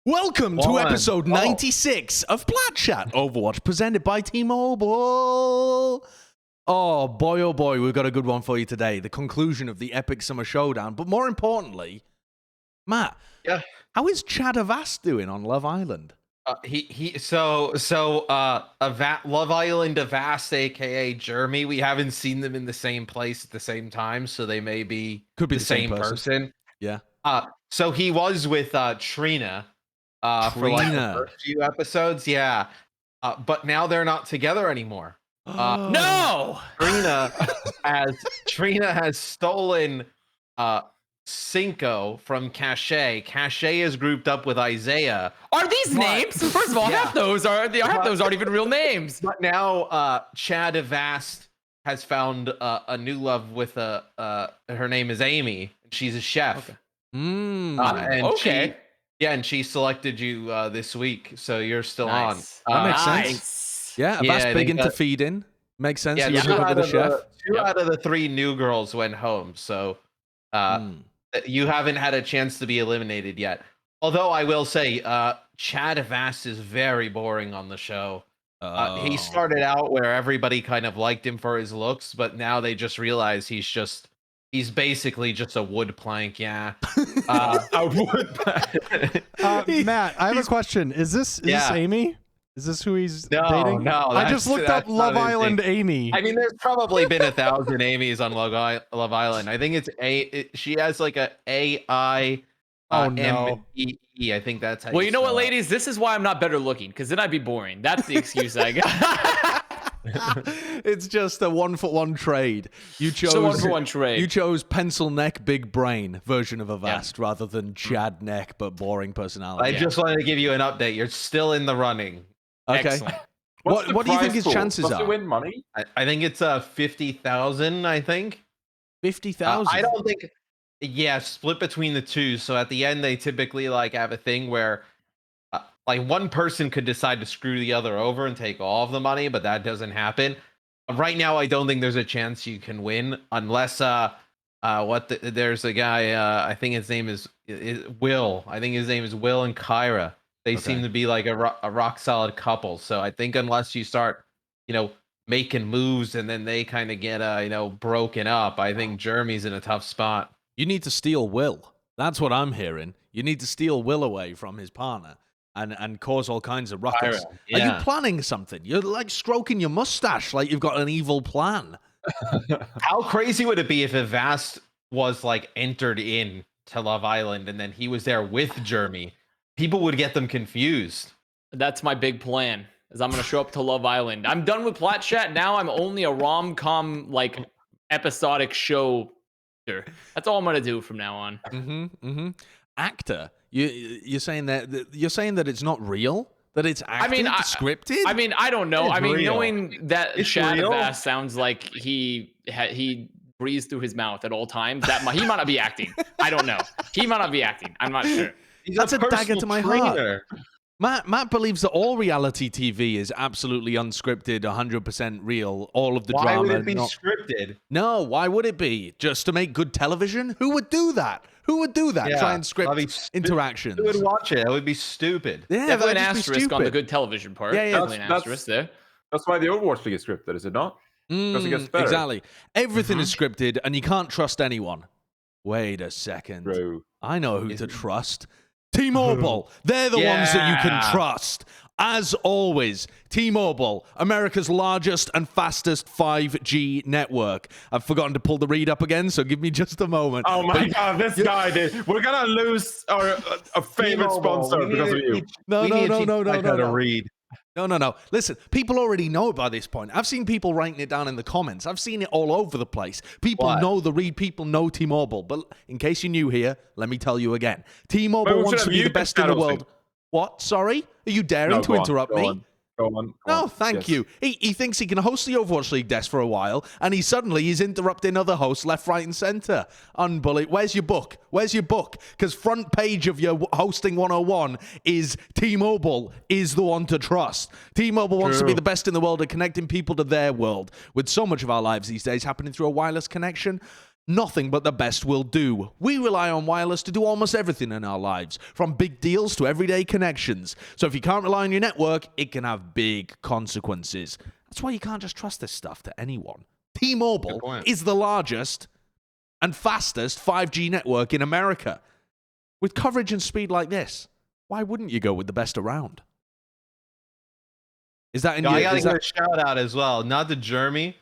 Welcome to episode 96 of Plat Chat, Overwatch, presented by T-Mobile. Oh boy, we've got a good one for you today. The conclusion of the epic summer showdown. But more importantly, Matt, how is Chad Avast doing on Love Island? Love Island Avast, aka Jeremy. We haven't seen them in the same place at the same time, so they may be Could be the same person. Yeah. So he was with Trina. For like the first few episodes, but now they're not together anymore. No, Trina has stolen Cinco from Cache. Cache is grouped up with Isaiah. Are these names? First of all, half those aren't even real names. But now Chad Avast has found a new love with her name is Amy. She's a chef. Okay. And she selected you this week, so you're still on. That makes sense. Yeah, Avast big into feeding. Makes sense. Yeah, two out of the three new girls went home, so you haven't had a chance to be eliminated yet. Although I will say, Chad Avast is very boring on the show. He started out where everybody kind of liked him for his looks, but now they just realize he's basically just a wood plank, a wood plank. Matt, I have a question. Is this Amy? Is this who he's dating? No, I just looked up Love Island Amy. I mean, there's probably been 1,000 Amy's on Love Island. I think she has like a AI. M-E-E. I think that's how. Well, you know what, ladies? This is why I'm not better looking, because then I'd be boring. That's the excuse I got. It's just a 1-for-1 trade. You chose a 1-for-1 trade. You chose pencil neck, big brain version of Avast rather than Chad neck but boring personality. I just wanted to give you an update. You're still in the running. Okay. Excellent. What do you think his chances are? To win money? I think it's 50,000. I think 50,000. I don't think. Yeah, split between the two. So at the end, they typically have a thing where. One person could decide to screw the other over and take all of the money, but that doesn't happen. Right now, I don't think there's a chance you can win unless there's a guy. I think his name is Will. I think his name is Will and Kyra. They seem to be like a rock solid couple. So I think unless you start, making moves and then they kind of get broken up, I think Jeremy's in a tough spot. You need to steal Will. That's what I'm hearing. You need to steal Will away from his partner. And cause all kinds of ruckus. Are you planning something? You're like stroking your mustache like you've got an evil plan. How crazy would it be if Avast was entered in to Love Island and then he was there with Jeremy? People would get them confused. That's my big plan, is I'm going to show up to Love Island. I'm done with Plat Chat. Now I'm only a rom-com episodic show. That's all I'm going to do from now on. Actor. You're saying that it's not real, that it's acting, scripted. I mean, I don't know. Real. Knowing that Chad Avast sounds like he breathes through his mouth at all times, that he might not be acting. I don't know. He might not be acting. I'm not sure. That's a dagger to my heart. Matt believes that all reality TV is absolutely unscripted, 100% real. All of the drama. Why would it be scripted? No, why would it be? Just to make good television? Who would do that? Try and script interactions. Who would watch it? It would be stupid. Yeah, definitely an asterisk on the good television part. Yeah, definitely an asterisk there. That's why the Overwatch thing is scripted, is it not? Because it gets better. Exactly. Everything is scripted, and you can't trust anyone. Wait a second. True. I know who to trust. T-Mobile. They're the ones that you can trust. As always, T-Mobile, America's largest and fastest 5G network. I've forgotten to pull the read up again, so give me just a moment. Oh my God, this guy, dude. We're going to lose a favorite sponsor because of you. No. Read. No. Listen, people already know by this point. I've seen people writing it down in the comments. I've seen it all over the place. People know the read. People know T-Mobile. But in case you're new here, let me tell you again. T-Mobile wants to be the best in the world. What? Sorry? Are you daring to interrupt me? Go on. No, thank you. He thinks he can host the Overwatch League desk for a while, and he's interrupting other hosts left, right, and center. Unbelievable. Where's your book? Because front page of your hosting 101 is T-Mobile is the one to trust. T-Mobile wants to be the best in the world at connecting people to their world. With so much of our lives these days happening through a wireless connection, Nothing but the best will do. We rely on wireless to do almost everything in our lives, from big deals to everyday connections. So if you can't rely on your network, it can have big consequences. That's why you can't just trust this stuff to anyone. T-Mobile is the largest and fastest 5G network in America. With coverage and speed like this, why wouldn't you go with the best around? Is that in your... I gotta give a shout out as well. Not to Jeremy.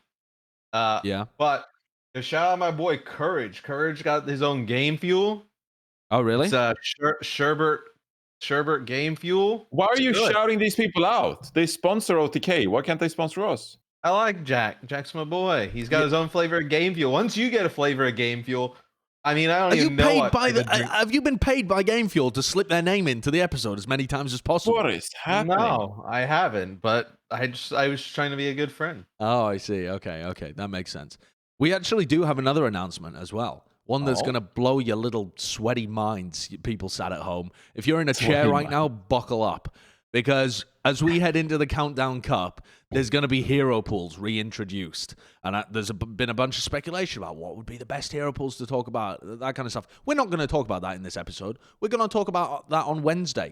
Yeah. But to shout out my boy Courage. Courage got his own game fuel. Oh, really? It's Sherbert game fuel. Why are you shouting these people out? They sponsor OTK. Why can't they sponsor us? I like Jack. Jack's my boy. He's got his own flavor of game fuel. Once you get a flavor of game fuel, I mean, I don't even know what. Have you been paid by Game Fuel to slip their name into the episode as many times as possible? What is happening? No, I haven't. But I was trying to be a good friend. Oh, I see. Okay, that makes sense. We actually do have another announcement as well. One that's going to blow your little sweaty minds, people sat at home. If you're in a chair right now, buckle up. Because as we head into the Countdown Cup, there's going to be hero pools reintroduced. And there's been a bunch of speculation about what would be the best hero pools to talk about, that kind of stuff. We're not going to talk about that in this episode. We're going to talk about that on Wednesday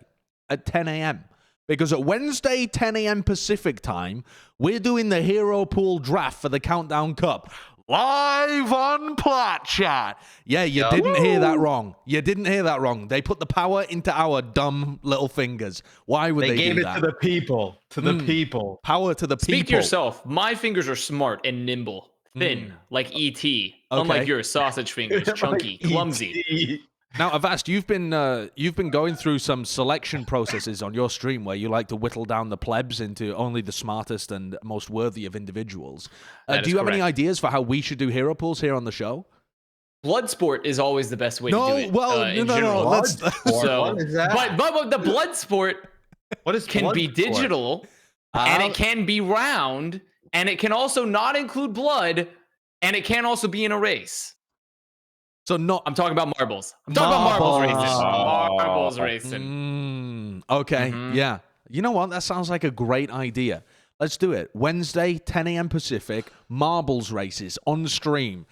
at 10 a.m. Because at Wednesday, 10 a.m. Pacific time, we're doing the hero pool draft for the Countdown Cup. Live on Plat Chat. Yeah, you didn't hear that wrong. You didn't hear that wrong. They put the power into our dumb little fingers. Why would they gave do it that? to the people. To the people. Power to the people. Speak to yourself. My fingers are smart and nimble, thin, like E.T. Unlike your sausage fingers, chunky, clumsy. Now, Avast, you've been going through some selection processes on your stream where you like to whittle down the plebs into only the smartest and most worthy of individuals. Do you have any ideas for how we should do hero pools here on the show? Bloodsport is always the best way to do it. No. Let's, so, but the Bloodsport can be digital, and it can be round, and it can also not include blood, and it can also be in a race. So I'm talking about marbles. I'm talking about marbles racing. Okay, yeah. You know what? That sounds like a great idea. Let's do it. Wednesday, 10 a.m. Pacific, marbles races on stream.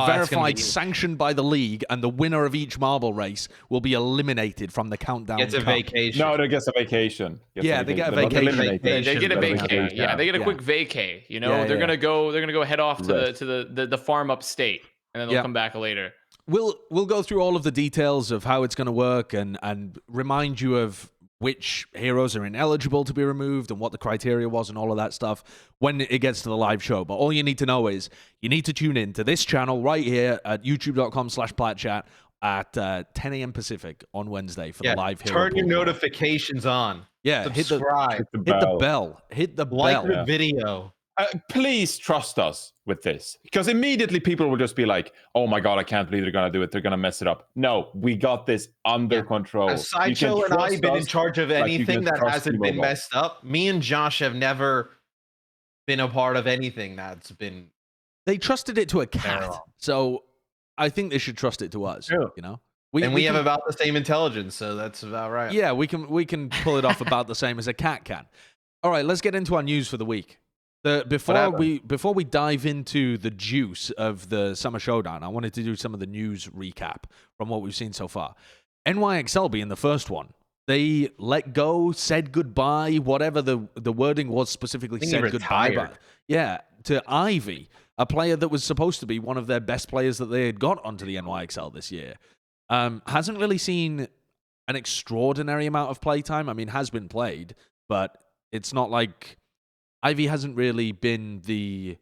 Verified, sanctioned by the league, and the winner of each marble race will be eliminated from the Countdown Cup. Gets a vacation. No, they get a vacation. They get a vacation. They get a vacay. Yeah, they get a quick vacay. You know, they're gonna go head off to the farm upstate, and then they'll come back later. We'll go through all of the details of how it's going to work and remind you of which heroes are ineligible to be removed and what the criteria was and all of that stuff when it gets to the live show. But all you need to know is you need to tune in to this channel right here at youtube.com/platchat at 10 a.m. Pacific on Wednesday for the live hero Turn your pool. notifications on. Yeah, subscribe. Hit the bell. Hit the like bell. the video. Please trust us with this, because immediately people will just be like, oh my god, I can't believe they're going to do it. They're going to mess it up. No, we got this under control. Sideshow and I have been in charge of anything that hasn't been messed up. Me and Josh have never been a part of anything that's been... They trusted it to a cat, so I think they should trust it to us, you know? We have about the same intelligence, so that's about right. Yeah, we can pull it off about the same as a cat can. All right, let's get into our news for the week. Before we dive into the juice of the Summer Showdown, I wanted to do some of the news recap from what we've seen so far. NYXL being the first one. They let go, said goodbye, whatever the wording was specifically, said goodbye. To Ivy, a player that was supposed to be one of their best players that they had got onto the NYXL this year. Hasn't really seen an extraordinary amount of playtime. I mean, has been played, but it's not like... Ivy hasn't really been the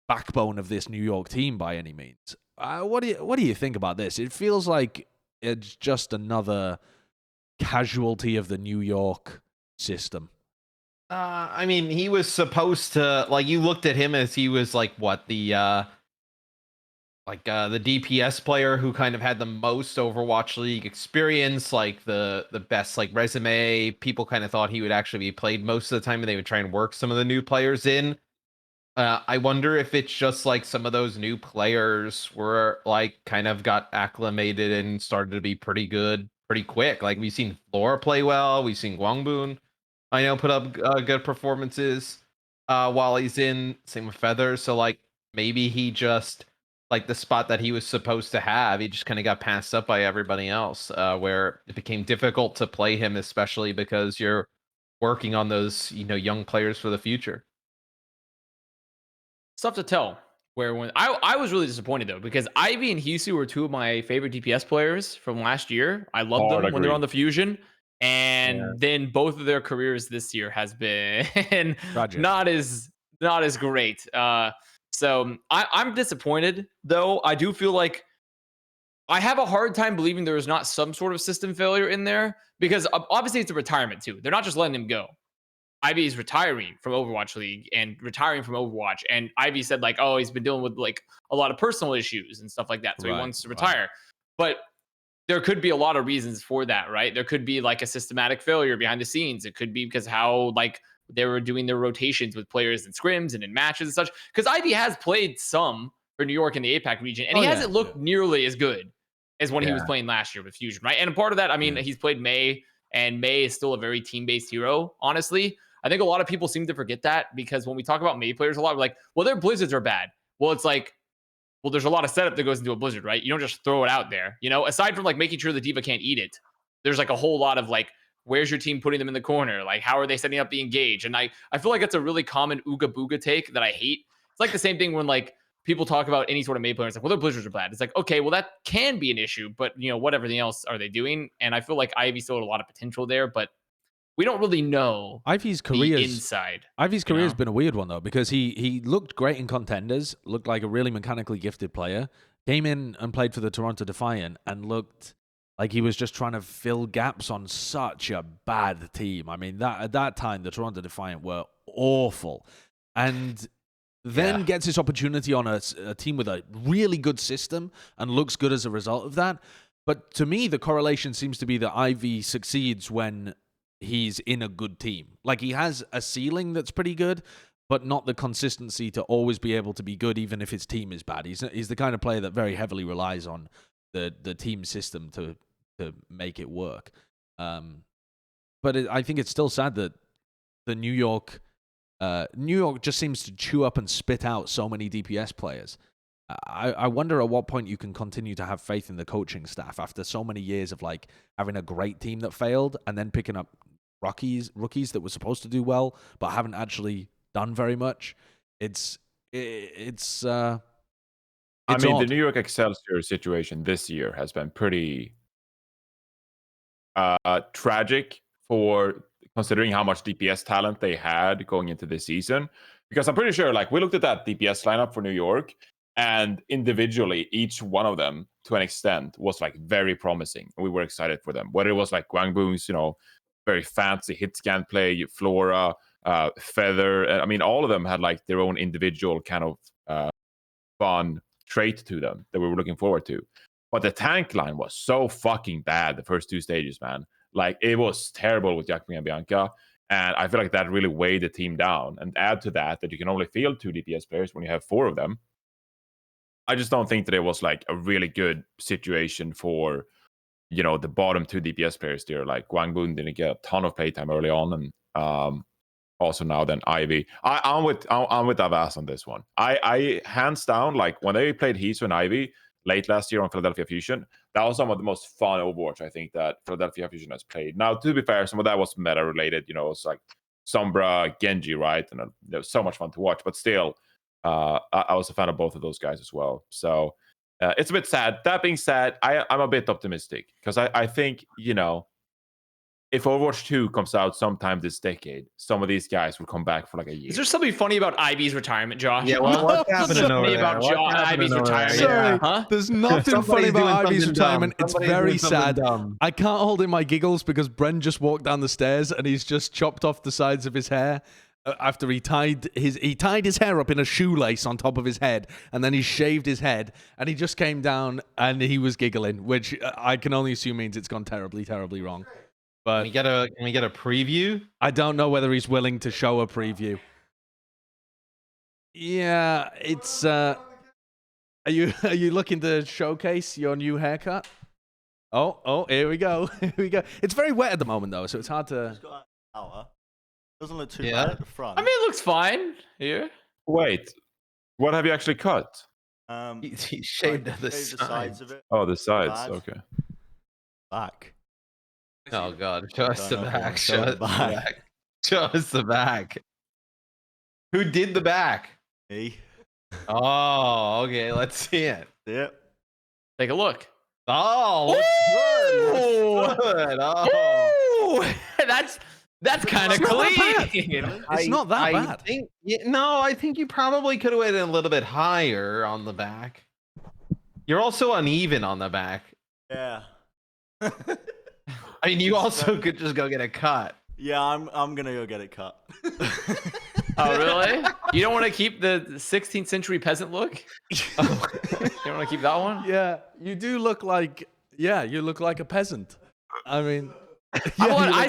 backbone of this New York team by any means. What do you think about this? It feels like it's just another casualty of the New York system. I mean, he was supposed to, like, you looked at him as he was like what the DPS player who kind of had the most Overwatch League experience, like the best like resume. People kind of thought he would actually be played most of the time, and they would try and work some of the new players in. I wonder if it's just like some of those new players were like kind of got acclimated and started to be pretty good pretty quick. Like we've seen Flora play well, we've seen Guangboon, I know, put up good performances while he's in. Same with Feather. So like maybe he just like the spot that he was supposed to have. He just kind of got passed up by everybody else, where it became difficult to play him, especially because you're working on those, young players for the future. It's tough to tell. Where when I was really disappointed though, because Ivy and Hisu were two of my favorite DPS players from last year. I loved them when they were on the Fusion. And then both of their careers this year has been not as great. So I'm disappointed though. I do feel like I have a hard time believing there is not some sort of system failure in there, because obviously it's a retirement too. They're not just letting him go. Ivy is retiring from Overwatch League and retiring from Overwatch. And Ivy said like, oh, he's been dealing with like a lot of personal issues and stuff like that. So he wants to retire. But there could be a lot of reasons for that, right? There could be like a systematic failure behind the scenes. It could be because how like they were doing their rotations with players in scrims and in matches and such. Because Ivy has played some for New York in the APAC region, and he hasn't looked nearly as good as when he was playing last year with Fusion, right? And a part of that, I mean, he's played May, and May is still a very team-based hero, honestly. I think a lot of people seem to forget that, because when we talk about May players a lot, we're like, well, their blizzards are bad. Well, it's like, well, there's a lot of setup that goes into a blizzard, right? You don't just throw it out there, aside from like making sure the diva can't eat it. There's like a whole lot of like, where's your team putting them in the corner? Like, how are they setting up the engage? And I feel like that's a really common Ooga Booga take that I hate. It's like the same thing when like people talk about any sort of May player. It's like, well, their blizzards are bad. It's like, okay, well, that can be an issue, but what everything else are they doing? And I feel like Ivy still had a lot of potential there, but we don't really know Ivy's career inside. Ivy's career has been a weird one though, because he looked great in contenders, looked like a really mechanically gifted player, came in and played for the Toronto Defiant and looked like he was just trying to fill gaps on such a bad team. I mean, that at that time the Toronto Defiant were awful, and then gets this opportunity on a team with a really good system and looks good as a result of that. But to me, the correlation seems to be that Ivy succeeds when he's in a good team. Like, he has a ceiling that's pretty good, but not the consistency to always be able to be good even if his team is bad. He's the kind of player that very heavily relies on the team system to make it work. But I think it's still sad that the New York just seems to chew up and spit out so many DPS players. I wonder at what point you can continue to have faith in the coaching staff after so many years of like having a great team that failed and then picking up rookies that were supposed to do well but haven't actually done very much. It's I mean, the New York Excelsior situation this year has been pretty tragic, for considering how much DPS talent they had going into this season. Because I'm pretty sure, like, we looked at that DPS lineup for New York, and individually, each one of them, to an extent, was like very promising. We were excited for them. Whether it was like Guangboong's, very fancy hit scan play, Flora, Feather. I mean, all of them had like their own individual kind of fun trait to them that we were looking forward to. But the tank line was so fucking bad the first two stages, man. Like, it was terrible with Yakmi and Bianca. And I feel like that really weighed the team down. And add to that you can only field 2 DPS players when you have 4 of them. I just don't think that it was like a really good situation for, the bottom 2 DPS players there. Like, Guangboong didn't get a ton of playtime early on, and also now then Ivy. I'm with Avast on this one. I hands down, like, when they played Hisu and Ivy late last year on Philadelphia Fusion, that was some of the most fun Overwatch I think that Philadelphia Fusion has played. Now, to be fair, some of that was meta related. It's like Sombra, Genji, right? And it was so much fun to watch. But still, I was a fan of both of those guys as well. So it's a bit sad. That being said, I'm a bit optimistic, because I think, if Overwatch 2 comes out sometime this decade, some of these guys will come back for like a year. Is there something funny about Ivy's retirement, Josh? Yeah, what's happening over there? About Ivy's retirement? Sorry, Huh? there's nothing funny about Ivy's retirement. It's very sad. I can't hold in my giggles because Bren just walked down the stairs and he's just chopped off the sides of his hair after he tied his hair up in a shoelace on top of his head, and then he shaved his head, and he just came down and he was giggling, which I can only assume means it's gone terribly, terribly wrong. But can we get a preview? I don't know whether he's willing to show a preview. Yeah, it's are you looking to showcase your new haircut? Oh, here we go. Here we go. It's very wet at the moment though, so it's hard to. Doesn't look too bad at the front. I mean, it looks fine here. Wait, what have you actually cut? He shaved the Shave sides. of it. Oh, the sides. Bad. Okay. Back. Oh god, show us the Don't know if I wanna back. show Show the us the back. back. Show us the back. Who did the back? Me. Oh, okay. Let's see it. Yep. Take a look. Oh, looks good. Oh. Ooh, that's kind of It's not that clean. It's not that I bad. Think, no, I think you probably could have waited a little bit higher on the back. You're also uneven on the back. Yeah. I mean, you also could just go get a cut. Yeah, I'm gonna go get it cut. Oh, really? You don't want to keep the 16th century peasant look? You don't want to keep that one? Yeah, you do look like. Yeah, you look like a peasant. I mean, I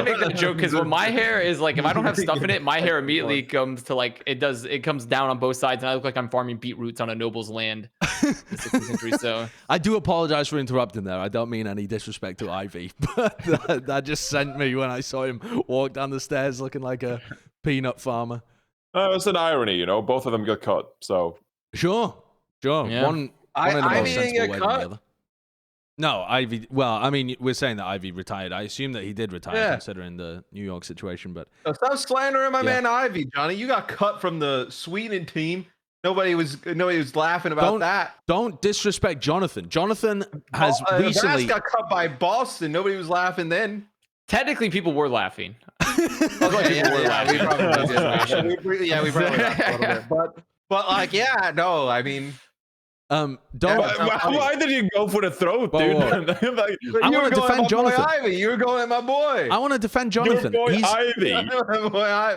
make that joke because when my hair is like, if I don't have stuff in it, my hair immediately comes to like it comes down on both sides, and I look like I'm farming beetroots on a noble's land in the 16th century. So I do apologize for interrupting there. I don't mean any disrespect to Ivy, but that just sent me when I saw him walk down the stairs looking like a peanut farmer. It's an irony, you know. Both of them got cut, so Sure. Yeah. One in the Ivy most didn't sensible get way cut? than the other. No, Ivy. Well, I mean, we're saying that Ivy retired. I assume that he did retire, Yeah. considering the New York situation. But Stop slandering my Yeah. man Ivy, Johnny. You got cut from the Sweden team. Nobody was laughing about that. don't disrespect Jonathan. Jonathan has Avast recently. got cut by Boston. Nobody was laughing then. technically, people were laughing. Okay, yeah, we probably did. We probably laughed a little bit. But like, yeah, no, I mean, Don't. why did you go for the throat, Whoa, dude? whoa. Like, you I were wanna going defend at my Jonathan. boy Ivy. You were going at my boy. I want to defend your Jonathan. boy He's, Ivy.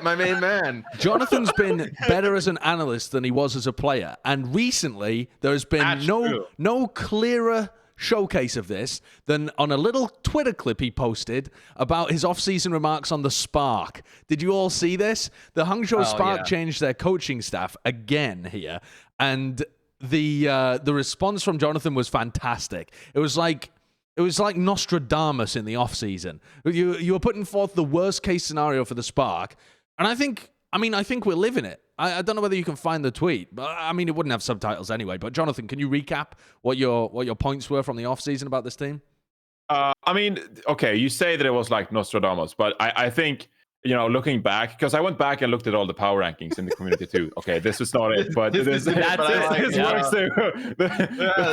my main man. Jonathan's been better as an analyst than he was as a player, and recently there has been That's true. no clearer showcase of this than on a little Twitter clip he posted about his off-season remarks on the Spark. Did you all see this? The Hangzhou Spark yeah. changed their coaching staff again here, and the response from Jonathan was fantastic. It was like Nostradamus in the off-season. You were putting forth the worst-case scenario for the Spark, and I think we're living it. I don't know whether you can find the tweet, but I mean, it wouldn't have subtitles anyway. But Jonathan, can you recap what your points were from the off-season about this team? I mean, okay, you say that it was like Nostradamus, but I think, you know, looking back, because I went back and looked at all the power rankings in the community too. Okay, this is not it, but this works too. Yeah,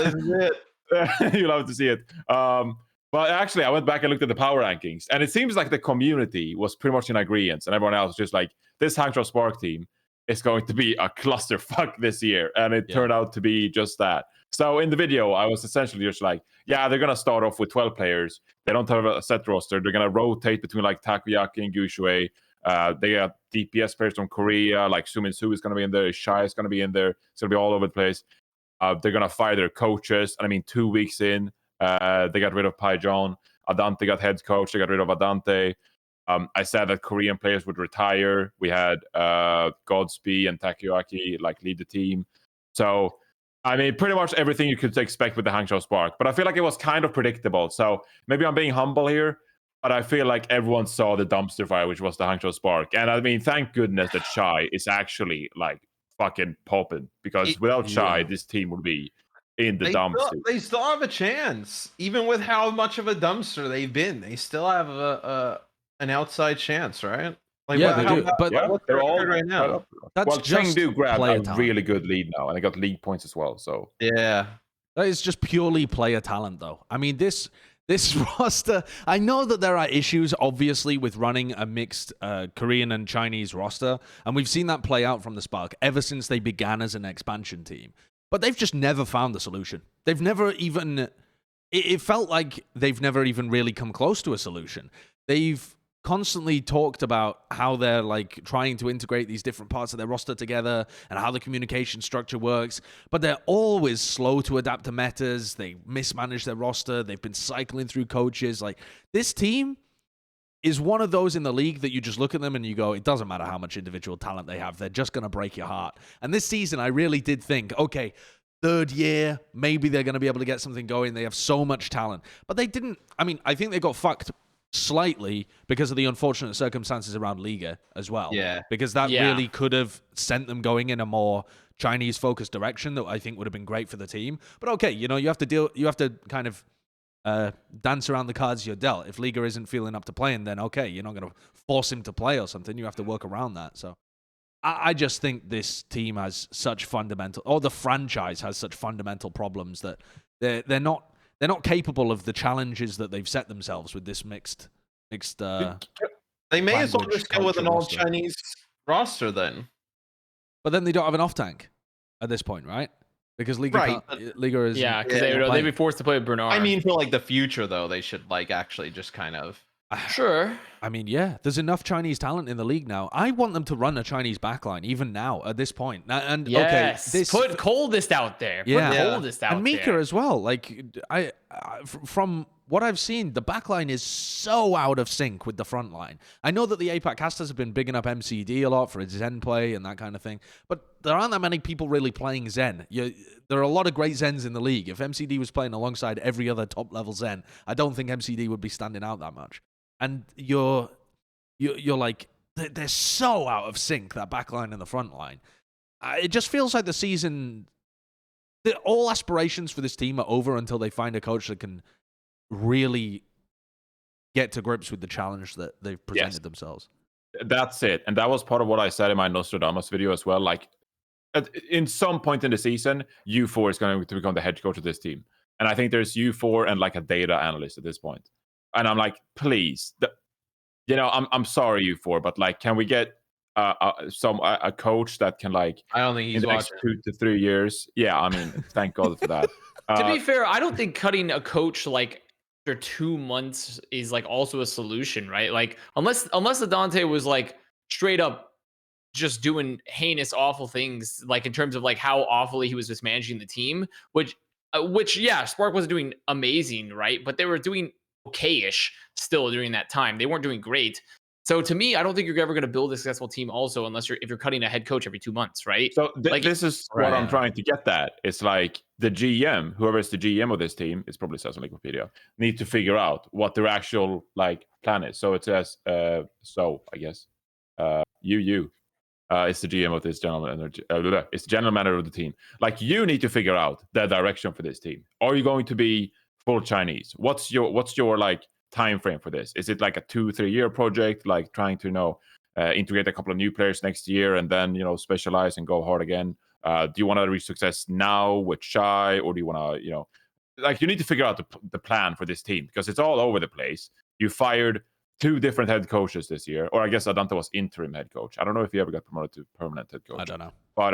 this is it. You love to see it. But actually, I went back and looked at the power rankings, and it seems like the community was pretty much in agreement, and everyone else was just like, this Hangzhou Spark team is going to be a clusterfuck this year, and it turned out to be just that. So in the video, I was essentially just like, yeah, they're going to start off with 12 players. They don't have a set roster. They're going to rotate between like Takoyaki and Gushui. They got DPS players from Korea, like Sumin Su is going to be in there. Shai is going to be in there. It's going to be all over the place. They're going to fire their coaches. And I mean, 2 weeks in, they got rid of Pai John. Adante got head coach. They got rid of Adante. I said that Korean players would retire. We had Godspeed and Takoyaki like lead the team. So, I mean, pretty much everything you could expect with the Hangzhou Spark. But I feel like it was kind of predictable. So maybe I'm being humble here, but I feel like everyone saw the dumpster fire, which was the Hangzhou Spark. And I mean, thank goodness that Shai is actually like fucking popping, because without Shai, this team would be in the dumpster. They still have a chance, even with how much of a dumpster they've been. They still have an outside chance, right? Like, Yeah, they do. But what's they're their all record right now? that's well, just Chengdu grabbed player a talent. really good lead now, and they got league points as well. So Yeah. That is just purely player talent, though. I mean, this roster, I know that there are issues, obviously, with running a mixed Korean and Chinese roster, and we've seen that play out from the Spark ever since they began as an expansion team. But they've just never found the solution. They've never even... It felt like they've never even really come close to a solution. They've constantly talked about how they're like trying to integrate these different parts of their roster together and how the communication structure works, but they're always slow to adapt to metas. They mismanage their roster. They've been cycling through coaches. Like, this team is one of those in the league that you just look at them and you go, it doesn't matter how much individual talent they have. They're just going to break your heart. And this season, I really did think, okay, third year, maybe they're going to be able to get something going. They have so much talent. But they didn't. I mean, I think they got fucked slightly because of the unfortunate circumstances around Liga as well. Yeah. Because that Yeah. really could have sent them going in a more Chinese-focused direction that I think would have been great for the team. But okay, you have to kind of dance around the cards you're dealt. If Liga isn't feeling up to playing, then okay, you're not going to force him to play or something. You have to work around that. So I just think this team has such fundamental, or the franchise has such fundamental problems that they're not capable of the challenges that they've set themselves with this mixed. They may as well language, just go with an culture all-Chinese roster then. But then they don't have an off tank at this point, right? Because Liga Liga is because they'd be forced to play with Bernard. I mean, for like the future though, they should like actually just kind of. Sure. I mean, yeah, there's enough Chinese talent in the league now. I want them to run a Chinese backline even now at this point. And Yes. okay, this Put Coldest out there. Yeah. Put Coldest out and Mika there. as well. Like from what I've seen, the backline is so out of sync with the front line. I know that the APAC casters have been bigging up MCD a lot for its Zen play and that kind of thing, but there aren't that many people really playing Zen. There are a lot of great Zens in the league. If MCD was playing alongside every other top level Zen, I don't think MCD would be standing out that much. And you're like, they're so out of sync, that backline and the front line. It just feels like the season, all aspirations for this team are over until they find a coach that can really get to grips with the challenge that they've presented themselves. That's it. And that was part of what I said in my Nostradamus video as well. Like, in some point in the season, U4 is going to become the head coach of this team. And I think there's U4 and like a data analyst at this point. And I'm like, please, I'm sorry, U4, but like, can we get a coach that can like, I don't think he's in the next 2 to 3 years? Yeah, I mean, thank God for that. To be fair, I don't think cutting a coach like after 2 months is like also a solution, right? Like unless the Dante was like straight up just doing heinous, awful things, like in terms of like how awfully he was mismanaging the team, which yeah, Spark wasn't doing amazing, right? But they were doing okay-ish still during that time. They weren't doing great. So to me, I don't think you're ever going to build a successful team also if you're cutting a head coach every 2 months, right? So this is what I'm trying to get at. It's like the GM, whoever is the GM of this team, it probably says on Wikipedia, need to figure out what their actual like plan is. So it says, I guess, it's the GM of this it's the general manager of the team. Like, you need to figure out the direction for this team. Are you going to be full Chinese? What's your like time frame for this? Is it like a 2-3 year project, like trying to integrate a couple of new players next year and then specialize and go hard again? Do you want to reach success now with Shy, or do you want to like, you need to figure out the plan for this team, because it's all over the place. You fired 2 different head coaches this year, or I guess Adante was interim head coach. I don't know if he ever got promoted to permanent head coach. I don't know, but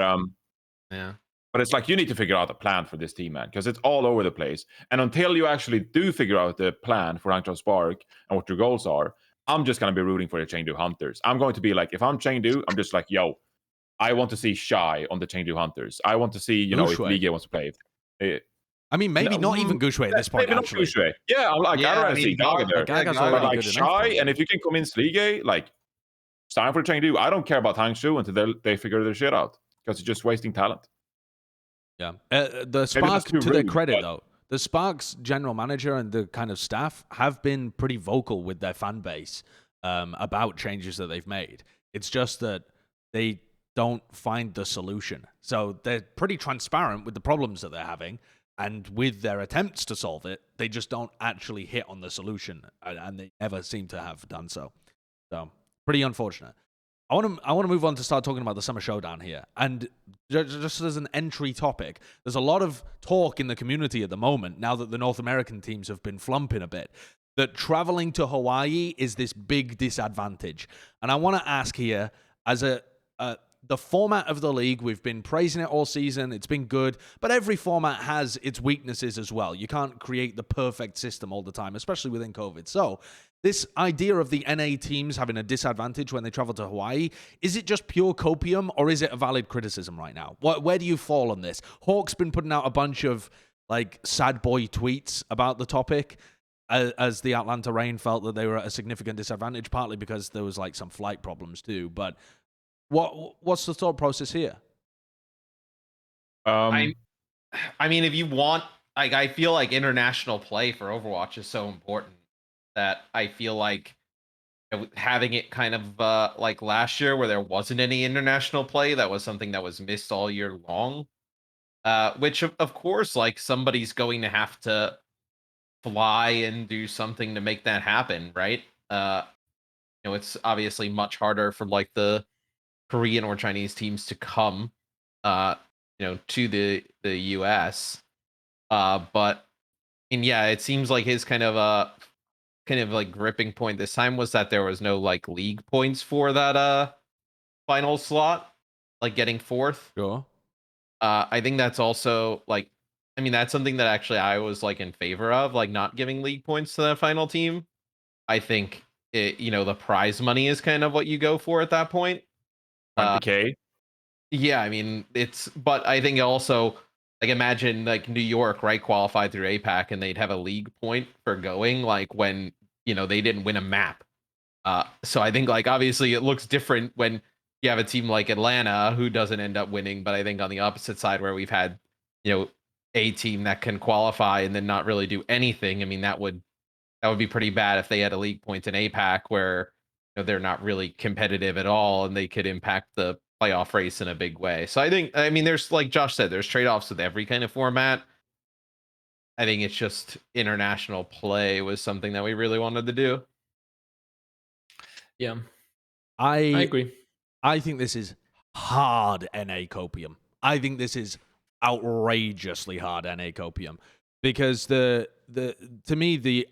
yeah. But it's like, you need to figure out a plan for this team, man, because it's all over the place. And until you actually do figure out the plan for Hangzhou Spark and what your goals are, I'm just going to be rooting for the Chengdu Hunters. I'm going to be like, if I'm Chengdu, I'm just like, yo, I want to see Shy on the Chengdu Hunters. I want to see, if Liga wants to play. I mean, maybe not even Gushui at this point, maybe actually. Not Gushui. Yeah, I'm like, I don't want to see Gaga there. Gaga's But already like good enough, Shy, and if you can convince Liga, like, it's time for Chengdu. I don't care about Hangzhou until they figure their shit out, because it's just wasting talent. Yeah. The Spark, to their credit, though, the Spark's general manager and the kind of staff have been pretty vocal with their fan base about changes that they've made. It's just that they don't find the solution. So they're pretty transparent with the problems that they're having, and with their attempts to solve it, they just don't actually hit on the solution, and they never seem to have done so. So pretty unfortunate. I want to move on to start talking about the Summer Showdown here. And just as an entry topic, there's a lot of talk in the community at the moment, now that the North American teams have been flumping a bit, that traveling to Hawaii is this big disadvantage. And I want to ask here, as the format of the league, we've been praising it all season. It's been good, but every format has its weaknesses as well. You can't create the perfect system all the time, especially within COVID. So this idea of the NA teams having a disadvantage when they travel to Hawaii, is it just pure copium, or is it a valid criticism right now? Where do you fall on this? Hawk's been putting out a bunch of like sad boy tweets about the topic, as the Atlanta Reign felt that they were at a significant disadvantage, partly because there was like some flight problems too. But what's the thought process here? I mean, if you want, like, I feel like international play for Overwatch is so important. that I feel like having it kind of like last year where there wasn't any international play, that was something that was missed all year long. Which of course, like somebody's going to have to fly and do something to make that happen, right? It's obviously much harder for like the Korean or Chinese teams to come, uh, to the US. But and yeah, it seems like his kind of like gripping point this time was that there was no like league points for that final slot, like getting fourth. Sure. I think that's also like, I mean, that's something that actually I was like in favor of, like not giving league points to that final team. I think the prize money is kind of what you go for at that point. 20K. Yeah, I mean, but I think also, like, imagine like New York, right, qualified through APAC and they'd have a league point for going, like when, they didn't win a map. So I think, like, obviously it looks different when you have a team like Atlanta who doesn't end up winning. But I think on the opposite side, where we've had, a team that can qualify and then not really do anything, I mean, that would be pretty bad if they had a league point in APAC where they're not really competitive at all and they could impact the playoff race in a big way. So I mean, there's, like Josh said, there's trade-offs with every kind of format. I think it's just international play was something that we really wanted to do. Yeah, I agree. I think this is hard NA copium. I think this is outrageously hard NA copium because to me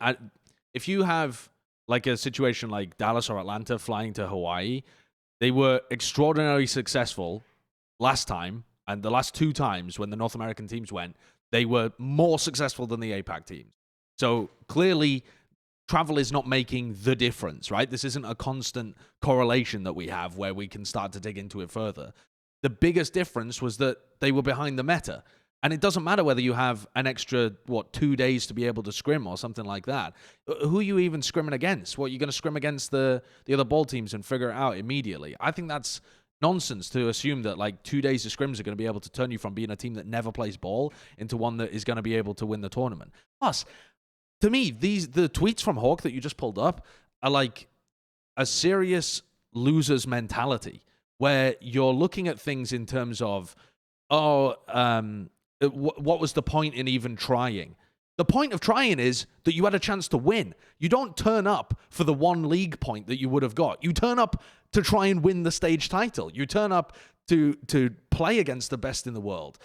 if you have like a situation like Dallas or Atlanta flying to Hawaii, they were extraordinarily successful last time, and the last two times when the North American teams went, they were more successful than the APAC teams. So clearly, travel is not making the difference, right? This isn't a constant correlation that we have where we can start to dig into it further. The biggest difference was that they were behind the meta. And it doesn't matter whether you have an extra, 2 days to be able to scrim or something like that. Who are you even scrimming against? What, you're going to scrim against the other ball teams and figure it out immediately? I think that's nonsense to assume that like 2 days of scrims are going to be able to turn you from being a team that never plays ball into one that is going to be able to win the tournament. Plus, to me, the tweets from Hawk that you just pulled up are like a serious loser's mentality where you're looking at things in terms of, what was the point in even trying? The point of trying is that you had a chance to win. You don't turn up for the one league point that you would have got. You turn up to try and win the stage title. You turn up to play against the best in the world.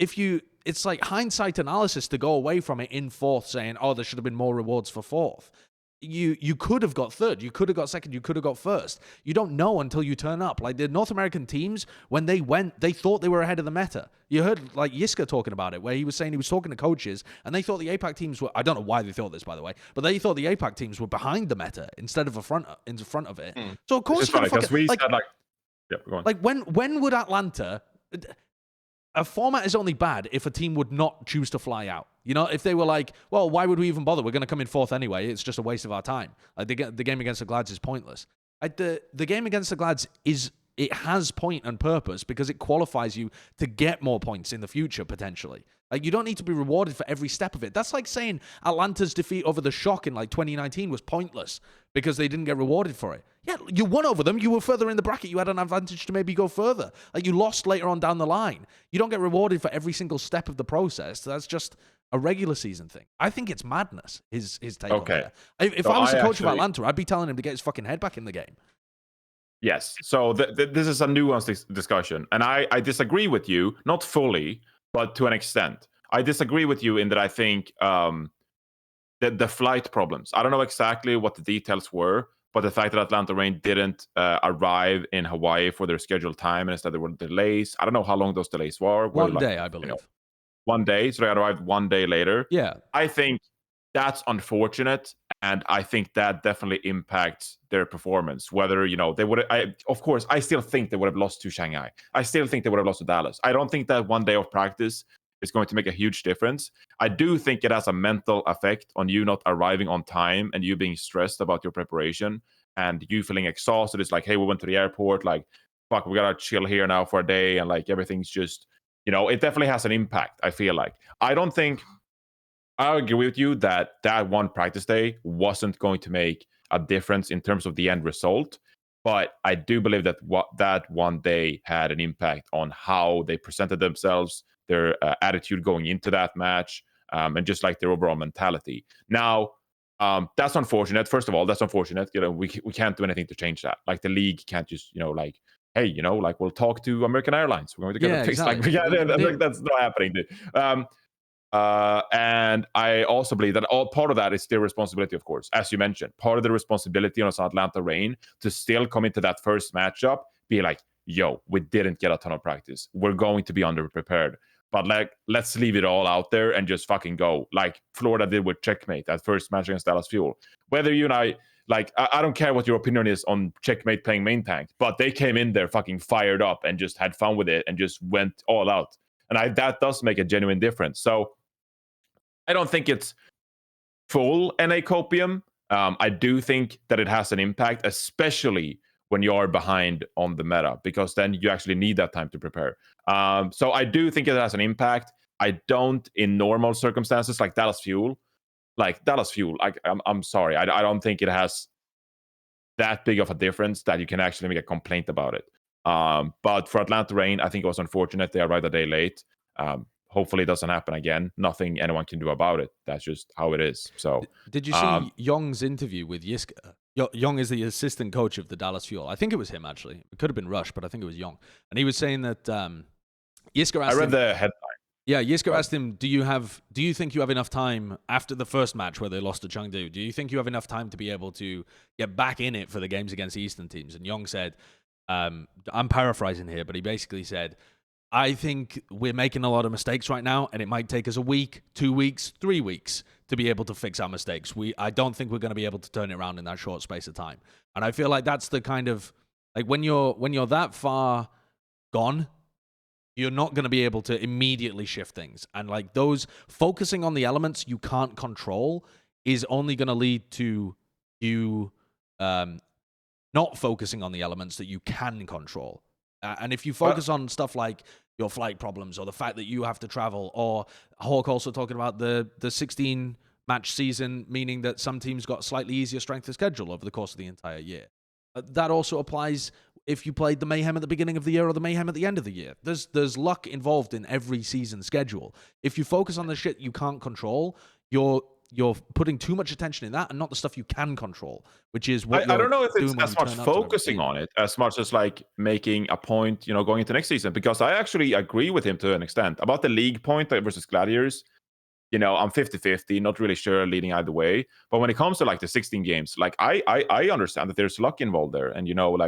It's like hindsight analysis to go away from it in fourth saying, there should have been more rewards for fourth. You could have got third, you could have got second, you could have got first. You don't know until you turn up. Like the North American teams, when they went, they thought they were ahead of the meta. You heard like Yiska talking about it, where he was saying he was talking to coaches, and they thought the APAC teams were, I don't know why they thought this, by the way, but they thought the APAC teams were behind the meta instead of in front of it. So of course, it's funny because we said go on. Like when would Atlanta? A format is only bad if a team would not choose to fly out. If they were like, well, why would we even bother? We're going to come in fourth anyway. It's just a waste of our time. Like the game against the Glads is pointless. The game against the Glads it has point and purpose because it qualifies you to get more points in the future, potentially. Like, you don't need to be rewarded for every step of it. That's like saying Atlanta's defeat over the Shock in, 2019 was pointless because they didn't get rewarded for it. Yeah, you won over them. You were further in the bracket. You had an advantage to maybe go further. Like, you lost later on down the line. You don't get rewarded for every single step of the process. That's just a regular season thing. I think it's madness, his take on that. If I was the coach of Atlanta, I'd be telling him to get his fucking head back in the game. Yes. So this is a nuanced discussion. And I disagree with you, not fully, but to an extent. I disagree with you in that I think the flight problems, I don't know exactly what the details were, but the fact that Atlanta Reign didn't arrive in Hawaii for their scheduled time and instead there were delays. I don't know how long those delays were. One day, I believe. 1 day. So they arrived 1 day later. Yeah. I think that's unfortunate. And I think that definitely impacts their performance. Whether, they would, of course, I still think they would have lost to Shanghai. I still think they would have lost to Dallas. I don't think that 1 day of practice is going to make a huge difference. I do think it has a mental effect on you not arriving on time and you being stressed about your preparation and you feeling exhausted. It's like, hey, we went to the airport. Like, fuck, we got to chill here now for a day. And like, everything's just, it definitely has an impact, I feel like. I don't think I agree with you that one practice day wasn't going to make a difference in terms of the end result. But I do believe that that one day had an impact on how they presented themselves, their attitude going into that match, and just like their overall mentality. Now, that's unfortunate. First of all, that's unfortunate. We can't do anything to change that. Like the league can't just like, hey, like we'll talk to American Airlines. We're going to get it fixed. Exactly. Like that's not happening. Dude. And I also believe that all part of that is their responsibility, of course, as you mentioned. Part of the responsibility on Atlanta Reign to still come into that first matchup, be like, yo, we didn't get a ton of practice. We're going to be underprepared. But like, let's leave it all out there and just fucking go. Like Florida did with Checkmate, that first match against Dallas Fuel. Whether you and I don't care what your opinion is on Checkmate playing main tank, but they came in there fucking fired up and just had fun with it and just went all out. And that does make a genuine difference. So I don't think it's full NA copium. I do think that it has an impact, especially when you are behind on the meta, because then you actually need that time to prepare. So I do think it has an impact. I don't in normal circumstances like Dallas Fuel. I'm sorry. I don't think it has that big of a difference that you can actually make a complaint about it. But for Atlanta Reign, I think it was unfortunate they arrived a day late. Hopefully it doesn't happen again. Nothing anyone can do about it. That's just how it is. So did you see Young's interview with Yiska? Young is the assistant coach of the Dallas Fuel. I think it was him, actually. It could have been Rush, but I think it was Young. And he was saying that Yiska asked him, the headline. Yeah, Yiska asked him, do you think you have enough time after the first match where they lost to Chengdu? Do you think you have enough time to be able to get back in it for the games against Eastern teams? And Young said, I'm paraphrasing here, but he basically said, I think we're making a lot of mistakes right now, and it might take us a week, 2 weeks, 3 weeks to be able to fix our mistakes. I don't think we're going to be able to turn it around in that short space of time. And I feel like that's the kind of, like when you're that far gone, you're not going to be able to immediately shift things. And like those focusing on the elements you can't control is only going to lead to you not focusing on the elements that you can control. And if you focus on stuff like your flight problems or the fact that you have to travel, or Hawk also talking about the 16 match season, meaning that some teams got slightly easier strength of schedule over the course of the entire year. That also applies if you played the Mayhem at the beginning of the year or the Mayhem at the end of the year. There's luck involved in every season schedule. If you focus on the shit you can't control, you're putting too much attention in that and not the stuff you can control, which is what I don't know if it's as much focusing on it as much as like making a point, going into next season, because I actually agree with him to an extent about the league point versus Gladiators. I'm 50-50, not really sure leading either way. But when it comes to like the 16 games, like I understand that there's luck involved there. And,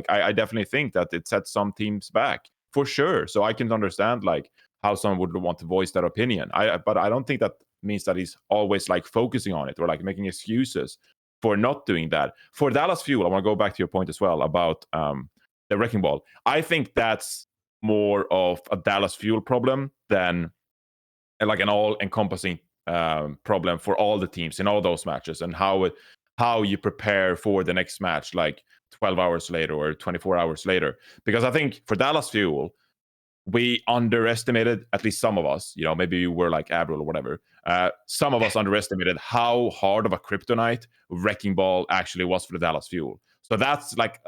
I definitely think that it sets some teams back for sure. So I can understand like how someone would want to voice that opinion. But I don't think that means that he's always like focusing on it or like making excuses for not doing that. For Dallas Fuel, I want to go back to your point as well about the Wrecking Ball. I think that's more of a Dallas Fuel problem than like an all-encompassing problem for all the teams in all those matches, and how you prepare for the next match like 12 hours later or 24 hours later. Because I think for Dallas Fuel, we underestimated, at least some of us, maybe you were like Avril or whatever. Some of us underestimated how hard of a kryptonite Wrecking Ball actually was for the Dallas Fuel. So that's like,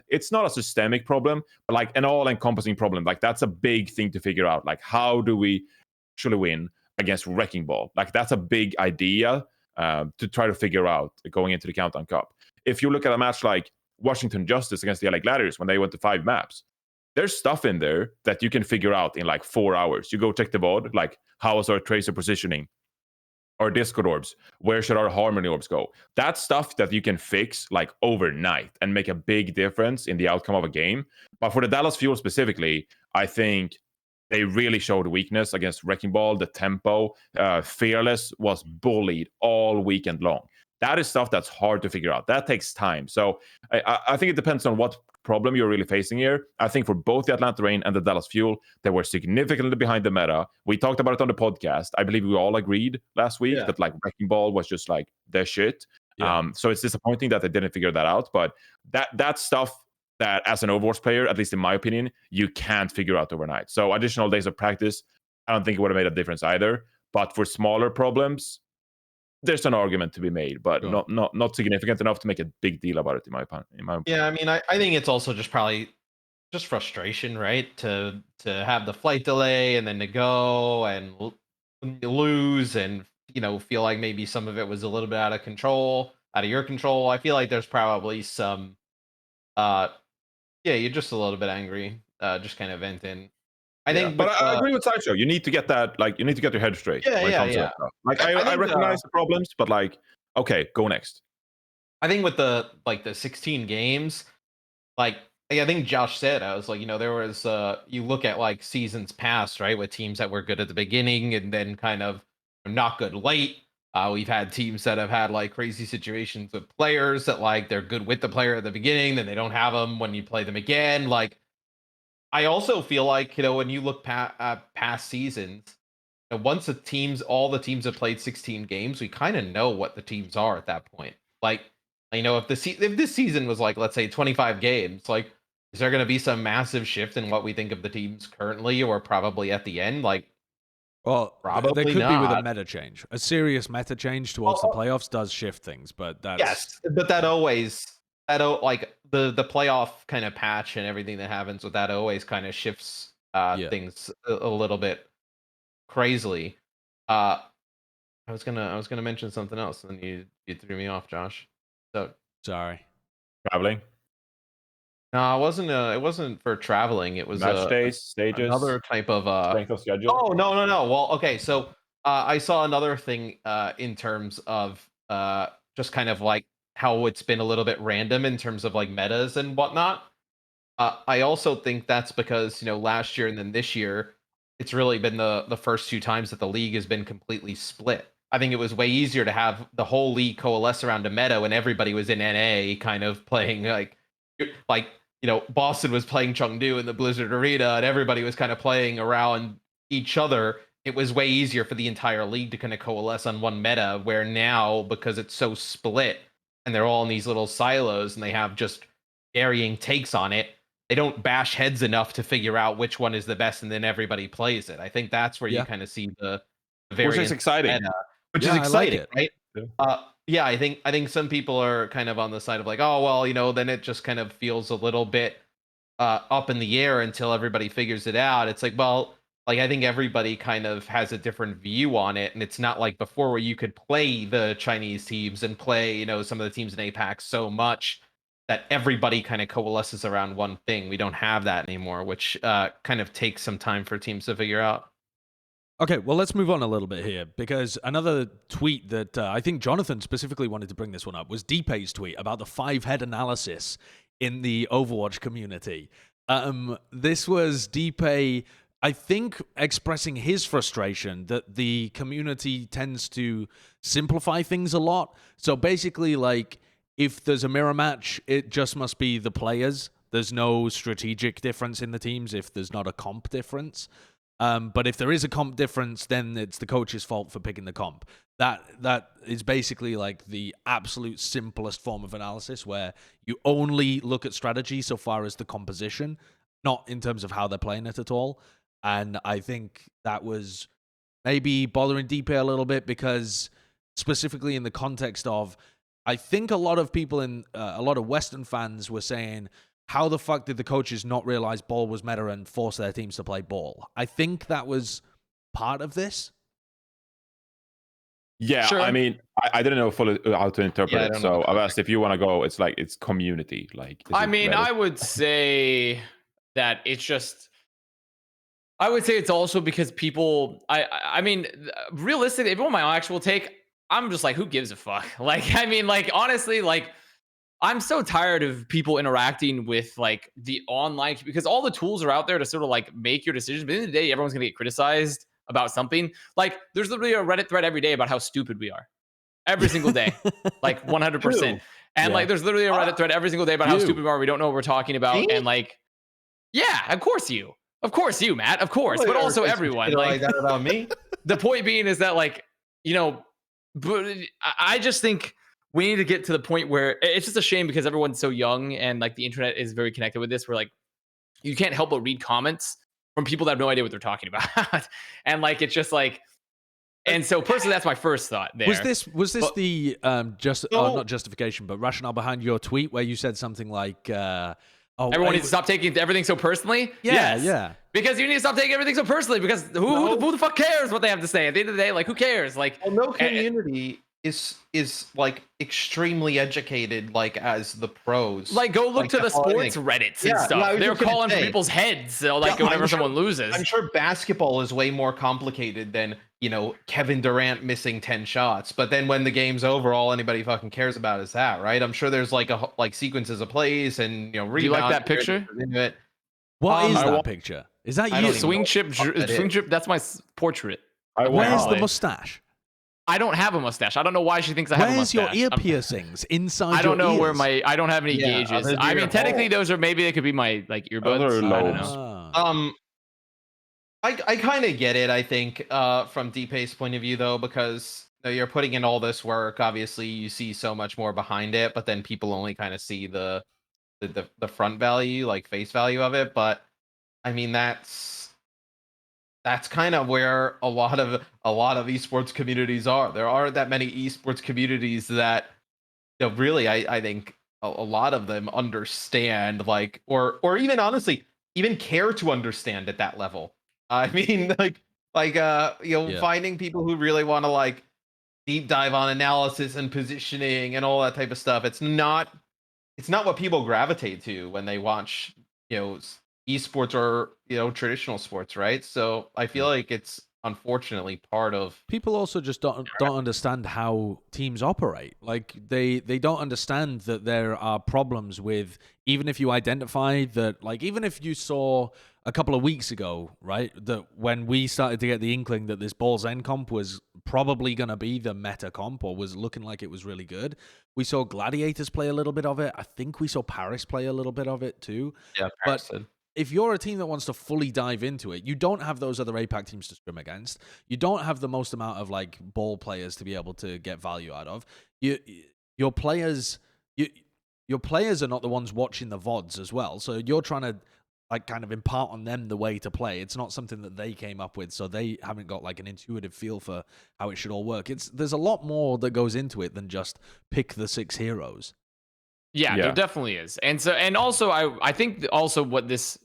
it's not a systemic problem, but like an all-encompassing problem. Like that's a big thing to figure out. Like how do we actually win against Wrecking Ball? Like that's a big idea to try to figure out going into the Countdown Cup. If you look at a match like Washington Justice against the LA Gladiators when they went to 5 maps, there's stuff in there that you can figure out in like 4 hours. You go check the VOD, like how is our tracer positioning? Our Discord orbs, where should our Harmony orbs go? That's stuff that you can fix like overnight and make a big difference in the outcome of a game. But for the Dallas Fuel specifically, I think they really showed weakness against Wrecking Ball. The tempo, Fearless was bullied all weekend long. That is stuff that's hard to figure out. That takes time. So I think it depends on what problem you're really facing here. I think for both the Atlanta Reign and the Dallas Fuel, they were significantly behind the meta. We talked about it on the podcast. I believe we all agreed last week that like Wrecking Ball was just like their shit. Yeah. So it's disappointing that they didn't figure that out. But that's stuff that as an Overwatch player, at least in my opinion, you can't figure out overnight. So additional days of practice, I don't think it would have made a difference either. But for smaller problems, there's an argument to be made, but Sure. not significant enough to make a big deal about it, in my opinion. Yeah, I mean, I think it's also just probably just frustration, right? To have the flight delay and then to go and lose and feel like maybe some of it was a little bit out of your control. I feel like there's probably some yeah, you're just a little bit angry, just kind of venting. I think, but I agree with Sideshow. You need to get that, like, you need to get your head straight when it comes to that stuff. Like, I think, recognize the problems, but like, okay, go next. I think with the 16 games, like I think Josh said, I was like, there was you look at like seasons past, right, with teams that were good at the beginning and then kind of not good late. We've had teams that have had like crazy situations with players that like they're good with the player at the beginning, then they don't have them when you play them again. Like I also feel like when you look past seasons, and once all the teams have played 16 games, we kind of know what the teams are at that point. Like, if this season was like, let's say 25 games, like, is there going to be some massive shift in what we think of the teams currently or probably at the end? Like, Well, probably there could be with a not. meta change. A serious meta change towards the playoffs does shift things, but that's Yes, but like the playoff kind of patch and everything that happens with that always kind of shifts things a little bit crazily. I was gonna mention something else, and then you threw me off, Josh. So sorry. Traveling. no, it wasn't for traveling. It was Match days, stages, another type of strength of schedule. Oh no. Well, okay, so I saw another thing in terms of just kind of like how it's been a little bit random in terms of like metas and whatnot. I also think that's because last year and then this year, it's really been the first two times that the league has been completely split. I think it was way easier to have the whole league coalesce around a meta when everybody was in NA, kind of playing like Boston was playing Chengdu in the Blizzard Arena, and everybody was kind of playing around each other. It was way easier for the entire league to kind of coalesce on one meta. Where now, because it's so split, and they're all in these little silos, and they have just varying takes on it, they don't bash heads enough to figure out which one is the best, and then everybody plays it. I think that's where you kind of see the variance, which is exciting. meta, which is exciting, right? Yeah. Yeah, I think some people are kind of on the side of like, oh well, then it just kind of feels a little bit up in the air until everybody figures it out. It's like, well, like I think everybody kind of has a different view on it, and it's not like before where you could play the Chinese teams and play some of the teams in APAC so much that everybody kind of coalesces around one thing. We don't have that anymore, which kind of takes some time for teams to figure out. Okay, well, let's move on a little bit here, because another tweet that I think Jonathan specifically wanted to bring this one up was Dpei's tweet about the 5-head analysis in the Overwatch community. This was Dpei, I think, expressing his frustration that the community tends to simplify things a lot. So basically, like, if there's a mirror match, it just must be the players. There's no strategic difference in the teams if there's not a comp difference. But if there is a comp difference, then it's the coach's fault for picking the comp. That is basically like the absolute simplest form of analysis, where you only look at strategy so far as the composition, not in terms of how they're playing it at all. And I think that was maybe bothering Dpei a little bit, because specifically in the context of, I think a lot of people a lot of Western fans were saying, how the fuck did the coaches not realize ball was meta and force their teams to play ball? I think that was part of this. Yeah, sure. I mean, I didn't know fully how to interpret it. So I've asked if you want to go. It's like, it's community. Like, I mean, I would say that it's just, I would say it's also because people, I mean, realistically, if you want my actual take, I'm just like, who gives a fuck? Like, I mean, like, honestly, like, I'm so tired of people interacting with like the online, because all the tools are out there to sort of like make your decisions. But at the end of the day, everyone's gonna get criticized about something. Like, there's literally a Reddit thread every day about how stupid we are. Every single day. Like 100%. And like there's literally a Reddit thread every single day about how stupid we are. We don't know what we're talking about. And like, yeah, of course you, Matt, of course, but also everyone. Like that about me. The point being is that, like, but I just think we need to get to the point where it's just a shame, because everyone's so young and like the internet is very connected with this, where like you can't help but read comments from people that have no idea what they're talking about. And like, it's just like, And so personally, that's my first thought there. Was this But- the not justification, but rationale behind your tweet where you said something like, everyone needs to stop taking everything so personally? Yeah, Yes. yeah. Because you need to stop taking everything so personally. Because who the fuck cares what they have to say? At the end of the day, like, who cares? Like, Well, no community is like extremely educated, like as the pros. like go look Like, to the that's all I sports think. Reddits Yeah, and stuff. I was They're just gonna calling for say. people's heads. So like Yeah, whenever I'm someone sure- loses. I'm sure basketball is way more complicated than, Kevin Durant missing 10 shots. But then when the game's over, all anybody fucking cares about is that, right? I'm sure there's like sequences of plays and Do you like that picture? What is I that want- picture? Is that I you? don't even Swing know chip, what the fuck that swing is. chip. That's my portrait. Where's the Wow. mustache? I don't have a mustache. I don't know why she thinks I have a Where's mustache. your ear I'm- piercings inside I don't your know ears? where my. I don't have any Yeah, gauges. other I than mean, your technically, hole. those are maybe they could be my like earbuds. Other I don't lobes. know. Ah. I kind of get it, I think, from Dpei's point of view, though, because you're putting in all this work. Obviously, you see so much more behind it, but then people only kind of see the front value, like face value of it. But I mean, that's kind of where a lot of esports communities are. There aren't that many esports communities that, really, I think a lot of them understand, like, or even honestly, even care to understand at that level. I mean, Yeah. finding people who really want to like deep dive on analysis and positioning and all that type of stuff. It's not what people gravitate to when they watch, esports or, traditional sports, right? So I feel like it's unfortunately part of. People also just don't understand how teams operate. Like they don't understand that there are problems with, even if you identify that, like even if you saw a couple of weeks ago, right, that when we started to get the inkling that this Ball's End comp was probably going to be the meta comp, or was looking like it was really good, we saw Gladiators play a little bit of it. I think we saw Paris play a little bit of it too. Yeah, But if you're a team that wants to fully dive into it, you don't have those other APAC teams to scrim against. You don't have the most amount of like ball players to be able to get value out of. Your players are not the ones watching the VODs as well. So you're trying to like kind of impart on them the way to play. It's not something that they came up with, so they haven't got like an intuitive feel for how it should all work. There's a lot more that goes into it than just pick the 6 heroes. Yeah, there definitely is. And also I think also what this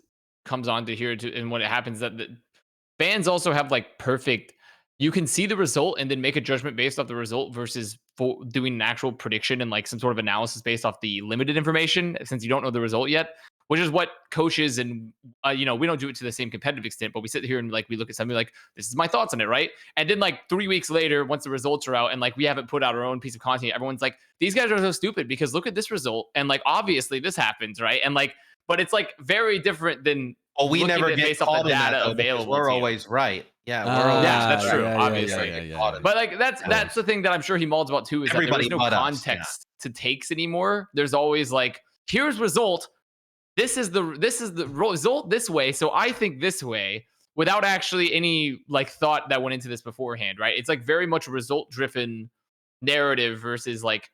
comes on to here and when it happens that the fans also have like perfect, you can see the result and then make a judgment based off the result versus doing an actual prediction and like some sort of analysis based off the limited information, since you don't know the result yet, which is what coaches and we don't do it to the same competitive extent, but we sit here and like we look at something like, this is my thoughts on it, right? And then like 3 weeks later, once the results are out and like we haven't put out our own piece of content, everyone's like, these guys are so stupid because look at this result and like obviously this happens, right? And like, but it's like very different than we looking never at get based off caught the in that, data though, because available. we're to you. always right. Yeah, we're Ah, always Yeah, that's true, yeah, obviously. yeah. But like that's the thing that I'm sure he mauls about too, is that Everybody there's no but us, context to takes anymore. There's always like, here's result. This is the result this way. So I think this way, without actually any like thought that went into this beforehand, right? It's like very much result driven narrative versus like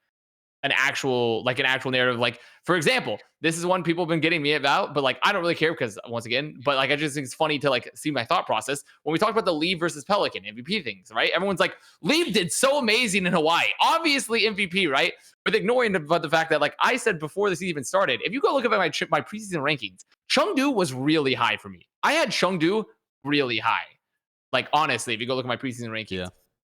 an actual narrative. Like, for example, this is one people have been getting me about, but like I don't really care because once again, but like I just think it's funny to like see my thought process when we talk about the Leave versus Pelican MVP things, right? Everyone's like, Leave did so amazing in Hawaii, obviously MVP, right? But ignoring the fact that like I said before this even started, if you go look at my preseason rankings, Chengdu was really high for me. I had Chengdu really high. Like honestly, if you go look at my preseason rankings,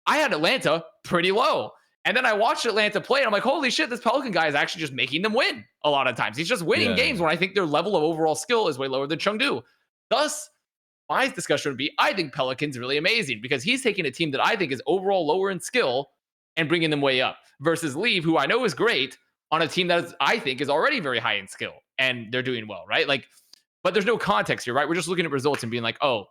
I had Atlanta pretty low. And then I watched Atlanta play, and I'm like, holy shit, this Pelican guy is actually just making them win a lot of times. He's just winning games when I think their level of overall skill is way lower than Chengdu. Thus, my discussion would be, I think Pelican's really amazing because he's taking a team that I think is overall lower in skill and bringing them way up versus Leave, who I know is great, on a team that I think is already very high in skill, and they're doing well, right? Like, but there's no context here, right? We're just looking at results and being like, oh,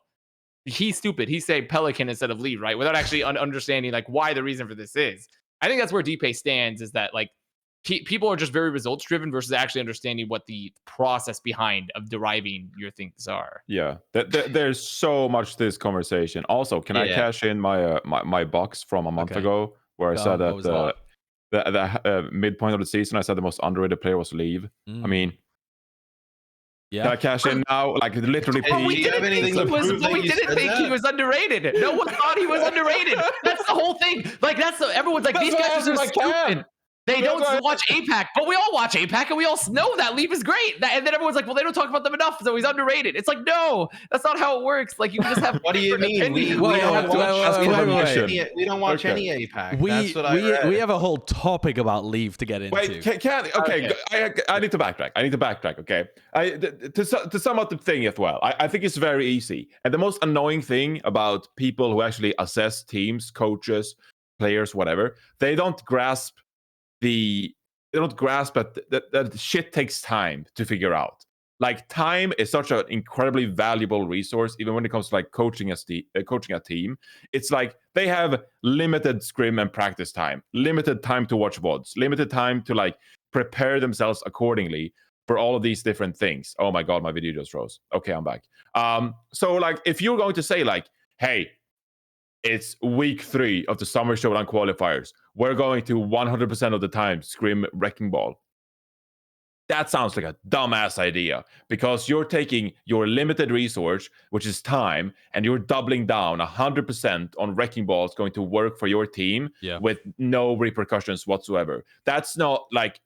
he's stupid. He's saying Pelican instead of Leave, right? Without actually understanding like why the reason for this is. I think that's where Dpei stands, is that like people are just very results driven versus actually understanding what the process behind of deriving your things are. Yeah, there's so much to this conversation. Also, can I cash in my my box from a month ago where I said that the midpoint of the season, I said the most underrated player was Leave. I mean, Yeah. Can I cash in now? Like literally. Hey, We do you have didn't anything think to he was. prove that We you didn't said think he that? was underrated. No one thought he was underrated. That's the whole thing. Like everyone's like, That's these why I guys asked are if I can. stupid. They That's why I don't watch APAC, but we all watch APAC, and we all know that Leaf is great. And then everyone's like, well, they don't talk about them enough, so he's underrated. It's like, no, that's not how it works. Like, you can just have. What do you mean? We Well, don't watch wait. we don't watch Okay. any APAC. We That's what I read. we have a whole topic about Leave to get into. Wait, okay. I need to backtrack. Okay, to sum up the thing as well. I think it's very easy, and the most annoying thing about people who actually assess teams, coaches, players, whatever, they don't grasp that shit takes time to figure out. Like, time is such an incredibly valuable resource, even when it comes to like coaching a team. It's like they have limited scrim and practice time, limited time to watch VODs, limited time to like prepare themselves accordingly for all of these different things. Oh my god, my video just froze. Okay, I'm back. So like, if you're going to say like, hey, it's week 3 of the Summer Showdown qualifiers, we're going to 100% of the time scrim Wrecking Ball. That sounds like a dumbass idea, because you're taking your limited resource, which is time, and you're doubling down 100% on Wrecking Balls going to work for your team with no repercussions whatsoever. That's not like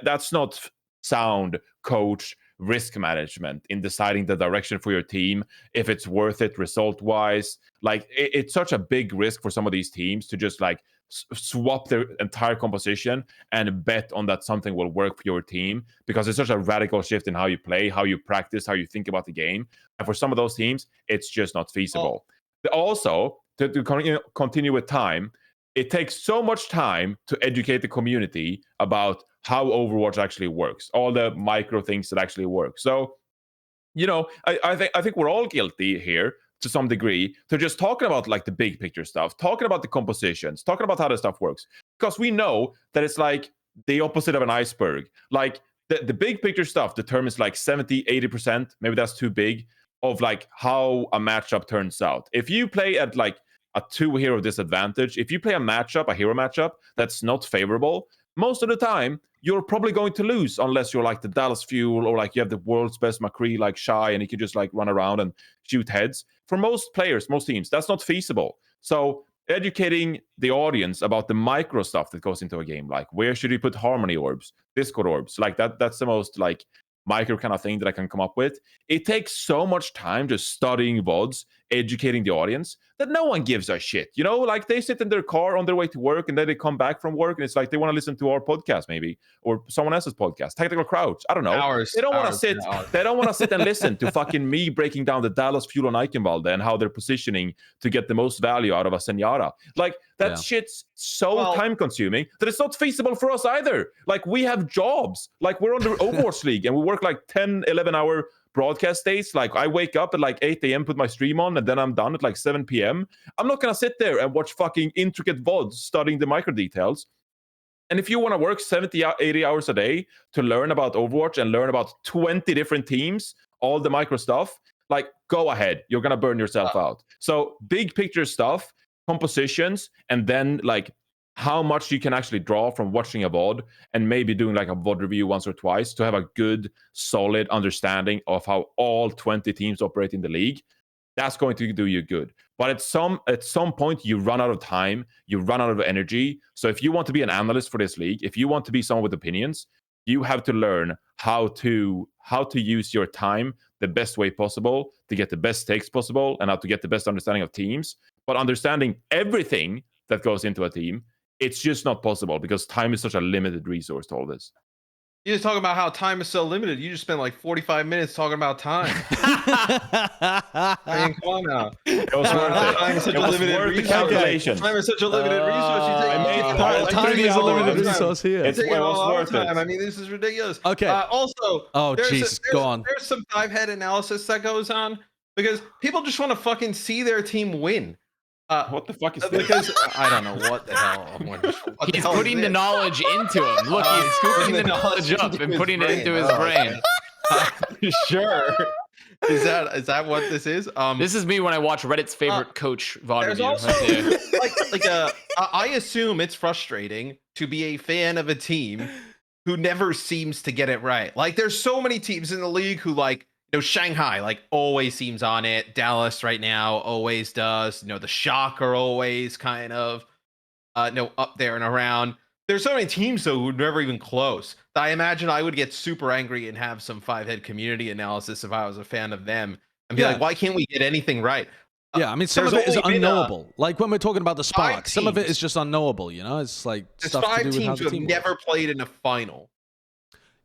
that's not sound coach risk management in deciding the direction for your team, if it's worth it result wise. Like, it's such a big risk for some of these teams to just like swap their entire composition and bet on that something will work for your team, because it's such a radical shift in how you play, how you practice, how you think about the game. And for some of those teams, it's just not feasible. Also, to continue with time, it takes so much time to educate the community about how Overwatch actually works, all the micro things that actually work. So, you know, I think we're all guilty here to some degree to just talking about like the big picture stuff, talking about the compositions, talking about how the stuff works, because we know that it's like the opposite of an iceberg. Like the big picture stuff determines like 70-80%, maybe that's too big, of like how a matchup turns out. If you play at like a 2-hero disadvantage, if you play a hero matchup that's not favorable, most of the time you're probably going to lose, unless you're like the Dallas Fuel, or like you have the world's best McCree like Shy, and he can just like run around and shoot heads. For most players, most teams, that's not feasible. So educating the audience about the micro stuff that goes into a game, like where should you put Harmony orbs, Discord orbs, like that's the most like micro kind of thing that I can come up with. It takes so much time just studying VODs, educating the audience, that no one gives a shit. You know, like they sit in their car on their way to work, and then they come back from work, and it's like they want to listen to our podcast maybe, or someone else's podcast, Tactical Crouch. I don't know. They don't want to sit. They don't want to sit and listen to fucking me breaking down the Dallas Fuel on Eichenwalde and how they're positioning to get the most value out of a Senora. Like that shit's so time consuming that it's not feasible for us either. Like, we have jobs. Like, we're on the Overwatch League, and we work like 10-11 hour broadcast days. Like, I wake up at like 8 a.m, put my stream on, and then I'm done at like 7 p.m. I'm not gonna sit there and watch fucking intricate VODs studying the micro details. And if you want to work 70-80 hours a day to learn about Overwatch and learn about 20 different teams, all the micro stuff, like, go ahead. You're gonna burn yourself out. So big picture stuff, compositions, and then like how much you can actually draw from watching a VOD and maybe doing like a VOD review once or twice to have a good, solid understanding of how all 20 teams operate in the league. That's going to do you good. But at some point, you run out of time, you run out of energy. So if you want to be an analyst for this league, if you want to be someone with opinions, you have to learn how to use your time the best way possible to get the best takes possible, and how to get the best understanding of teams. But understanding everything that goes into a team, it's just not possible, because time is such a limited resource to all this. You just talk about how time is so limited. You just spent like 45 minutes talking about time. I mean, come on now. It was worth it. Time is such It a was limited worth the resource. calculation. Time is such a limited resource. Time is a limited resource here. It was worth it. I mean, this is ridiculous. Okay. Also, go on. There's some dive-head analysis that goes on, because people just want to fucking see their team win. What the fuck is this? Because I don't know what the hell. He's putting the knowledge into him. Look, he's scooping the knowledge up and putting it into his brain. Sure. Is that what this is? This is me when I watch Reddit's favorite coach VOD There's review. also I assume it's frustrating to be a fan of a team who never seems to get it right. Like, there's so many teams in the league who like Shanghai like always seems on it. Dallas right now always does. The Shock are always kind of up there and around. There's so many teams though who are never even close. I imagine I would get super angry and have some 5-head community analysis if I was a fan of them and be like, why can't we get anything right? Yeah, I mean, some of it is unknowable. Like when we're talking about the Spark, some of it is just unknowable. It's like there's stuff 5 to do with how teams the who team have never played in a final.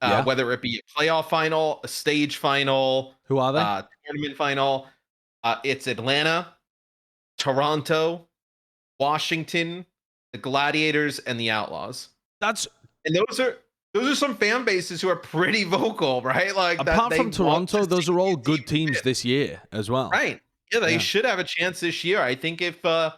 Yeah. Whether it be a playoff final, a stage final, Who are they? Tournament final. It's Atlanta, Toronto, Washington, the Gladiators, and the Outlaws. And those are some fan bases who are pretty vocal, right? Like apart from Toronto, those are all good teams this year as well. Right. Yeah, they should have a chance this year. I think if the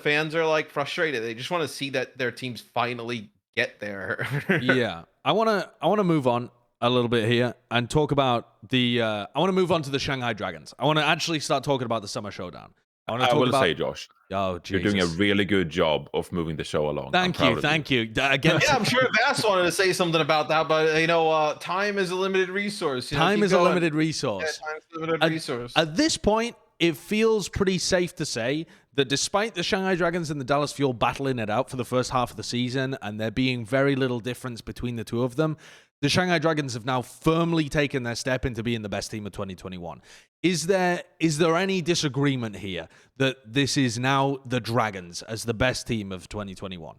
fans are like frustrated, they just want to see that their teams finally get there. Yeah. I want to move on a little bit here and talk about I want to move on to the Shanghai Dragons. I want to actually start talking about the Summer Showdown. I will say, Josh, you're doing a really good job of moving the show along. Thank you. Again, I'm sure Avast wanted to say something about that, but time is a limited resource. Time is a limited resource. Yeah, time is a limited resource. At this point, it feels pretty safe to say that despite the Shanghai Dragons and the Dallas Fuel battling it out for the first half of the season, and there being very little difference between the two of them, the Shanghai Dragons have now firmly taken their step into being the best team of 2021. Is there any disagreement here that this is now the Dragons as the best team of 2021?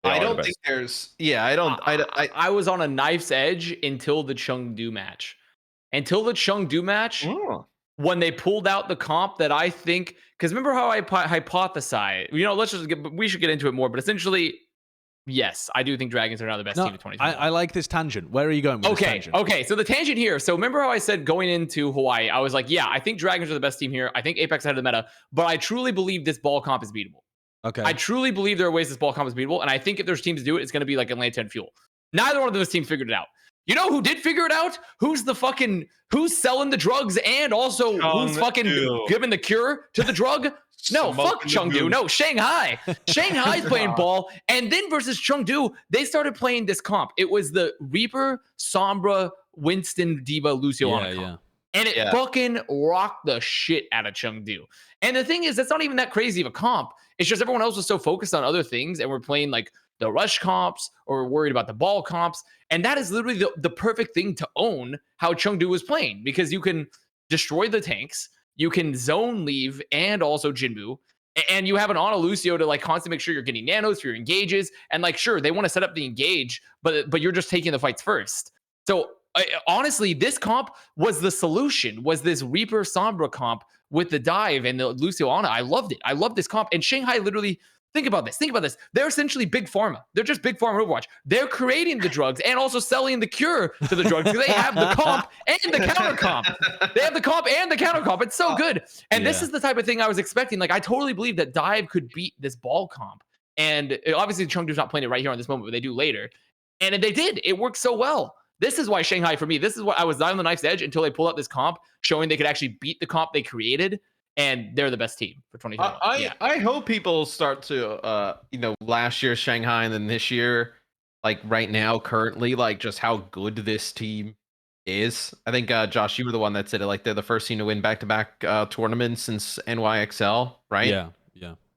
I don't think there's. Yeah, I don't. I was on a knife's edge until the Chengdu match. When they pulled out the comp that I think, because remember how I hypothesized, we should get into it more, but essentially, yes, I do think Dragons are now the best team of 2020. I like this tangent. Where are you going with this tangent? Okay, so the tangent here, so remember how I said going into Hawaii, I was like, yeah, I think Dragons are the best team here. I think Apex ahead of the meta, but I truly believe this ball comp is beatable. Okay. I truly believe there are ways this ball comp is beatable, and I think if there's teams to do it, it's going to be like Atlanta and Fuel. Neither one of those teams figured it out. You know who did figure it out? Who's selling the drugs and also who's fucking giving the cure to the drug? No, fuck Chengdu. No, Shanghai. Shanghai's playing ball. And then versus Chengdu, they started playing this comp. It was the Reaper, Sombra, Winston, Diva, Lucio on a comp. And it fucking rocked the shit out of Chengdu. And the thing is, that's not even that crazy of a comp. It's just everyone else was so focused on other things and we're playing like the rush comps or we're worried about the ball comps. And that is literally the perfect thing to own how Chengdu was playing because you can destroy the tanks, you can zone leave and also Jinbu, and you have an Ana Lucio to like constantly make sure you're getting nanos for your engages. And like, sure, they want to set up the engage, but you're just taking the fights first. So honestly, this comp was the solution, was this Reaper Sombra comp with the dive and the Lucio Ana. I loved it. I love this comp. And Shanghai literally, think about this. They're essentially big pharma. They're just big pharma Overwatch. They're creating the drugs and also selling the cure to the drugs because they have the comp and the counter comp. They have the comp and the counter comp. It's so good. And this is the type of thing I was expecting. Like, I totally believe that Dive could beat this ball comp. And obviously, Chengdu's not playing it right here on this moment, but they do later. And they did. It worked so well. This is why Shanghai, for me, this is what I was on the knife's edge until they pulled out this comp, showing they could actually beat the comp they created. And they're the best team for 2020. I hope people start to, last year Shanghai and then this year, like right now, currently, like just how good this team is. I think, Josh, you were the one that said it. Like they're the first team to win back-to-back tournaments since NYXL, right? Yeah.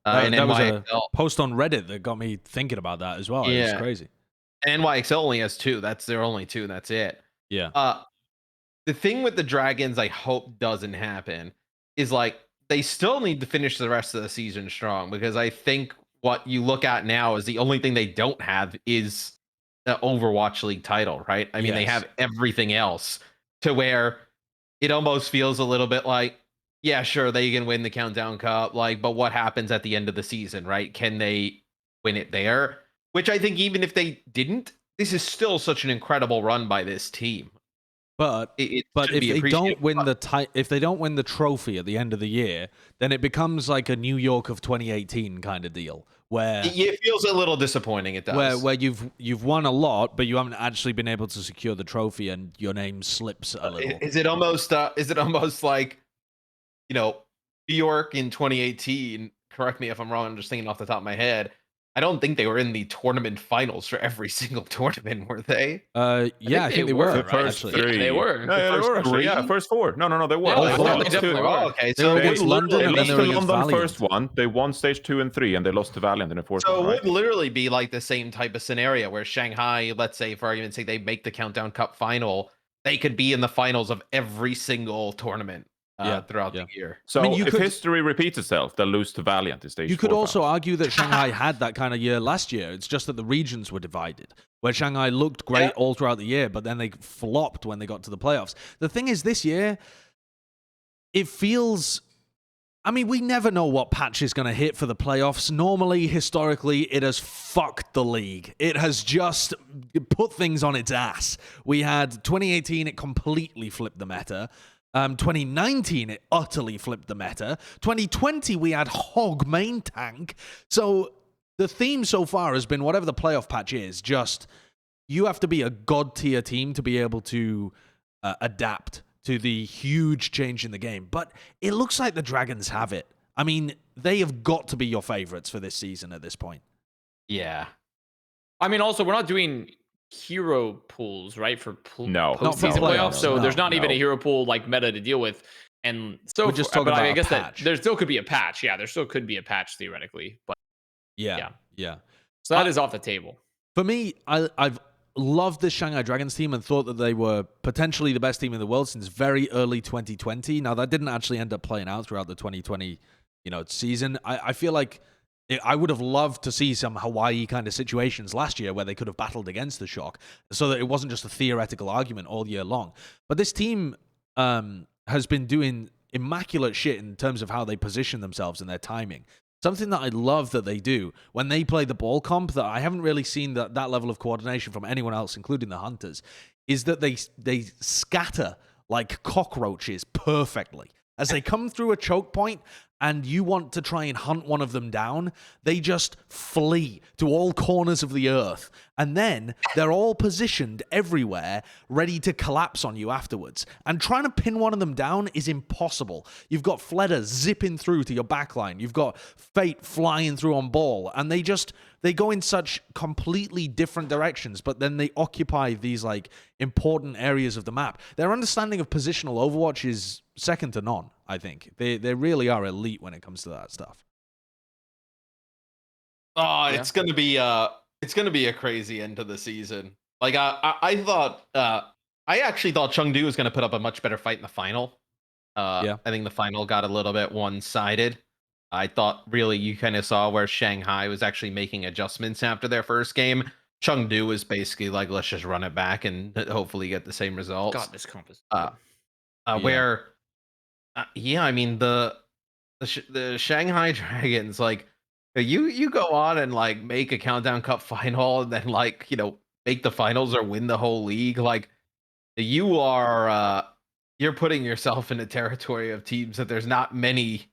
That was a post on Reddit that got me thinking about that as well. Yeah. It's crazy. NYXL only has 2. That's their only 2. And that's it. Yeah. The thing with the Dragons, I hope doesn't happen, is like, they still need to finish the rest of the season strong because I think what you look at now is the only thing they don't have is the Overwatch League title, right? I mean, they have everything else to where it almost feels a little bit like, yeah, sure, they can win the Countdown Cup, like, but what happens at the end of the season, right? Can they win it there? Which I think even if they didn't, this is still such an incredible run by this team. But if they don't win the trophy at the end of the year, then it becomes like a New York of 2018 kind of deal where it feels a little disappointing. It does. Where you've won a lot, but you haven't actually been able to secure the trophy, and your name slips a little. Is it almost like, New York in 2018? Correct me if I'm wrong. I'm just thinking off the top of my head. I don't think they were in the tournament finals for every single tournament, were they? Yeah, I think they were. The first actually. three. Yeah, they were. No, yeah, they were actually. Yeah, three? first four. No, they were. Yeah, Oh, They four. lost they definitely to- were. Oh, okay. They were against would London, They and then lost they to were against London Valiant. first one. They won stage 2 and 3, and they lost to Valiant in the fourth So one. it Right? would literally be like the same type of scenario where Shanghai, let's say for argument's sake, they make the Countdown Cup final. They could be in the finals of every single tournament throughout the year. So I mean, you if could- history repeats itself, they'll lose to Valiant in stage 4. You could also argue that Shanghai had that kind of year last year. It's just that the regions were divided, where Shanghai looked great all throughout the year, but then they flopped when they got to the playoffs. The thing is, this year, it feels... I mean, we never know what patch is going to hit for the playoffs. Normally, historically, it has fucked the league. It has just put things on its ass. We had 2018, it completely flipped the meta. 2019, it utterly flipped the meta. 2020, we had Hog main tank. So the theme so far has been whatever the playoff patch is, just you have to be a god tier team to be able to adapt to the huge change in the game. But it looks like the Dragons have it. I mean, they have got to be your favorites for this season at this point. Yeah. I mean, also, we're not doing hero pools, right? For No. Not for postseason playoffs, playoffs. So no, there's not even no. a hero pool like meta to deal with. And so We're just talking but about I a guess that patch. there still could be a patch. Yeah, there still could be a patch theoretically. But Yeah. so that is off the table. For me, I've loved this Shanghai Dragons team and thought that they were potentially the best team in the world since very early 2020. Now, that didn't actually end up playing out throughout the 2020 season. I feel like I would have loved to see some Hawaii kind of situations last year where they could have battled against the Shock so that it wasn't just a theoretical argument all year long. But this team has been doing immaculate shit in terms of how they position themselves and their timing. Something that I love that they do when they play the ball comp that I haven't really seen that level of coordination from anyone else, including the Hunters, is that they scatter like cockroaches perfectly. As they come through a choke point and you want to try and hunt one of them down, they just flee to all corners of the earth. And then they're all positioned everywhere, ready to collapse on you afterwards. And trying to pin one of them down is impossible. You've got Fleda zipping through to your backline. You've got Fate flying through on ball. And they go in such completely different directions, but then they occupy these like important areas of the map. Their understanding of positional Overwatch is second to none, I think. They really are elite when it comes to that stuff. Oh, it's gonna be a crazy end to the season. Like I thought I actually thought Chengdu was gonna put up a much better fight in the final. I think the final got a little bit one-sided. I thought really you kind of saw where Shanghai was actually making adjustments after their first game. Chengdu was basically like, let's just run it back and hopefully get the same results. God, this comp is Where I mean the Shanghai Dragons, like you go on and like make a Countdown Cup final and then like make the finals or win the whole league. Like you are you're putting yourself in a territory of teams that there's not many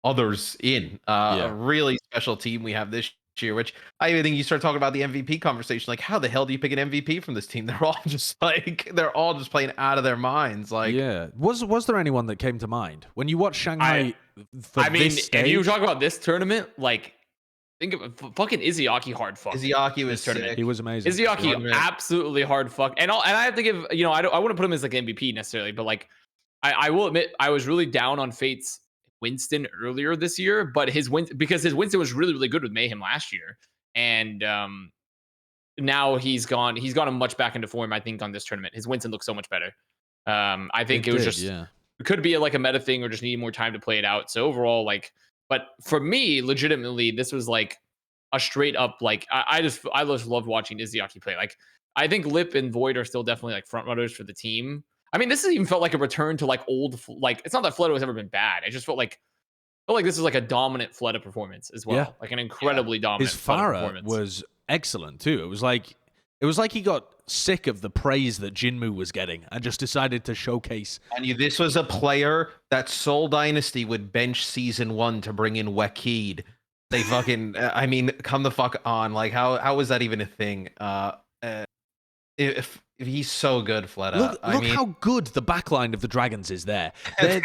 others in. A really special team we have this year, which I even think you start talking about the MVP conversation. Like, how the hell do you pick an MVP from this team? They're all just playing out of their minds. Like, was there anyone that came to mind when you watch Shanghai? If you talk about this tournament, like think of fucking Izzyaki hard fuck. Izzyaki was tournament. sick. He was amazing. Izzyaki absolutely hard fuck, and I have to give I wouldn't put him as like MVP necessarily, but like I will admit I was really down on Fate's Winston earlier this year, but his Winston was really, really good with Mayhem last year. And now he's gone much back into form, I think, on this tournament. His Winston looks so much better. I think it could be like a meta thing or just needing more time to play it out. So overall, like, but for me, legitimately, this was like a straight up, like, I just loved watching Izzyaki play. Like, I think Lip and Void are still definitely like front runners for the team. I mean, this has even felt like a return to like old, like it's not that Fleta has ever been bad. It just felt like this is like a dominant Fleta performance as well. Yeah. Like an incredibly dominant. His Pharah was excellent too. It was like he got sick of the praise that Jinmu was getting and just decided to showcase. And this was a player that Seoul Dynasty would bench season 1 to bring in Wakid. They fucking, I mean, come the fuck on. Like, how was that even a thing? If He's so good, Fleta. Look I mean, how good the backline of the Dragons is there. They're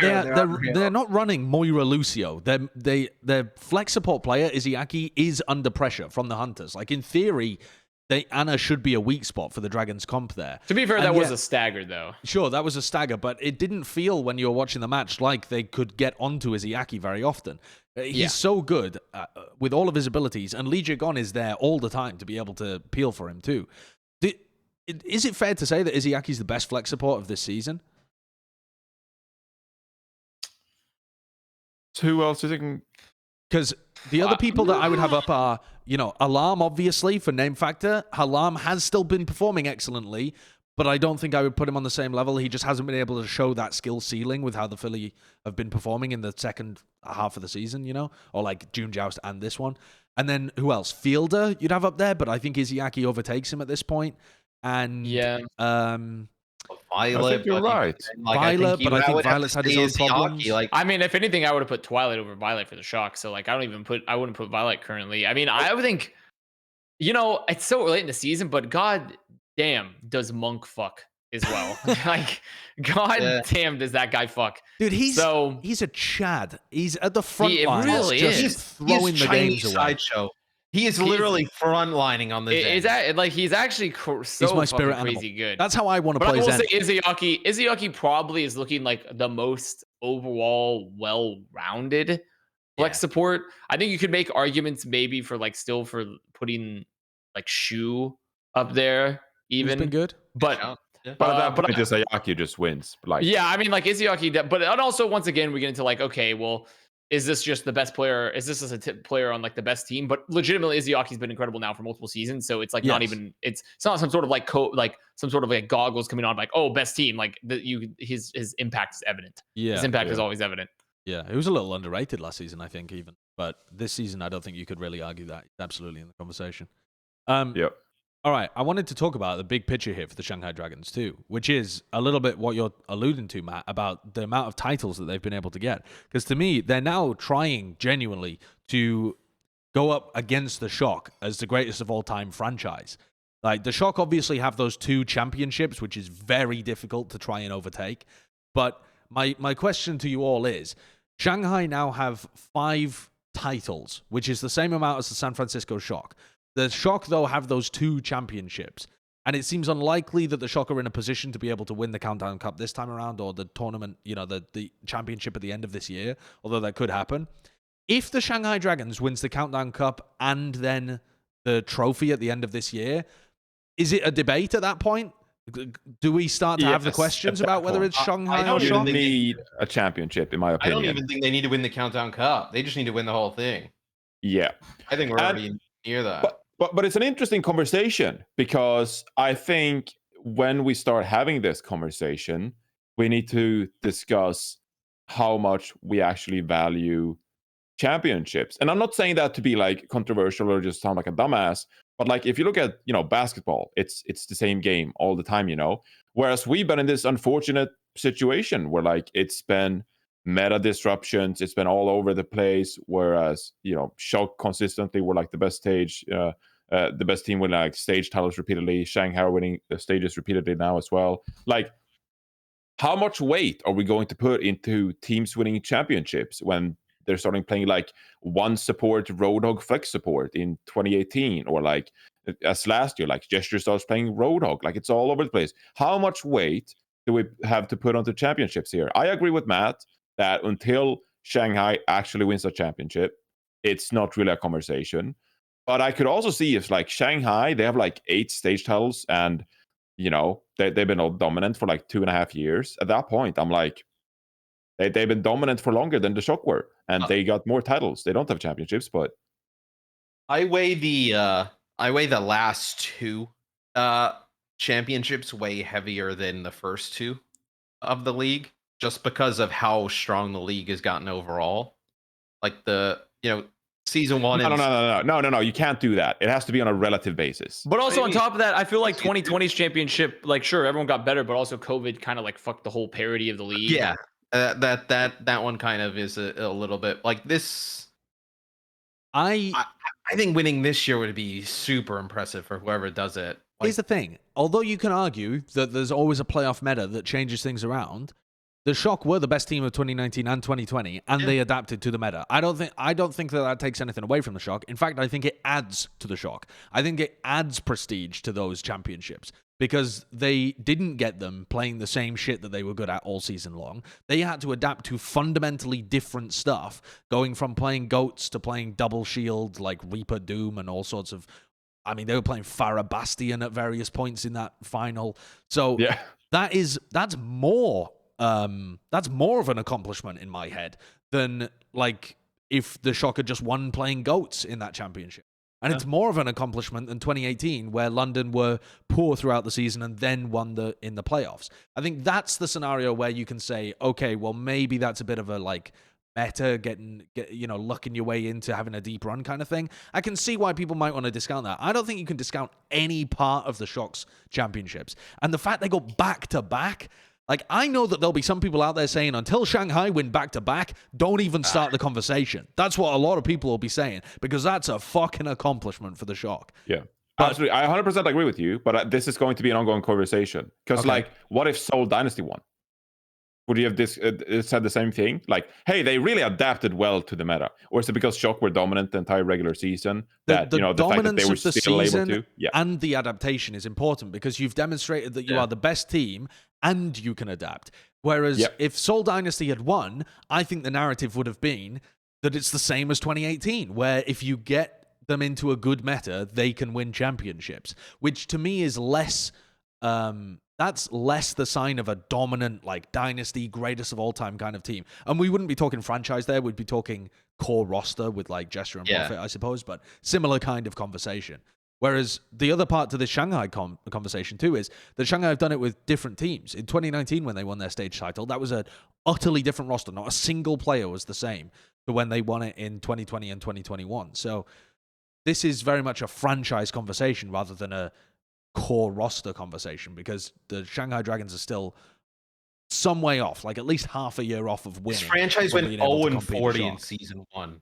They're not running Moira Lucio. Their flex support player, Izayaki, is under pressure from the Hunters. Like, in theory, Anna should be a weak spot for the Dragons comp there. To be fair, that was a stagger, though. Sure, that was a stagger, but it didn't feel when you were watching the match like they could get onto Izayaki very often. He's so good with all of his abilities, and Lee Jagon is there all the time to be able to peel for him too. Is it fair to say that Izayaki's the best flex support of this season? Who else is it? Because the other people that I would have up are, Alarm, obviously, for name factor. Alarm has still been performing excellently, but I don't think I would put him on the same level. He just hasn't been able to show that skill ceiling with how the Philly have been performing in the second half of the season, or like June Joust and this one. And then who else? Fielder you'd have up there, but I think Izayaki overtakes him at this point. And Violet. I think you're right. Violet, but I think Violet's had his own problems. I mean, if anything, I would have put Twilight over Violet for the shock. So like, I wouldn't put Violet currently. I mean, I would think, it's so late in the season, but god damn, does Monk fuck as well. Like, god damn, does that guy fuck. Dude, he's a Chad. He's at the front line. Really just throwing the games away. Sideshow. He is literally frontlining on the He's actually so my spirit crazy animal. good. That's how I want to but play I will Zen. say Izayaki probably is looking like the most overall well-rounded flex support. I think you could make arguments maybe for putting like Shu up there even. He's been good. But Izayaki just wins. I mean, like Izayaki, but also once again we get into like, okay, well, is this just the best player? Is this a player on like the best team? But legitimately, Izayaki's been incredible now for multiple seasons. So it's like not even it's not some sort of like some sort of like goggles coming on like, oh, best team. Like his impact is evident. His impact is always evident. Yeah, he was a little underrated last season, I think, even. But this season, I don't think you could really argue that. He's absolutely in the conversation. Yep. All right, I wanted to talk about the big picture here for the Shanghai Dragons too, which is a little bit what you're alluding to, Matt, about the amount of titles that they've been able to get. Because to me, they're now trying genuinely to go up against the Shock as the greatest of all time franchise. Like, the Shock obviously have those 2 championships, which is very difficult to try and overtake. But my question to you all is, Shanghai now have 5 titles, which is the same amount as the San Francisco Shock. The Shock, though, have those 2 championships, and it seems unlikely that the Shock are in a position to be able to win the Countdown Cup this time around, or the tournament, the championship at the end of this year, although that could happen. If the Shanghai Dragons wins the Countdown Cup and then the trophy at the end of this year, is it a debate at that point? Do we start to have the questions about whether it's Shanghai or Shock? You need a championship, in my opinion. I don't even think they need to win the Countdown Cup. They just need to win the whole thing. Yeah. I think we're already near that. But it's an interesting conversation, because I think when we start having this conversation, we need to discuss how much we actually value championships. And I'm not saying that to be like controversial or just sound like a dumbass, but like if you look at, basketball, it's the same game all the time, Whereas we've been in this unfortunate situation where like it's been meta disruptions, it's been all over the place, whereas Shock consistently were like the best the best team winning like stage titles repeatedly, Shanghai winning the stages repeatedly now as well. Like, how much weight are we going to put into teams winning championships when they're starting playing like one support Roadhog flex support in 2018, or like as last year, like Gesture starts playing Roadhog? Like, it's all over the place. How much weight do we have to put onto championships here? I agree with Matt that until Shanghai actually wins a championship, it's not really a conversation. But I could also see if like Shanghai, they have like 8 stage titles and, they've been all dominant for like 2.5 years. At that point, I'm like, they've been dominant for longer than the Shock were, and they got more titles. They don't have championships, but I weigh the last 2 championships way heavier than the first 2 of the league, just because of how strong the league has gotten overall. Like season 1. No. You can't do that. It has to be on a relative basis. But also on top of that, I feel like 2020's championship, like sure, everyone got better, but also COVID kind of like fucked the whole parity of the league. Yeah, that one kind of is a little bit like this. I think winning this year would be super impressive for whoever does it. Here's the thing. Although you can argue that there's always a playoff meta that changes things around, the Shock were the best team of 2019 and 2020, and they adapted to the meta. I don't think that takes anything away from the Shock. In fact, I think it adds to the Shock. I think it adds prestige to those championships because they didn't get them playing the same shit that they were good at all season long. They had to adapt to fundamentally different stuff, going from playing GOATs to playing double shield like Reaper Doom and all sorts of... I mean, they were playing Farah Bastion at various points in that final. So that's more of an accomplishment in my head than like if the Shock had just won playing GOATs in that championship. And it's more of an accomplishment than 2018, where London were poor throughout the season and then won in the playoffs. I think that's the scenario where you can say, okay, well, maybe that's a bit of a like meta, lucking your way into having a deep run kind of thing. I can see why people might want to discount that. I don't think you can discount any part of the Shock's championships. And the fact they go back to back, like, I know that there'll be some people out there saying, until Shanghai win back-to-back, don't even start the conversation. That's what a lot of people will be saying, because that's a fucking accomplishment for the Shock. Yeah, absolutely. I 100% agree with you, but this is going to be an ongoing conversation. Because, like, what if Seoul Dynasty won? Would you have said the same thing? Like, hey, they really adapted well to the meta. Or is it because Shock were dominant the entire regular season that, the fact that they were still able to? Yeah. And the adaptation is important because you've demonstrated that you are the best team and you can adapt. Whereas if Seoul Dynasty had won, I think the narrative would have been that it's the same as 2018, where if you get them into a good meta, they can win championships, which to me is less... that's less the sign of a dominant, like, dynasty, greatest of all time kind of team. And we wouldn't be talking franchise there. We'd be talking core roster with, like, Gesture and Profit, I suppose, but similar kind of conversation. Whereas the other part to this Shanghai conversation, too, is that Shanghai have done it with different teams. In 2019, when they won their stage title, that was an utterly different roster. Not a single player was the same to when they won it in 2020 and 2021. So this is very much a franchise conversation rather than a core roster conversation, because the Shanghai Dragons are still some way off, like at least half a year off of winning. This franchise went 0-40 in season 1.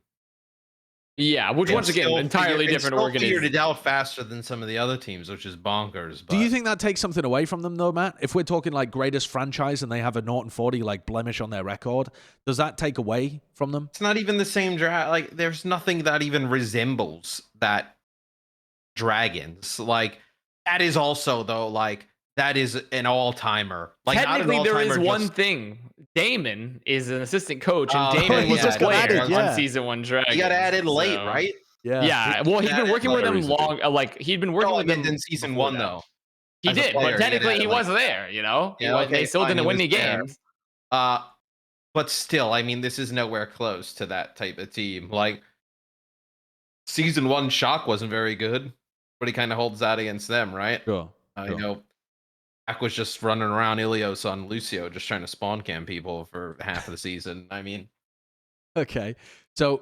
Yeah, which once again, entirely different organization. Figured it out faster than some of the other teams, which is bonkers. But... Do you think that takes something away from them, though, Matt? If we're talking like greatest franchise and they have a 0-40 like blemish on their record, does that take away from them? It's not even the same draft. Like, there's nothing that even resembles that Dragons. Like, that is also, though, like, that is an all-timer. Like, technically, there is one thing. Damon is an assistant coach, and Damon was a player on season 1 Dragons. He got added late, right? Yeah. Well, he'd been working with them long. Like, he'd been working with them in season 1, though. He did, but technically, he was there. You know, they still didn't win any games. But still, I mean, this is nowhere close to that type of team. Like, season 1 Shock wasn't very good, but he kind of holds that against them, right? Sure. You know, Jack was just running around Ilios on Lucio, just trying to spawn cam people for half of the season. I mean, okay, so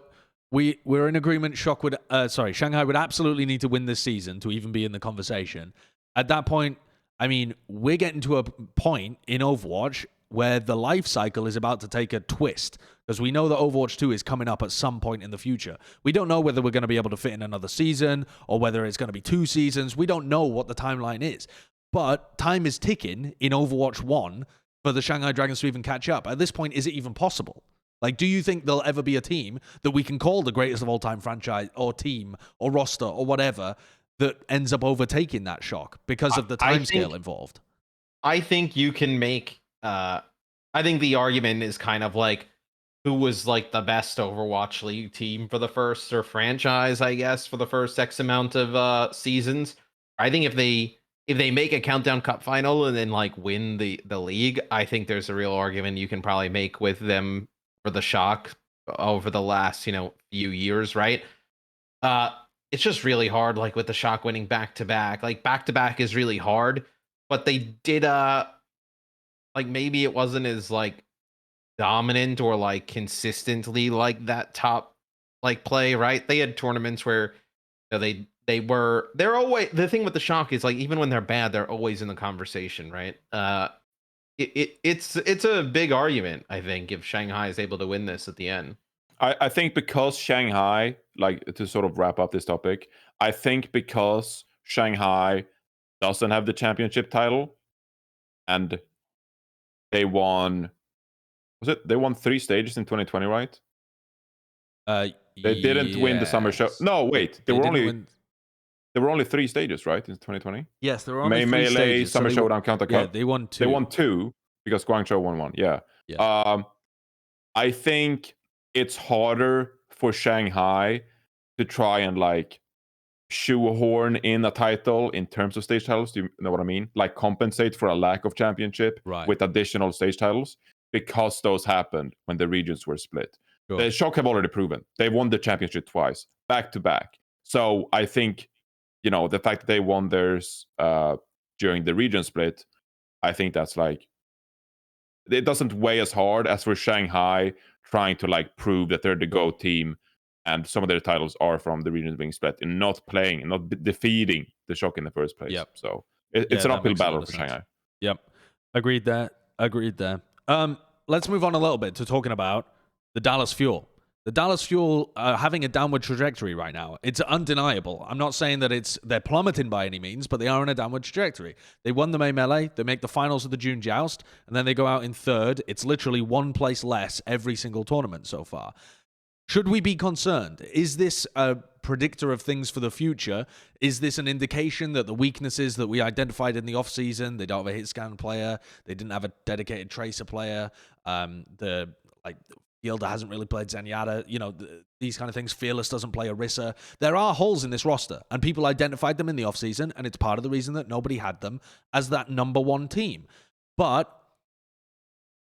we're in agreement. Shanghai would absolutely need to win this season to even be in the conversation. At that point, I mean, we're getting to a point in Overwatch where the life cycle is about to take a twist, because we know that Overwatch 2 is coming up at some point in the future. We don't know whether we're going to be able to fit in another season or whether it's going to be 2 seasons. We don't know what the timeline is. But time is ticking in Overwatch 1 for the Shanghai Dragons to even catch up. At this point, is it even possible? Like, do you think there'll ever be a team that we can call the greatest of all time franchise or team or roster or whatever that ends up overtaking that Shock because of the timescale involved? I think you can make... I think the argument is kind of like, who was like the best Overwatch League team for the first, or franchise, I guess, for the first X amount of seasons. I think if they make a Countdown Cup final and then like win the league, I think there's a real argument you can probably make with them for the Shock over the last, few years, right? It's just really hard, like with the Shock winning back-to-back. Like, back-to-back is really hard, but they did like, maybe it wasn't as like dominant or like consistently like that top like play, right? They had tournaments where they're always, the thing with the Shock is like, even when they're bad, they're always in the conversation, right? It's a big argument, I think, if Shanghai is able to win this at the end. I think because Shanghai, like, to sort of wrap up this topic, I think because Shanghai doesn't have the championship title, and they won. Was it? They won 3 stages in 2020, right? They didn't win the summer show. Yes. No, wait. They There didn't win. were only 3 stages, right, in 2020? Yes, there were only 3 Melee, stages. Summer Showdown, Counter Yeah, Cup. they won 2. They won 2 because Guangzhou won 1. Yeah. I think it's harder for Shanghai to try and like shoehorn in a title in terms of stage titles. Do you know what I mean? Like compensate for a lack of championship with additional stage titles, because those happened when the regions were split. Sure. The Shock have already proven they won the championship twice, back to back. So I think, the fact that they won theirs during the region split, I think that's like, it doesn't weigh as hard as for Shanghai trying to like prove that they're the GO team, and some of their titles are from the regions being split and not playing and not defeating the Shock in the first place. Yep. So it's an uphill battle for sense. Shanghai. Yep. Agreed there. Let's move on a little bit to talking about the Dallas Fuel. The Dallas Fuel are having a downward trajectory right now. It's undeniable. I'm not saying that they're plummeting by any means, but they are on a downward trajectory. They won the May Melee, they make the finals of the June Joust, and then they go out in third. It's literally 1 place less every single tournament so far. Should we be concerned? Is this a predictor of things for the future? Is this an indication that the weaknesses that we identified in the offseason, they don't have a hit scan player, they didn't have a dedicated tracer player, Yielder hasn't really played Zenyatta, these kind of things. Fearless doesn't play Orisa. There are holes in this roster, and people identified them in the offseason, and it's part of the reason that nobody had them as that number 1 team. But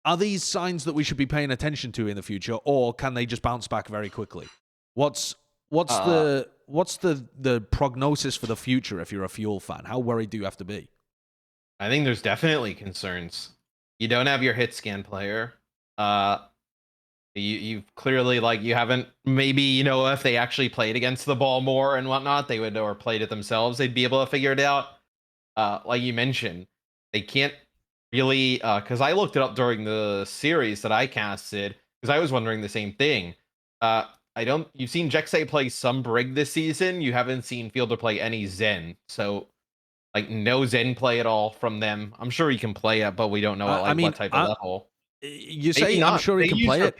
are these signs that we should be paying attention to in the future, or can they just bounce back very quickly? What's the prognosis for the future if you're a Fuel fan? How worried do you have to be? I think there's definitely concerns. You don't have your hit scan player. You've clearly, you haven't, maybe, if they actually played against the ball more and whatnot, they would, or played it themselves, they'd be able to figure it out. Like you mentioned, they can't really, because I looked it up during the series that I casted, because I was wondering the same thing. You've seen Jexay play some Brig this season, you haven't seen Fielder play any Zen, so no Zen play at all from them. I'm sure he can play it, but we don't know what type of level. You say I'm sure he can play it.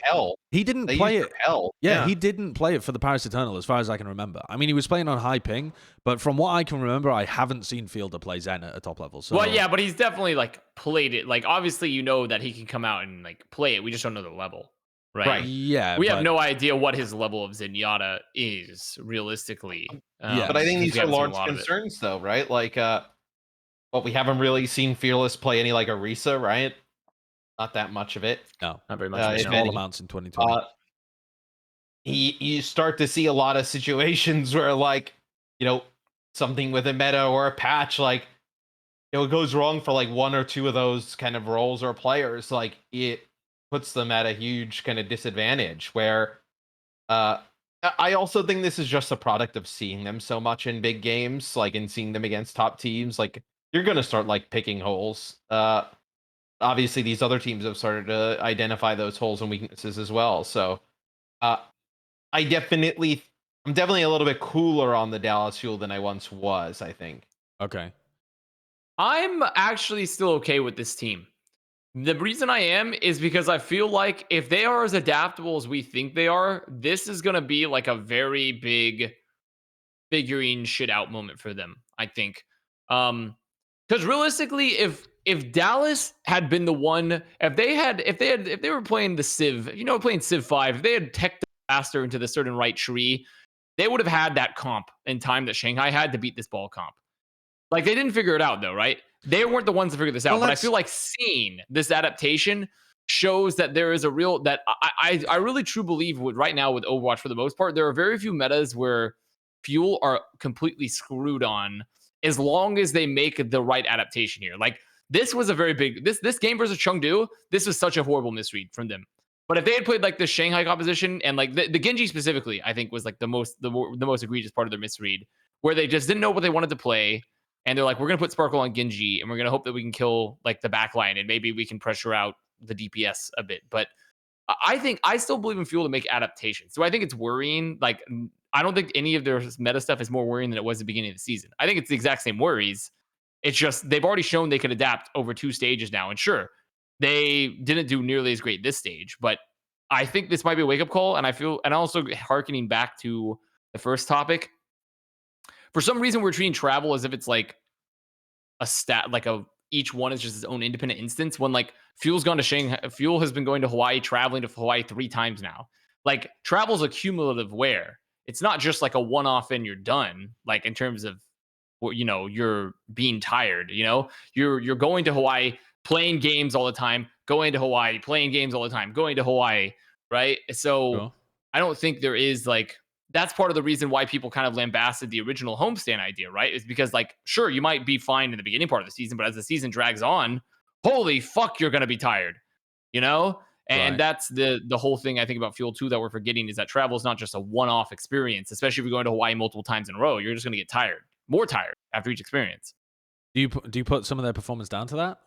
He didn't play it. Yeah, he didn't play it for the Paris Eternal, as far as I can remember. I mean, he was playing on high ping, but from what I can remember, I haven't seen Fielder play Zen at a top level. So, well, yeah, but he's definitely played it. Obviously, that he can come out and play it. We just don't know the level, right? Yeah, we have no idea what his level of Zenyatta is realistically. Yeah, but I think these are large concerns, though, right? We haven't really seen Fearless play any Orisa, right? Not that much of it. No, not very much. Small amounts in 2020. You start to see a lot of situations where, something with a meta or a patch, it goes wrong for 1 or 2 of those kind of roles or players. It puts them at a huge kind of disadvantage. Where I also think this is just a product of seeing them so much in big games, and seeing them against top teams. You're gonna start picking holes. Obviously these other teams have started to identify those holes and weaknesses as well. So I'm definitely a little bit cooler on the Dallas Fuel than I once was, I think. Okay. I'm actually still okay with this team. The reason I am is because I feel like if they are as adaptable as we think they are, this is going to be a very big figuring shit out moment for them, I think. Because realistically, if Dallas had been the one, if they were playing the Civ, playing Civ 5, if they had teched faster into the certain right tree, they would have had that comp in time that Shanghai had to beat this ball comp. They didn't figure it out though, right? They weren't the ones to figure this out. But I feel like seeing this adaptation shows that there is a real, that I really truly believe right now with Overwatch, for the most part, there are very few metas where Fuel are completely screwed on, as long as they make the right adaptation here. This was a very big, this game versus Chengdu, this was such a horrible misread from them. But if they had played the Shanghai composition and the Genji specifically, I think was the most egregious part of their misread, where they just didn't know what they wanted to play. And they're we're going to put Sparkle on Genji and we're going to hope that we can kill the backline and maybe we can pressure out the DPS a bit. But I still believe in Fuel to make adaptations. So I think it's worrying. I don't think any of their meta stuff is more worrying than it was at the beginning of the season. I think it's the exact same worries. It's just they've already shown they could adapt over 2 stages now. And sure, they didn't do nearly as great this stage, but I think this might be a wake up call. And I feel, and also harkening back to the first topic, for some reason we're treating travel as if it's like a stat, like each one is just its own independent instance. When like Fuel's gone to Shanghai, Fuel has been going to Hawaii, traveling to Hawaii 3 times now. Like travel's a cumulative wear. It's not just like a one-off and you're done. Like in terms of, you're being tired. You're going to Hawaii, playing games all the time, going to Hawaii, playing games all the time, going to Hawaii, right? So Sure. I don't think there is like, that's part of the reason why people kind of lambasted the original homestand idea, right? Is because like, sure, you might be fine in the beginning part of the season, but as the season drags on, holy fuck, you're going to be tired, And Right. that's the whole thing I think about Fuel 2 that we're forgetting is that travel is not just a one-off experience, especially if you're going to Hawaii multiple times in a row. You're just going to get tired, more tired after each experience. Do you put some of their performance down to that?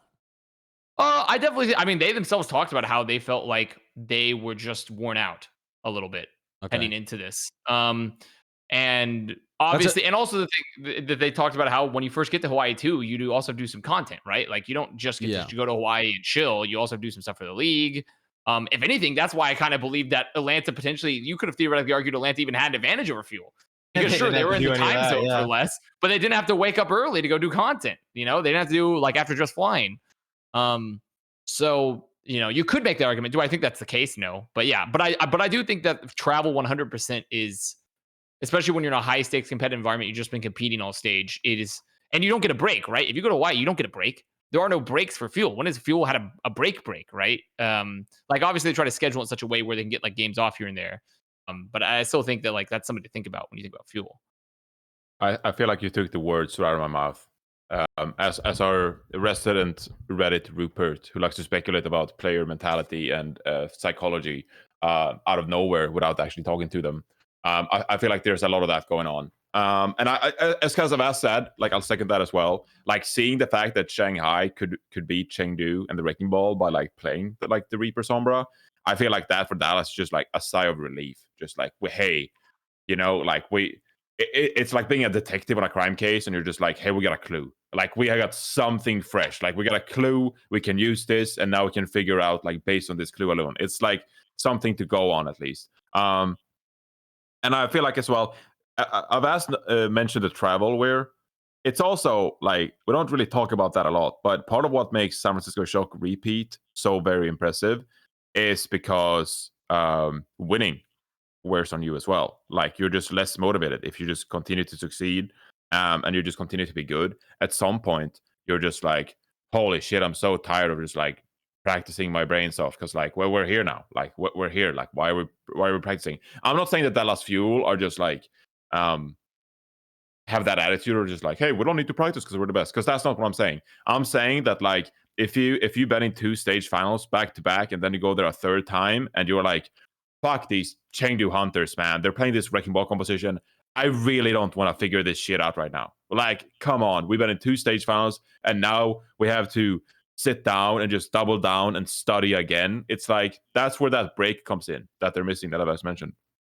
I definitely, I mean, they themselves talked about how they felt like they were just worn out a little bit heading into this. And obviously, and also the thing that they talked about how when you first get to Hawaii too, you do also do some content, right? Like you don't just get to go to Hawaii and chill. You also do some stuff for the league. If anything, that's why I kind of believe that Atlanta potentially, you could have theoretically argued Atlanta even had an advantage over Fuel. Because sure, they were in the time zone for less, but they didn't have to wake up early to go do content. They didn't have to do like after just flying. So you could make the argument. Do I think that's the case? No, but yeah, but I do think that travel 100% is, especially when you're in a high stakes competitive environment, you've just been competing all stage. It is, and you don't get a break, right? If you go to Hawaii, you don't get a break. There are no breaks for Fuel. When has Fuel had a break, right? Like obviously they try to schedule it in such a way where they can get like games off here and there. But I still think that like that's something to think about when you think about Fuel. I feel like you took the words right out of my mouth. As our resident Reddit Rupert, who likes to speculate about player mentality and psychology out of nowhere without actually talking to them, I feel like there's a lot of that going on. And I as Avast said, like I'll second that as well. Like seeing the fact that Shanghai could beat Chengdu and the Wrecking Ball by like playing the Reaper Sombra, I feel like that for Dallas is just like a sigh of relief. Just like, hey, it's like being a detective on a crime case and you're just like, hey, we got a clue. Like we got something fresh. Like we got a clue, we can use this, and now we can figure out like based on this clue alone. It's like something to go on at least. And I feel like as well, Avast mentioned the travel where it's also like we don't really talk about that a lot, but part of what makes San Francisco Shock repeat so very impressive is because winning wears on you as well. Like you're just less motivated if you just continue to succeed and you just continue to be good. At some point, you're just like, holy shit, I'm so tired of just like practicing my brains off because like, well, we're here now. Like we're here. Like why are we practicing? I'm not saying that Dallas Fuel are just like have that attitude or just like, hey, we don't need to practice because we're the best. Because that's not what I'm saying. I'm saying that like if you've been in 2 stage finals back to back and then you go there a third time and you're like, fuck these Chengdu hunters, man. They're playing this Wrecking Ball composition. I really don't want to figure this shit out right now. Like, come on. We've been in 2 stage finals, and now we have to sit down and just double down and study again. It's like, that's where that break comes in that they're missing that I've mentioned.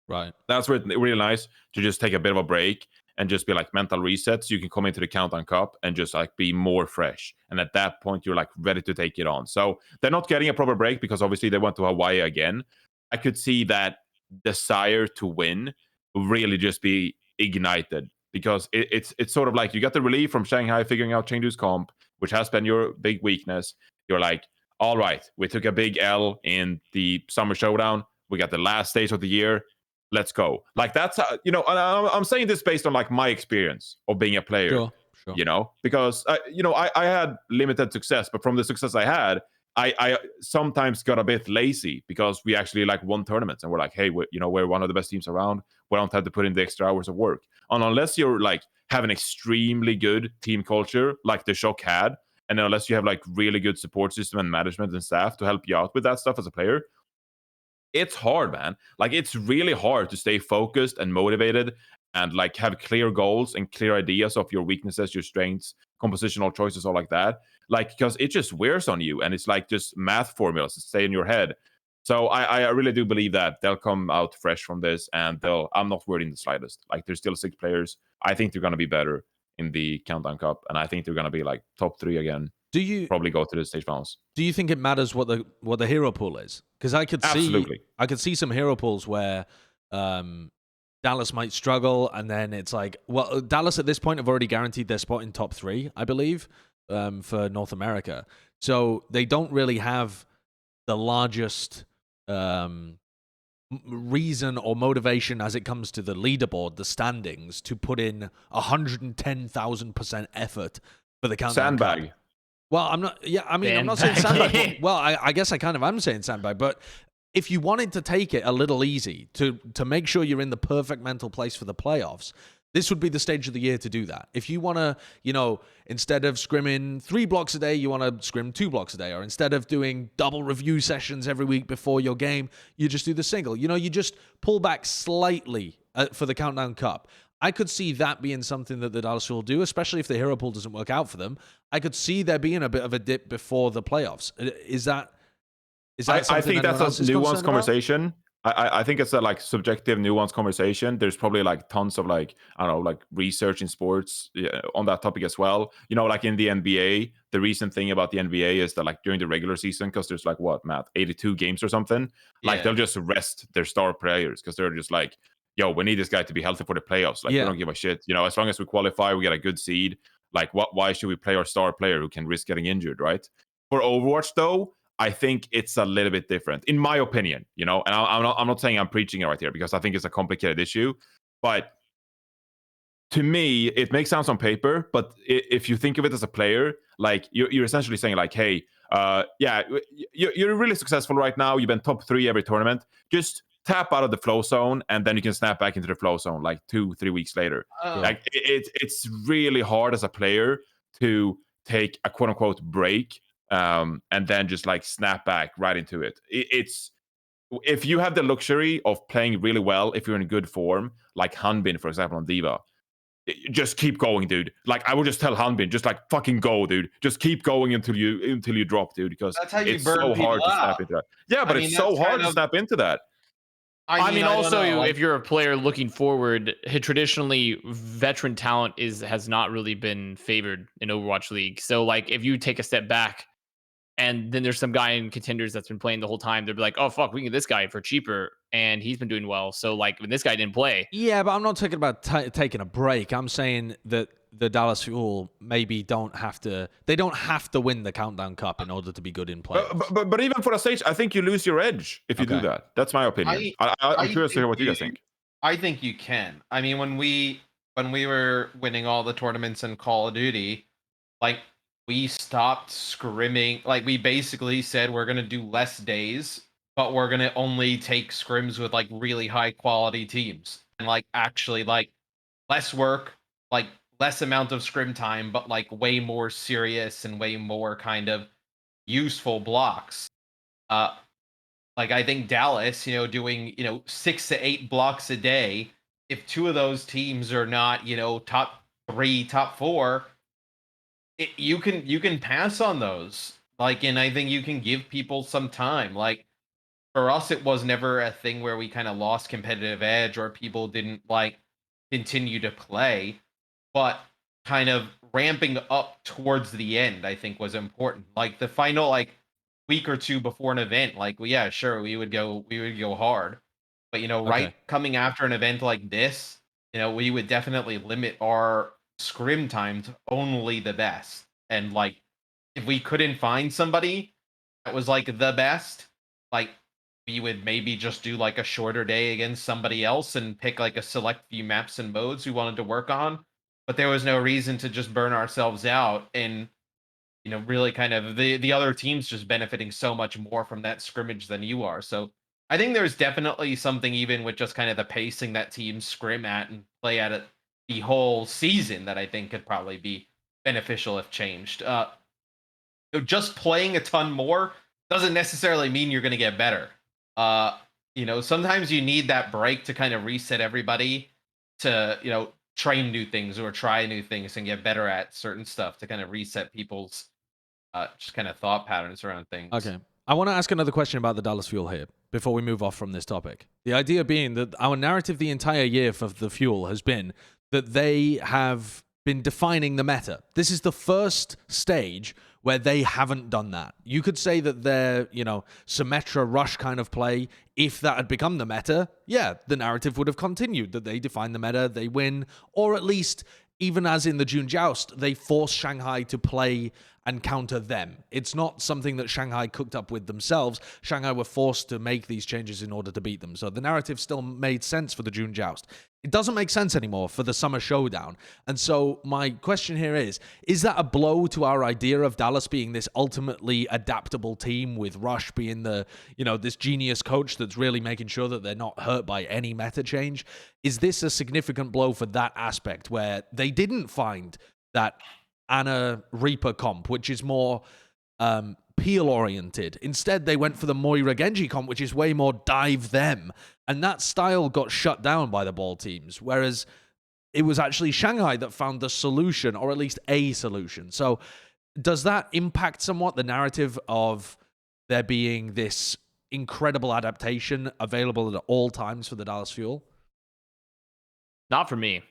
Right. That's where it's really nice to just take a bit of a break and just be like mental resets. So you can come into the Countdown Cup and just like be more fresh. And at that point, you're like ready to take it on. So they're not getting a proper break because obviously they went to Hawaii again. I could see that desire to win really just be ignited because it's sort of like you got the relief from Shanghai figuring out Chengdu's comp, which has been your big weakness. You're like, all right, we took a big L in the Summer Showdown. We got the last stage of the year. Let's go. Like that's, I'm saying this based on like my experience of being a player, sure. Because, I had limited success, but from the success I had, I sometimes got a bit lazy because we actually like won tournaments and we're like, hey, we're one of the best teams around. We don't have to put in the extra hours of work. And unless you're like have an extremely good team culture like the Shock had, and unless you have like really good support system and management and staff to help you out with that stuff as a player, it's hard, man. Like it's really hard to stay focused and motivated and like have clear goals and clear ideas of your weaknesses, your strengths, compositional choices, all like that. Like, because it just wears on you and it's like just math formulas that stay in your head. So I really do believe that they'll come out fresh from this and I'm not worried in the slightest. Like there's still 6 players. I think they're going to be better in the Countdown Cup, and I think they're gonna be like top 3 again. Do you Probably go to the stage finals. do you think it matters what the hero pool is? Because I could see some hero pools where Dallas might struggle, and then it's like, well, Dallas at this point have already guaranteed their spot in top 3, I believe, for North America. So they don't really have the largest reason or motivation as it comes to the leaderboard, the standings, to put in 110,000% effort for the Countdown Cup. Sandbag. Well, I'm not. Yeah, I mean, I'm not saying sandbag. Well, I guess I kind of am saying sandbag, but if you wanted to take it a little easy to make sure you're in the perfect mental place for the playoffs, this would be the stage of the year to do that. If you want to, instead of scrimming 3 blocks a day, you want to scrim 2 blocks a day, or instead of doing double review sessions every week before your game, you just do the single. You just pull back slightly for the Countdown Cup. I could see that being something that the Dallas will do, especially if the hero pool doesn't work out for them. I could see there being a bit of a dip before the playoffs. Is that I think that's a nuanced conversation. I think it's a like subjective, nuanced conversation. There's probably like tons of like, I don't know, like research in sports on that topic as well. Like in the NBA, the recent thing about the NBA is that like during the regular season, because there's like 82 games or something, like they'll just rest their star players because they're just like, yo, we need this guy to be healthy for the playoffs. Like we don't give a shit. As long as we qualify, we get a good seed. Like why should we play our star player who can risk getting injured, right? For Overwatch though, I think it's a little bit different, in my opinion, and I'm not saying I'm preaching it right here because I think it's a complicated issue, but to me, it makes sense on paper, but if you think of it as a player, like you're essentially saying like, hey, you're really successful right now. You've been top 3 every tournament. Just tap out of the flow zone, and then you can snap back into the flow zone like 2-3 weeks later. Like it's really hard as a player to take a quote unquote break. And then just like snap back right into it. It's if you have the luxury of playing really well, if you're in good form, like Hanbin, for example, on Diva, just keep going, dude. Like I would just tell Hanbin, just like fucking go, dude. Just keep going until you drop, dude. Because that's how you it's burn so hard out. to snap into that. Yeah, but it's so hard to snap into that. I mean, also, if you're a player looking forward, traditionally veteran talent has not really been favored in Overwatch League. So like if you take a step back, and then there's some guy in contenders that's been playing the whole time, they'll be like, oh, fuck, we can get this guy for cheaper. And he's been doing well. So, like, when this guy didn't play. Yeah, but I'm not talking about taking a break. I'm saying that the Dallas Fuel maybe don't have to win the Countdown Cup in order to be good in play. But even for a stage, I think you lose your edge if you do that. That's my opinion. I'm curious to hear what you guys think. I think you can. I mean, when we were winning all the tournaments in Call of Duty, like, we stopped scrimming. Like, we basically said we're going to do less days, but we're going to only take scrims with, like, really high quality teams. And, like, actually, like, less work, like, less amount of scrim time, but, like, way more serious and way more kind of useful blocks. Like, I think Dallas, doing, 6 to 8 blocks a day, if 2 of those teams are not, top 3, top 4, you can pass on those, like, and I think you can give people some time. Like, for us, it was never a thing where we kind of lost competitive edge or people didn't like continue to play, but kind of ramping up towards the end, I think, was important. Like the final like week or 2 before an event, like, well, yeah, sure, we would go hard, but right coming after an event like this, we would definitely limit our scrim time to only the best. And like if we couldn't find somebody that was like the best, like we would maybe just do like a shorter day against somebody else and pick like a select few maps and modes we wanted to work on. But there was no reason to just burn ourselves out and really kind of the other teams just benefiting so much more from that scrimmage than you are. So I think there's definitely something even with just kind of the pacing that teams scrim at and play at it the whole season that I think could probably be beneficial if changed. Just playing a ton more doesn't necessarily mean you're going to get better. Sometimes you need that break to kind of reset everybody to, train new things or try new things and get better at certain stuff to kind of reset people's just kind of thought patterns around things. Okay. I want to ask another question about the Dallas Fuel here before we move off from this topic. The idea being that our narrative the entire year for the Fuel has been that they have been defining the meta. This is the first stage where they haven't done that. You could say that their, Symmetra rush kind of play, if that had become the meta, yeah, the narrative would have continued, that they define the meta, they win, or at least, even as in the June Joust, they force Shanghai to play and counter them. It's not something that Shanghai cooked up with themselves. Shanghai were forced to make these changes in order to beat them. So the narrative still made sense for the June Joust. It doesn't make sense anymore for the Summer Showdown. And so my question here is that a blow to our idea of Dallas being this ultimately adaptable team with Rush being the, this genius coach that's really making sure that they're not hurt by any meta change? Is this a significant blow for that aspect where they didn't find that Ana Reaper comp, which is more peel oriented? Instead, they went for the Moira Genji comp, which is way more dive them. And that style got shut down by the ball teams, whereas it was actually Shanghai that found the solution, or at least a solution. So does that impact somewhat the narrative of there being this incredible adaptation available at all times for the Dallas Fuel? Not for me.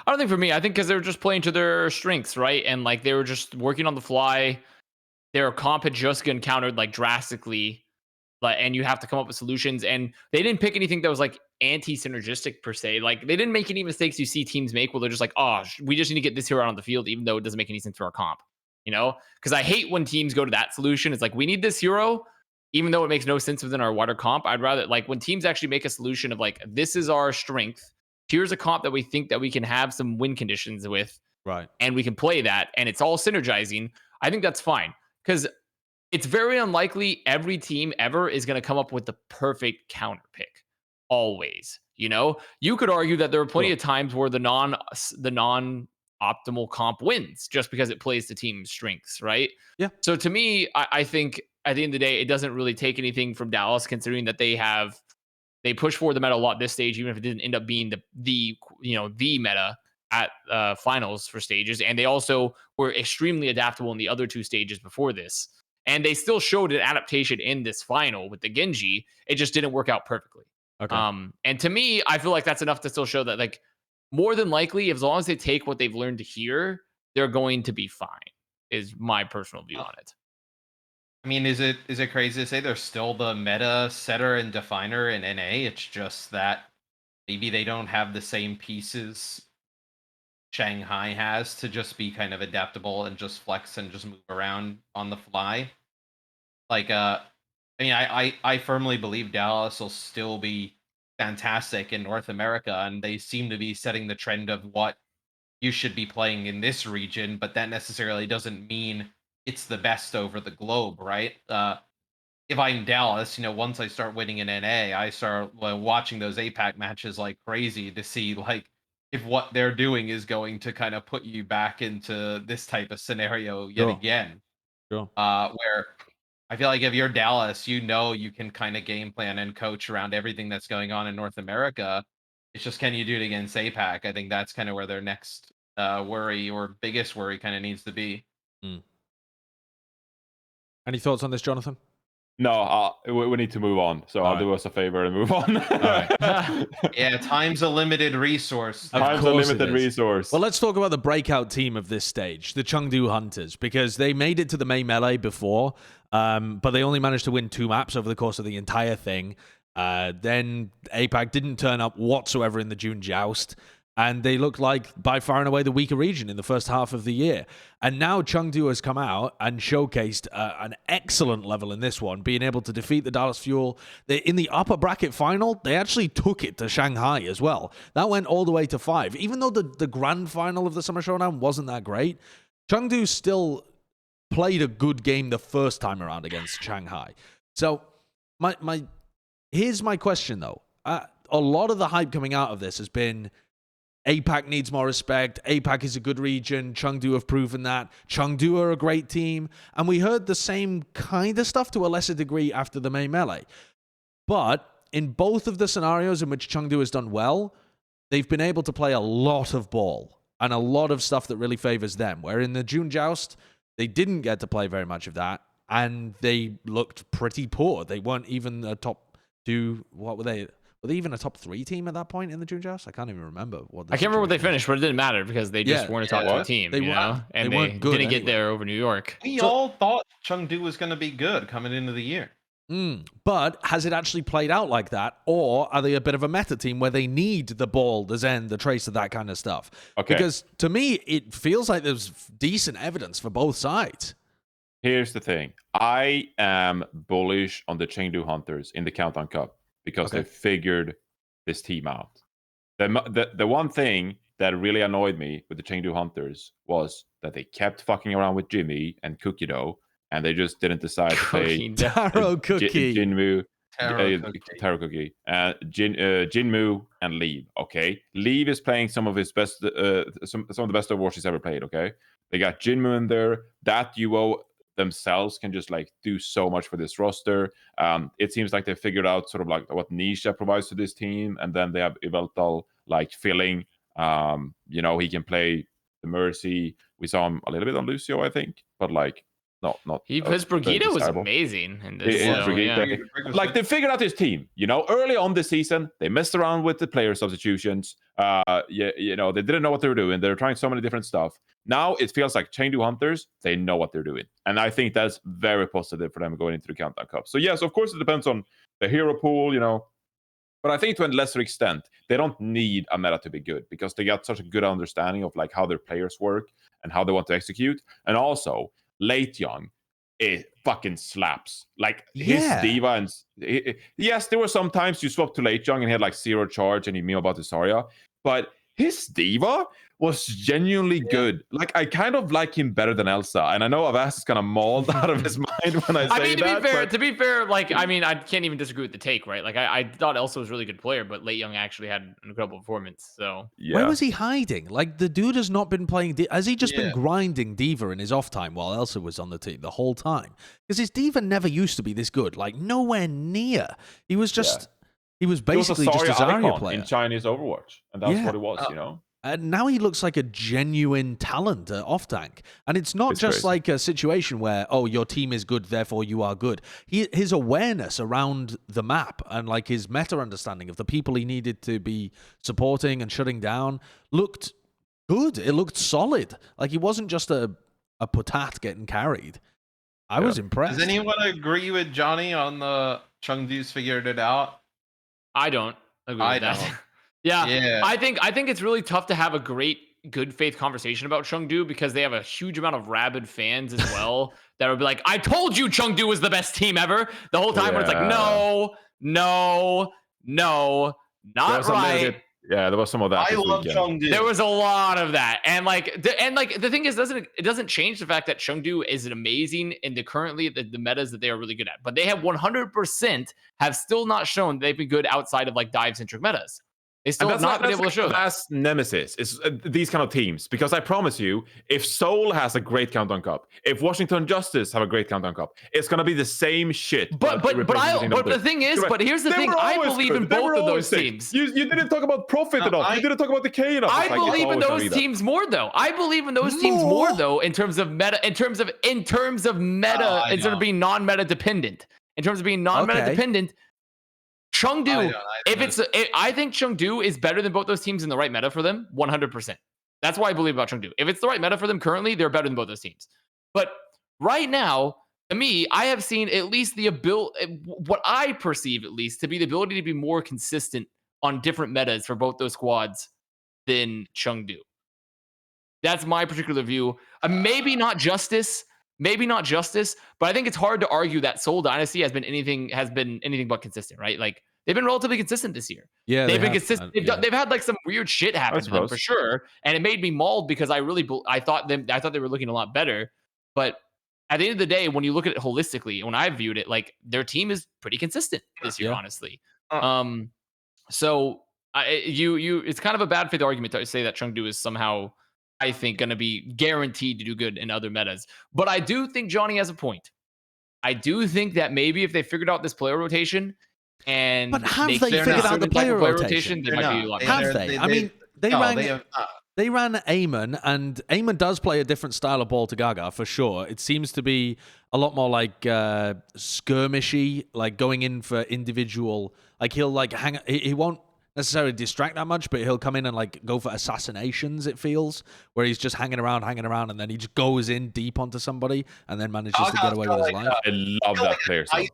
I don't think for me. I think because they were just playing to their strengths, right? And like they were just working on the fly. Their comp had just gotten countered like drastically, and you have to come up with solutions. And they didn't pick anything that was like anti-synergistic per se. Like they didn't make any mistakes you see teams make where they're just like, oh, we just need to get this hero out on the field, even though it doesn't make any sense for our comp. Because I hate when teams go to that solution. It's like, we need this hero, even though it makes no sense within our wider comp. I'd rather like when teams actually make a solution of like, this is our strength. Here's a comp that we think that we can have some win conditions with, right? And we can play that, and it's all synergizing. I think that's fine, because it's very unlikely every team ever is going to come up with the perfect counter pick. Always, you could argue that there are plenty of times where the non optimal comp wins just because it plays the team's strengths, right? Yeah. So to me, I think at the end of the day, it doesn't really take anything from Dallas, considering that they push forward the meta a lot this stage, even if it didn't end up being the meta at finals for stages. And they also were extremely adaptable in the other two stages before this. And they still showed an adaptation in this final with the Genji. It just didn't work out perfectly. Okay. And to me, I feel like that's enough to still show that, like, more than likely, as long as they take what they've learned here, they're going to be fine, is my personal view on it. I mean, is it crazy to say they're still the meta setter and definer in NA? It's just that maybe they don't have the same pieces Shanghai has to just be kind of adaptable and just flex and just move around on the fly. Like, I firmly believe Dallas will still be fantastic in North America, and they seem to be setting the trend of what you should be playing in this region, but that necessarily doesn't mean it's the best over the globe, right? If I'm Dallas, once I start winning in NA, I start watching those APAC matches like crazy to see like if what they're doing is going to kind of put you back into this type of scenario yet again. Sure. Where I feel like if you're Dallas, you can kind of game plan and coach around everything that's going on in North America. It's just, can you do it against APAC? I think that's kind of where their next worry or biggest worry kind of needs to be. Any thoughts on this, Jonathan? No, we need to move on. So I'll do us a favor and move on. Yeah, time's a limited resource. Time's a limited resource. Well, let's talk about the breakout team of this stage, the Chengdu Hunters, because they made it to the May Melee before, but they only managed to win 2 maps over the course of the entire thing. Then APAC didn't turn up whatsoever in the June Joust, and they looked like by far and away the weaker region in the first half of the year. And now Chengdu has come out and showcased an excellent level in this one, being able to defeat the Dallas Fuel. In the upper bracket final, they actually took it to Shanghai as well. That went all the way to 5. Even though the grand final of the Summer Showdown wasn't that great, Chengdu still played a good game the first time around against Shanghai. So here's my question, though. A lot of the hype coming out of this has been APAC needs more respect. APAC is a good region. Chengdu have proven that. Chengdu are a great team. And we heard the same kind of stuff to a lesser degree after the May Melee. But in both of the scenarios in which Chengdu has done well, they've been able to play a lot of ball and a lot of stuff that really favors them. Where in the June Joust, they didn't get to play very much of that. And they looked pretty poor. They weren't even the top 2. What were they? Were they even a top 3 team at that point in the June Joust? I can't even remember what. I can't remember what they situation was. finished, but it didn't matter because they just weren't a top 2 team, They you know, and they they weren't good didn't get anyway. there over New York. We all thought Chengdu was going to be good coming into the year. But has it actually played out like that? Or are they a bit of a meta team where they need the ball, the Zen, the Tracer, that kind of stuff? Okay. Because to me, it feels like there's decent evidence for both sides. Here's the thing. I am bullish on the Chengdu Hunters in the Countdown Cup because they figured this team out. The one thing that really annoyed me with the Chengdu Hunters was that they kept fucking around with Jimmy and Cookie Dough, and they just didn't decide to play Taro Cookie, Jinmu, Taro Cookie, Jinmu, and Leave. Okay, Leave is playing some of his best, some of the best Overwatch he's ever played. Okay, they got Jinmu in there. That duo themselves can just like do so much for this roster. It seems like they figured out sort of like what Nisha provides to this team, and then they have Iveltal like filling. You know, he can play the Mercy. We saw him a little bit on Lucio, I think, but like not. His Brigitte was amazing in this. Like they figured out his team. You know, early on this season, they messed around with the player substitutions. You know, they didn't know what they were doing. They were trying so many different stuff. Now it feels like Chengdu Hunters, they know what they're doing. And I think that's very positive for them going into the Countdown Cup. So yes, of course, it depends on the hero pool, you know. But I think to a lesser extent, they don't need a meta to be good because they got such a good understanding of like how their players work and how they want to execute. And also, Late Young, it fucking slaps. Like his diva and yes, there were some times you swapped to Late Young and he had like 0 charge and he meme about his Zarya, but his diva was genuinely good. Like I kind of like him better than Elsa, and I know Avast is kind of mauled out of his mind when I say that. To be fair, like I mean, I can't even disagree with the take, right? Like I thought Elsa was a really good player, but Late Young actually had an incredible performance. So where was he hiding? Like the dude has not been playing. Has he just been grinding Diva in his off time while Elsa was on the team the whole time? Because his Diva never used to be this good. Like nowhere near. He was just. He was basically just a Zarya player in Chinese Overwatch, and that's what it was, you know. And now he looks like a genuine talent off tank. And it's not just like a situation where, oh, your team is good, therefore you are good. His awareness around the map and like his meta understanding of the people he needed to be supporting and shutting down looked good. It looked solid. Like he wasn't just a potat getting carried. I was impressed. Does anyone agree with Johnny on the Chengdu's figured it out? I don't agree with that. Yeah. I think it's really tough to have a great good faith conversation about Chengdu because they have a huge amount of rabid fans as well that would be like, I told you Chengdu was the best team ever the whole time. Where it's like, no, not right. Yeah, there was some of that. I love Chengdu. There was a lot of that, and the thing is, it doesn't change the fact that Chengdu is an amazing in the metas that they are really good at. But they have 100% have still not shown they've been good outside of like dive centric metas. They still have not been able to show that. Last nemesis is these kind of teams, because I promise you, if Seoul has a great Countdown Cup, if Washington Justice have a great Countdown Cup, it's gonna be the same shit. But the thing is, but here's the thing: I believe in both of those teams. You didn't talk about Profit enough. You didn't talk about Decay enough. I believe in those teams more, though. I believe in those teams more, though, in terms of meta, instead of being non-meta dependent. In terms of being non-meta dependent. Chengdu, I think Chengdu is better than both those teams in the right meta for them, 100%. That's why I believe about Chengdu. If it's the right meta for them currently, they're better than both those teams. But right now, to me, I have seen at least what I perceive at least to be the ability to be more consistent on different metas for both those squads than Chengdu. That's my particular view. Maybe not Justice, but I think it's hard to argue that Seoul Dynasty has been anything but consistent, right? Like they've been relatively consistent this year. Yeah, they've been consistent. They've had like some weird shit happen to them for sure, and it made me mauled because I thought they were looking a lot better. But at the end of the day, when you look at it holistically, when I viewed it, like their team is pretty consistent this year, honestly. So it's kind of a bad faith argument to say that Chengdu is somehow, I think, going to be guaranteed to do good in other metas. But I do think Johnny has a point. I do think that maybe if they figured out this player rotation and but have they figured out the player rotation? They might be a lot have they? I mean, they They ran Eamon, and Eamon does play a different style of ball to Gaga for sure. It seems to be a lot more like skirmishy, like going in for individual. Like he'll like hang. He won't necessarily distract that much, but he'll come in and like go for assassinations. It feels where he's just hanging around, and then he just goes in deep onto somebody and then manages to get away with his life. I love that player. So.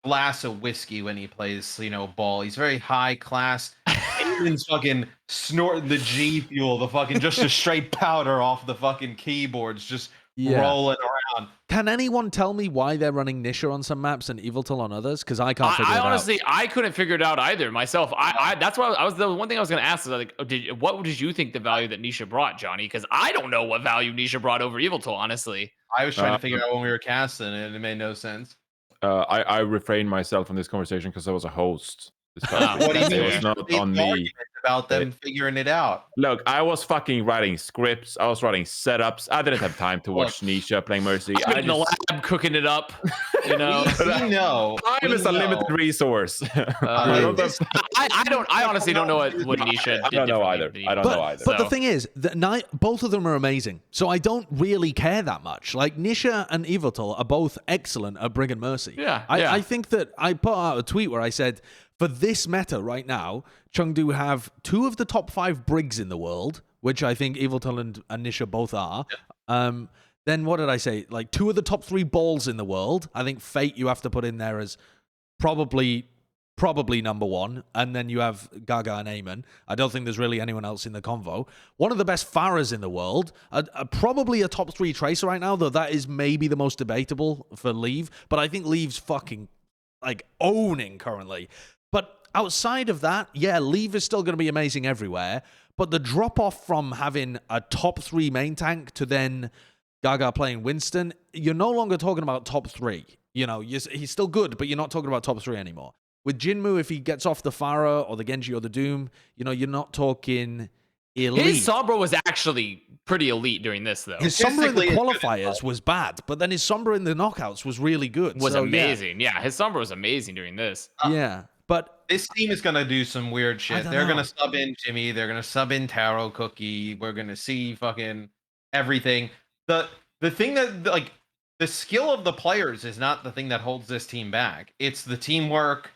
Glass of whiskey when he plays, ball. He's very high class. Eamon's fucking snorting the G fuel, the fucking just a straight powder off the fucking keyboards, just rolling around. Can anyone tell me why they're running Nisha on some maps and Eviltal on others? Because I can't figure it out. Honestly, I couldn't figure it out either myself. That's why I was the one thing I was going to ask is like, what did you think the value that Nisha brought, Johnny? Because I don't know what value Nisha brought over Eviltal, honestly. I was trying to figure out when we were casting, and it made no sense. I refrained myself from this conversation because I was a host. What do you mean? It was not on me. About them figuring it out. Look, I was fucking writing scripts. I was writing setups. I didn't have time to watch Nisha playing Mercy. I've been in the lab cooking it up. We know. Time is a limited resource. I honestly don't know what Nisha did. I don't know either. But the thing is, both of them are amazing. So I don't really care that much. Like Nisha and Eviltal are both excellent at Brig and Mercy. Yeah. I think that I put out a tweet where I said, for this meta right now, Chengdu have 2 of the top 5 Brigs in the world, which I think Eviltal and Nisha both are. Yeah. Then what did I say? Like 2 of the top 3 balls in the world. I think Fate you have to put in there as probably number 1. And then you have Gaga and Eamon. I don't think there's really anyone else in the convo. One of the best Pharahs in the world. Probably a top 3 Tracer right now, though that is maybe the most debatable for Leave. But I think Leave's fucking like owning currently. But outside of that, Leave is still going to be amazing everywhere. But the drop-off from having a top 3 main tank to then Gaga playing Winston, you're no longer talking about top 3. He's still good, but you're not talking about top 3 anymore. With Jinmu, if he gets off the Pharah or the Genji or the Doom, you're not talking elite. His Sombra was actually pretty elite during this, though. His Sombra in the qualifiers was bad, but then his Sombra in the knockouts was really good. Was amazing. Yeah, his Sombra was amazing during this. But this team is going to do some weird shit. They're going to sub in Jimmy. They're going to sub in Taro Cookie. We're going to see fucking everything. The thing that, like, the skill of the players is not the thing that holds this team back. It's the teamwork.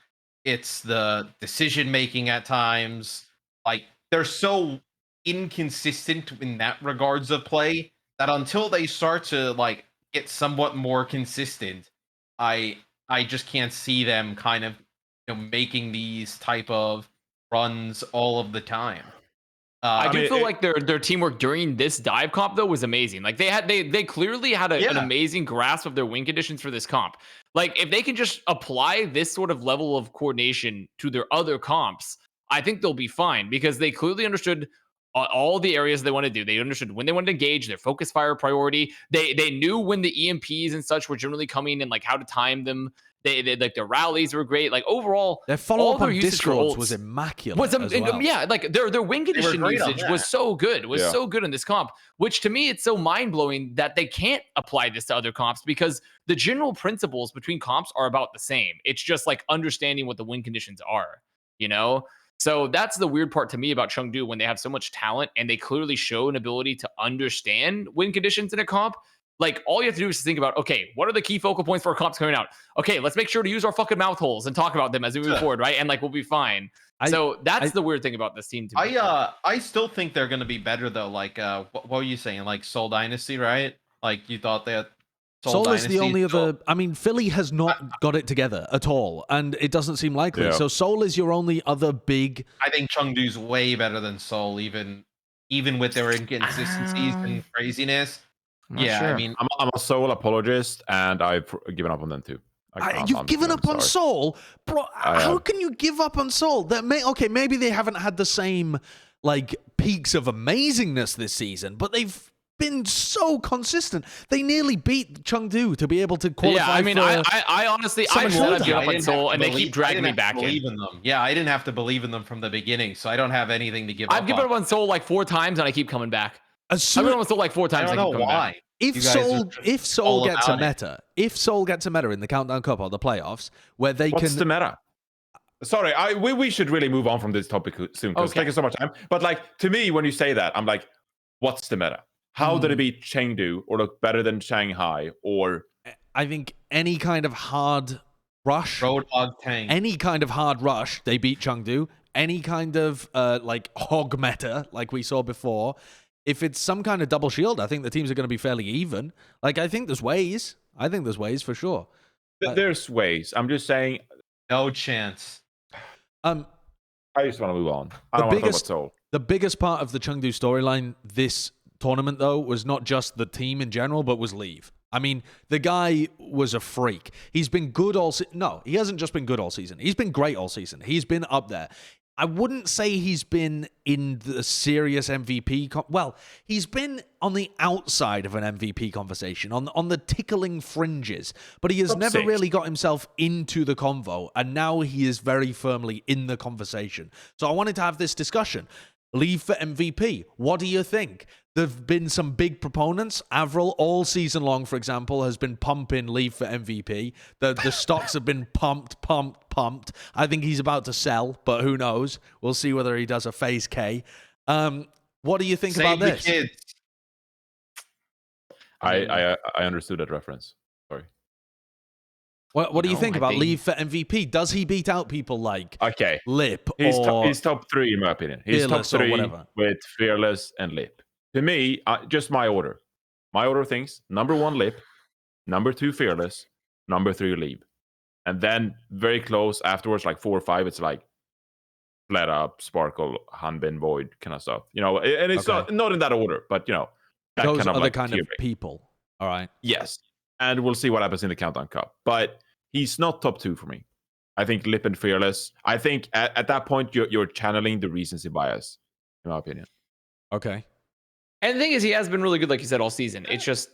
It's the decision-making at times. Like, they're so inconsistent in that regards of play that until they start to, like, get somewhat more consistent, I just can't see them kind of making these type of runs all of the time. I do feel like their teamwork during this dive comp though was amazing. Like they clearly had an amazing grasp of their win conditions for this comp. Like if they can just apply this sort of level of coordination to their other comps, I think they'll be fine because they clearly understood all the areas they want to do. They understood when they wanted to engage, their focus fire priority. They knew when the EMPs and such were generally coming and like how to time them. They like their rallies were great. Like overall, their follow up on Discords was immaculate. Yeah, like their win condition usage was so good. So good in this comp. Which to me, it's so mind blowing that they can't apply this to other comps because the general principles between comps are about the same. It's just like understanding what the win conditions are. So that's the weird part to me about Chengdu when they have so much talent and they clearly show an ability to understand win conditions in a comp. Like, all you have to do is think about, okay, what are the key focal points for our comps coming out? Okay, let's make sure to use our fucking mouth holes and talk about them as we move forward, right? And, like, we'll be fine. So that's the weird thing about this team to me. I still think they're going to be better, though. Like, what were you saying? Like, Seoul Dynasty, right? Like, you thought that Seoul is the only other... I mean, Philly has not got it together at all, and it doesn't seem likely. Yeah. So Seoul is your only other big... I think Chengdu's way better than Seoul, even with their inconsistencies and craziness. Yeah, sure. I mean, I'm a Seoul apologist, and I've given up on them too. You've given up on Seoul, bro. How can you give up on Seoul? Maybe they haven't had the same like peaks of amazingness this season, but they've been so consistent. They nearly beat Chengdu to be able to qualify. Yeah, I mean, I honestly I said I'd give up on Seoul, and they keep dragging me back in. Yeah, I didn't have to believe in them from the beginning, so I don't have anything to give up. I've given up on Seoul like 4 times, and I keep coming back. I've given up on Seoul like 4 times. I don't know why. If Seoul gets a meta in the Countdown Cup or the playoffs, where they What's the meta? Sorry, we should really move on from this topic soon because it's taking so much time. But like to me, when you say that, I'm like, what's the meta? How did it beat Chengdu or look better than Shanghai? Or I think any kind of hard rush, Roadhog tank. any kind of hard rush, they beat Chengdu. Any kind of like hog meta, like we saw before. If it's some kind of double shield, I think the teams are going to be fairly even. Like, I think there's ways. I think there's ways for sure. there's ways. I'm just saying. No chance. I just want to move on. I don't want to talk about Seoul. The biggest part of the Chengdu storyline this tournament, though, was not just the team in general, but was Leave. I mean, the guy was a freak. He's been good all season. No, he hasn't just been good all season. He's been great all season. He's been up there. I wouldn't say he's been in the serious MVP. Well, he's been on the outside of an MVP conversation, on the tickling fringes, but he has Top never 6. really got himself into the convo, and now he is very firmly in the conversation. So I wanted to have this discussion. Leave for MVP. What do you think? There have been some big proponents. Avril, all season long, for example, has been pumping Leave for MVP. The stocks have been pumped. I think he's about to sell, but who knows? We'll see whether he does a phase K. What do you think Save about the this? kids. I understood that reference. Sorry. What do you No, think I about think- Leave for MVP? Does he beat out people like Okay. Lip He's, or he's top 3 in my opinion. He's top Fearless or 3 whatever? with Fearless and Lip. To me, just my order. My order of things: number 1 Lip, number 2 Fearless, number 3 Leave, and then very close afterwards, like 4 or 5. It's like Flat Up, Sparkle, Hanbin, Void kind of stuff. You know, and it's Okay. not in that order, but you know, that those kind of other like kind tier of rank. people? All right. Yes, and we'll see what happens in the Countdown Cup. But he's not top 2 for me. I think Lip and Fearless. I think at that point you're channeling the recency bias, in my opinion. Okay. And the thing is, he has been really good, like you said, all season. It's just,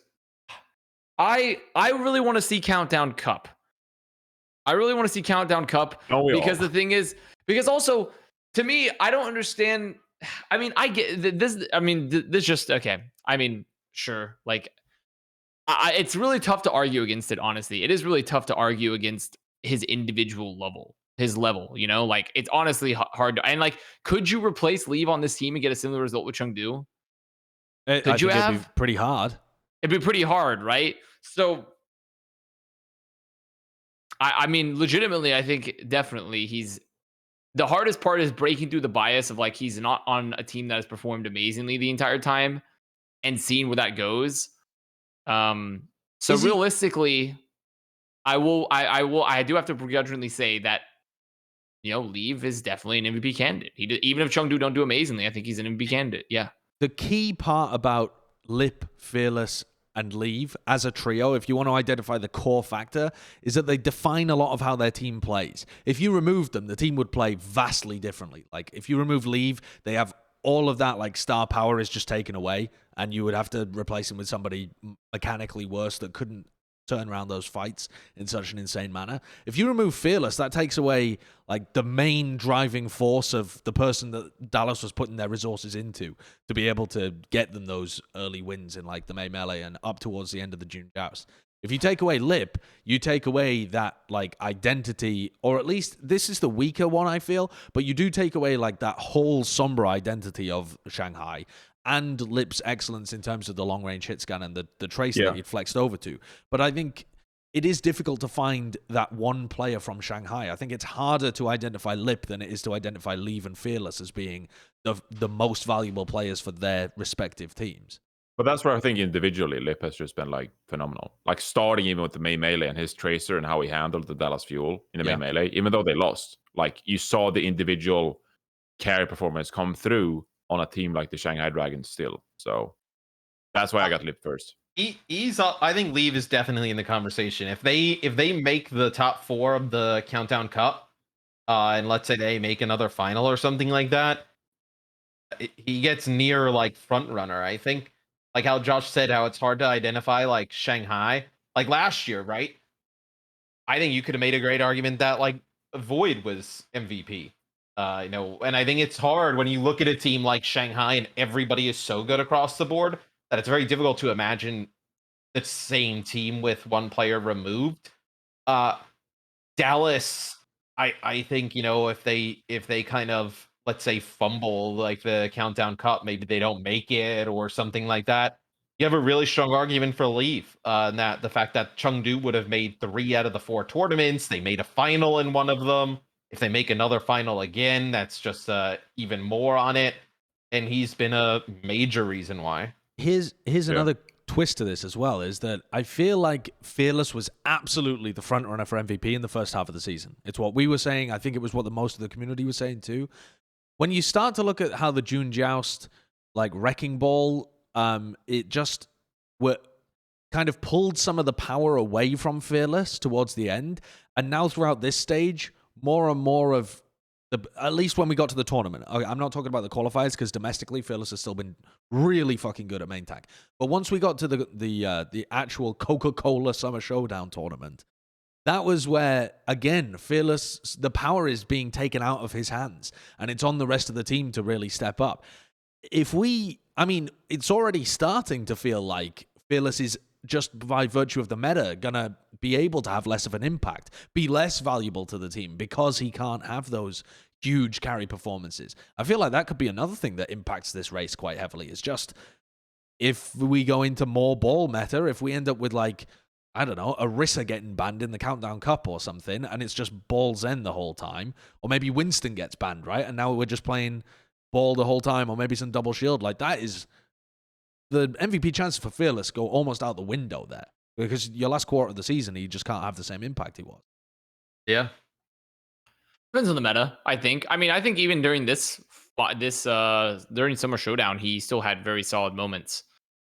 I really want to see Countdown Cup. I really want to see Countdown Cup Don't we because all? the thing is, because also to me, I don't understand. I mean, I get this. I mean, this just okay. I mean, sure, like, it's really tough to argue against it. Honestly, it is really tough to argue against his individual level. His level, you know, like it's honestly hard to. And like, could you replace Leave on this team and get a similar result with Chengdu? I Could you think it'd be have? pretty hard. It'd be pretty hard, right? So, I mean, legitimately, I think definitely he's the hardest part is breaking through the bias of like he's not on a team that has performed amazingly the entire time and seeing where that goes. So Is he- realistically, I do have to begrudgingly say that, you know, Leave is definitely an MVP candidate. Even if Chengdu don't do amazingly, I think he's an MVP candidate. Yeah. The key part about Lip, Fearless, and Leave as a trio, if you want to identify the core factor, is that they define a lot of how their team plays. If you removed them, the team would play vastly differently. Like, if you remove Leave, they have all of that, like, star power is just taken away, and you would have to replace him with somebody mechanically worse that couldn't turn around those fights in such an insane manner. If you remove Fearless, that takes away like the main driving force of the person that Dallas was putting their resources into to be able to get them those early wins in like the May Melee and up towards the end of the June Joust. If you take away Lip, you take away that like identity, or at least this is the weaker one, I feel, but you do take away like that whole somber identity of Shanghai and Lip's excellence in terms of the long-range hit scan and the tracer that you'd flexed over to. But I think it is difficult to find that one player from Shanghai. I think it's harder to identify Lip than it is to identify Leave and Fearless as being the most valuable players for their respective teams. But that's where I think individually Lip has just been like phenomenal. Like starting even with the May Melee and his tracer and how he handled the Dallas Fuel in the May Melee, even though they lost. Like you saw the individual carry performance come through on a team like the Shanghai Dragons still. So that's why I got Lip first. He's I think Leave is definitely in the conversation. If they make the top 4 of the Countdown Cup, and let's say they make another final or something like that, he gets near like front runner. I think like how Josh said, how it's hard to identify like Shanghai. Like last year, right? I think you could have made a great argument that like Void was MVP. You know, and I think it's hard when you look at a team like Shanghai and everybody is so good across the board that it's very difficult to imagine the same team with one player removed. Dallas, I think, you know, if they kind of let's say, fumble like the Countdown Cup, maybe they don't make it or something like that, you have a really strong argument for leave. That the fact that Chengdu would have made 3 out of the 4 tournaments, they made a final in one of them. If they make another final again, that's just even more on it. And he's been a major reason why. Here's another twist to this as well, is that I feel like Fearless was absolutely the front runner for MVP in the first half of the season. It's what we were saying. I think it was what most of the community was saying too. When you start to look at how the June Joust, like Wrecking Ball, it just kind of pulled some of the power away from Fearless towards the end. And now throughout this stage, more and more of at least when we got to the tournament. I'm not talking about the qualifiers because domestically, Fearless has still been really fucking good at main tank. But once we got to the actual Coca-Cola Summer Showdown tournament, that was where, again, Fearless, the power is being taken out of his hands, and it's on the rest of the team to really step up. It's already starting to feel like Fearless is, just by virtue of the meta, gonna be able to have less of an impact, be less valuable to the team because he can't have those huge carry performances. I feel like that could be another thing that impacts this race quite heavily. It's just, if we go into more ball meta, if we end up with, like, I don't know, Orisa getting banned in the Countdown Cup or something, and it's just ball Zen the whole time, or maybe Winston gets banned, right? And now we're just playing ball the whole time, or maybe some double shield, like that is... The MVP chances for Fearless go almost out the window there, because your last quarter of the season, he just can't have the same impact he was. Yeah. Depends on the meta, I think. I mean, I think even during during Summer Showdown, he still had very solid moments.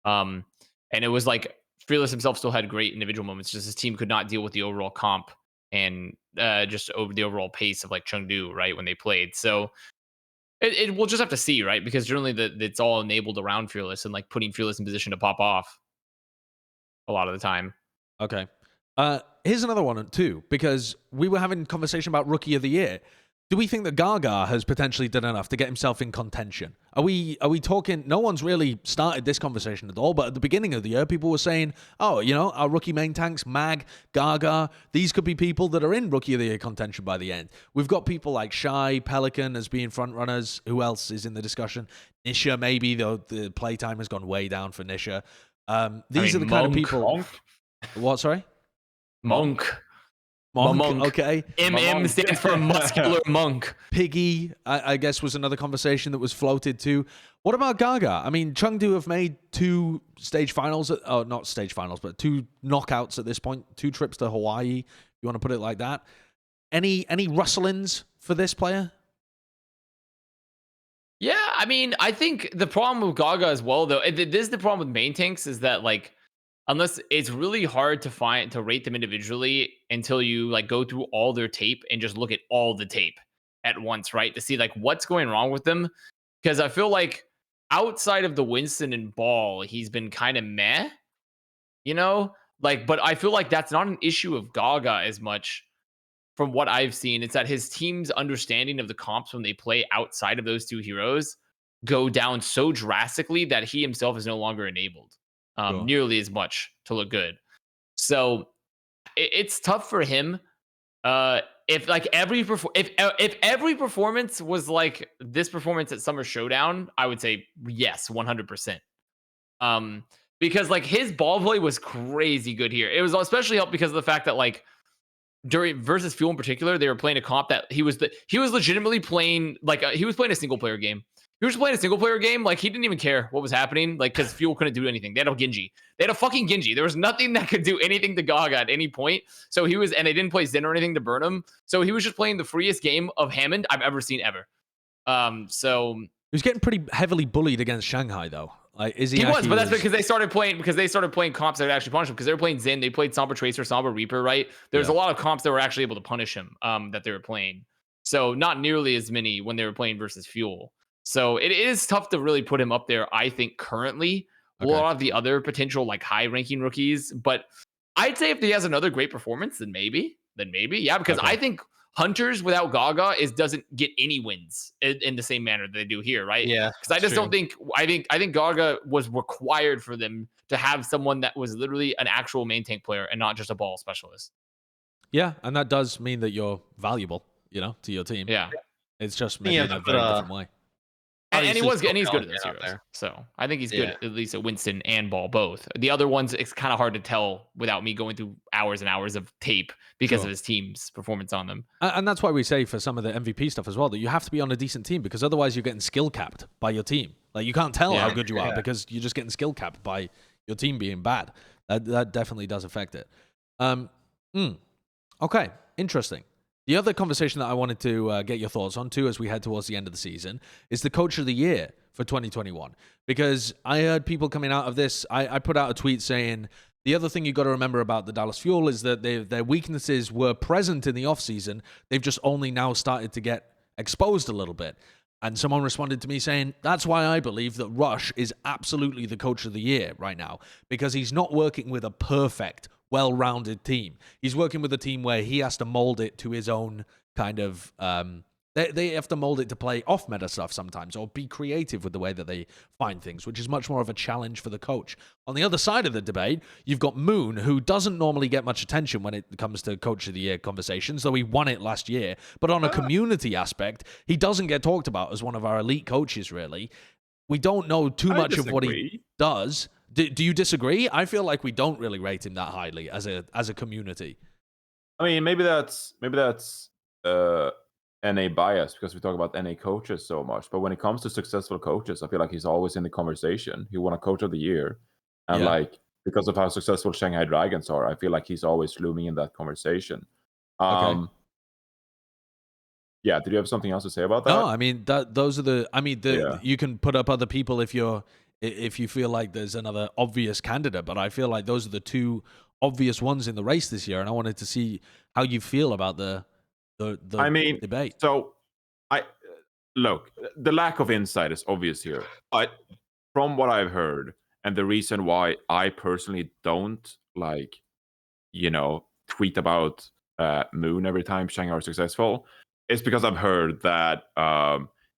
And it was like Fearless himself still had great individual moments, just his team could not deal with the overall comp and just over the overall pace of like Chengdu, right, when they played. So we'll just have to see, right? Because generally it's all enabled around Fearless and like putting Fearless in position to pop off a lot of the time. Okay. Here's another one too, because we were having a conversation about Rookie of the Year. Do we think that Gaga has potentially done enough to get himself in contention? Are we talking? No one's really started this conversation at all, but at the beginning of the year, people were saying, oh, our rookie main tanks, Mag, Gaga, these could be people that are in Rookie of the Year contention by the end. We've got people like Shy, Pelican as being front runners. Who else is in the discussion? Nisha, maybe, though the playtime has gone way down for Nisha. These are the kind of people... Monk. What, sorry? Monk. Monk, okay. MM stands for muscular monk. Piggy, I guess, was another conversation that was floated too. What about Gaga? I mean, Chengdu have made 2 stage finals, not stage finals, but 2 knockouts at this point, 2 trips to Hawaii, if you want to put it like that. Any rustlings for this player? Yeah, I mean, I think the problem with Gaga as well, though, this is the problem with main tanks, is that, like, unless it's really hard to rate them individually until you like go through all their tape and just look at all the tape at once, right? To see like what's going wrong with them. Because I feel like outside of the Winston and Ball, he's been kind of meh, but I feel like that's not an issue of Gaga as much from what I've seen. It's that his team's understanding of the comps when they play outside of those 2 heroes go down so drastically that he himself is no longer enabled. Nearly as much to look good. So it's tough for him. If like every performance was like this performance at Summer Showdown, I would say yes, 100%. Because like his ball play was crazy good here. It was especially helped because of the fact that like during versus Fuel in particular, they were playing a comp that he was legitimately playing like he was playing a single player game. He was playing a single player game, like he didn't even care what was happening, like because Fuel couldn't do anything. They had a Genji. They had a fucking Genji. There was nothing that could do anything to Gaga at any point. So he was, and they didn't play Zen or anything to burn him. So he was just playing the freest game of Hammond I've ever seen ever. So he was getting pretty heavily bullied against Shanghai though. Like he was, but that's because they started playing comps that would actually punish him, because they were playing Zen, they played Sombra Tracer, Sombra Reaper, right? There's a lot of comps that were actually able to punish him that they were playing. So not nearly as many when they were playing versus Fuel. So it is tough to really put him up there, I think, currently. Okay. A lot of the other potential like high-ranking rookies. But I'd say if he has another great performance, then maybe. Yeah, because I think Hunters without Gaga doesn't get any wins in the same manner that they do here, right? Yeah. Because I just don't think I think Gaga was required for them to have someone that was literally an actual main tank player and not just a ball specialist. Yeah, and that does mean that you're valuable, to your team. Yeah. It's just maybe Yeah, in a but, very different way. And he's Obviously, good still at this out Heroes. there. So I think he's good Yeah. at least at Winston and Ball both. The other ones, it's kind of hard to tell without me going through hours and hours of tape because Sure. of his team's performance on them. And that's why we say for some of the MVP stuff as well that you have to be on a decent team because otherwise you're getting skill capped by your team. Like you can't tell how good you are because you're just getting skill capped by your team being bad. That definitely does affect it. Okay, interesting. The other conversation that I wanted to get your thoughts on too as we head towards the end of the season is the Coach of the Year for 2021. Because I heard people coming out of this, I put out a tweet saying, the other thing you got to remember about the Dallas Fuel is that their weaknesses were present in the offseason. They've just only now started to get exposed a little bit. And someone responded to me saying, that's why I believe that Rush is absolutely the Coach of the Year right now. Because he's not working with a perfect, well-rounded team. He's working with a team where he has to mold it to his own kind of... They have to mold it to play off-meta stuff sometimes or be creative with the way that they find things, which is much more of a challenge for the coach. On the other side of the debate, you've got Moon, who doesn't normally get much attention when it comes to Coach of the Year conversations, though he won it last year. But on a community aspect, he doesn't get talked about as one of our elite coaches, really. We don't know too much of what he does. Do you disagree? I feel like we don't really rate him that highly as a community. I mean, maybe that's NA bias because we talk about NA coaches so much. But when it comes to successful coaches, I feel like he's always in the conversation. He won a Coach of the Year, and like because of how successful Shanghai Dragons are, I feel like he's always looming in that conversation. Okay. Yeah, did you have something else to say about that? No, I mean those are the. I mean, you can put up other people if you feel like there's another obvious candidate, but I feel like those are the two obvious ones in the race this year, and I wanted to see how you feel about the debate. So look, the lack of insight is obvious here, but from what I've heard, and the reason why I personally don't tweet about Moon every time Shanghai are successful, is because I've heard that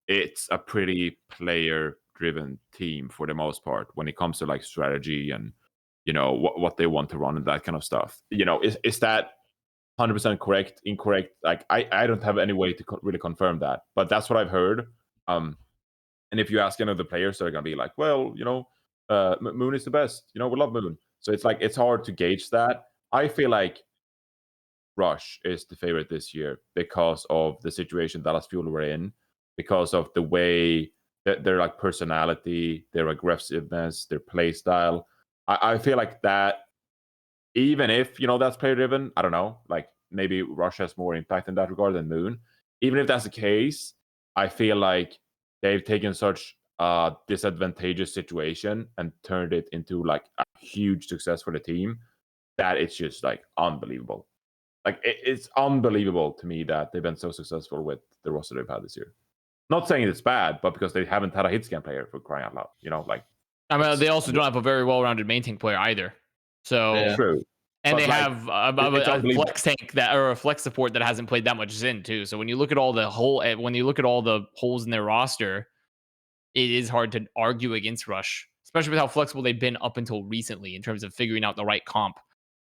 it's a pretty player-driven team for the most part when it comes to like strategy and what they want to run and that kind of stuff. Is that 100% correct, incorrect? Like I don't have any way to really confirm that, but that's what I've heard. And if you ask any of the players, they're gonna be like, well, Moon is the best. We love Moon. So it's hard to gauge that. I feel like Rush is the favorite this year because of the situation Dallas Fuel were in, because of the way that their like personality, their aggressiveness, their play style. I feel like that. Even if, that's player driven, I don't know, like maybe Rush has more impact in that regard than Moon. Even if that's the case, I feel like they've taken such a disadvantageous situation and turned it into like a huge success for the team that it's just like unbelievable. Like it's unbelievable to me that they've been so successful with the roster they've had this year. Not saying it's bad, but because they haven't had a hit scan player, for crying out loud, I mean, they also don't have a very well-rounded main tank player either. So true. And But they have a unbelievable. flex tank or a flex support that hasn't played that much Zen too. So when you look at all the holes in their roster, it is hard to argue against Rush, especially with how flexible they've been up until recently in terms of figuring out the right comp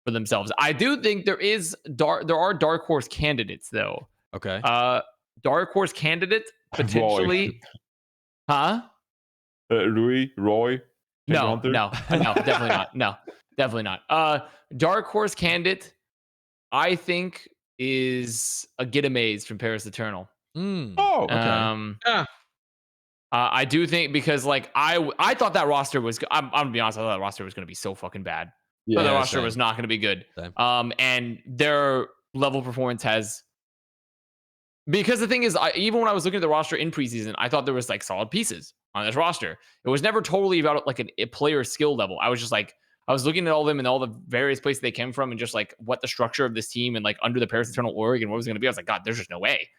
for themselves. I do think there are dark horse candidates though. Okay. Dark horse candidate potentially, huh? Roy. No, definitely not. No, definitely not. Dark horse candidate, I think, is a Get Amazed from Paris Eternal. Oh, okay. I do think because like I thought that roster was. I'm gonna be honest. I thought that roster was gonna be so fucking bad. Yeah, the roster was not gonna be good. Same. And their level of performance has. Because the thing is, even when I was looking at the roster in preseason, I thought there was like solid pieces on this roster. It was never totally about like a player skill level. I was just like, I was looking at all of them and all the various places they came from and just like what the structure of this team and like under the Paris Eternal org and what was going to be. I was like, God, there's just no way.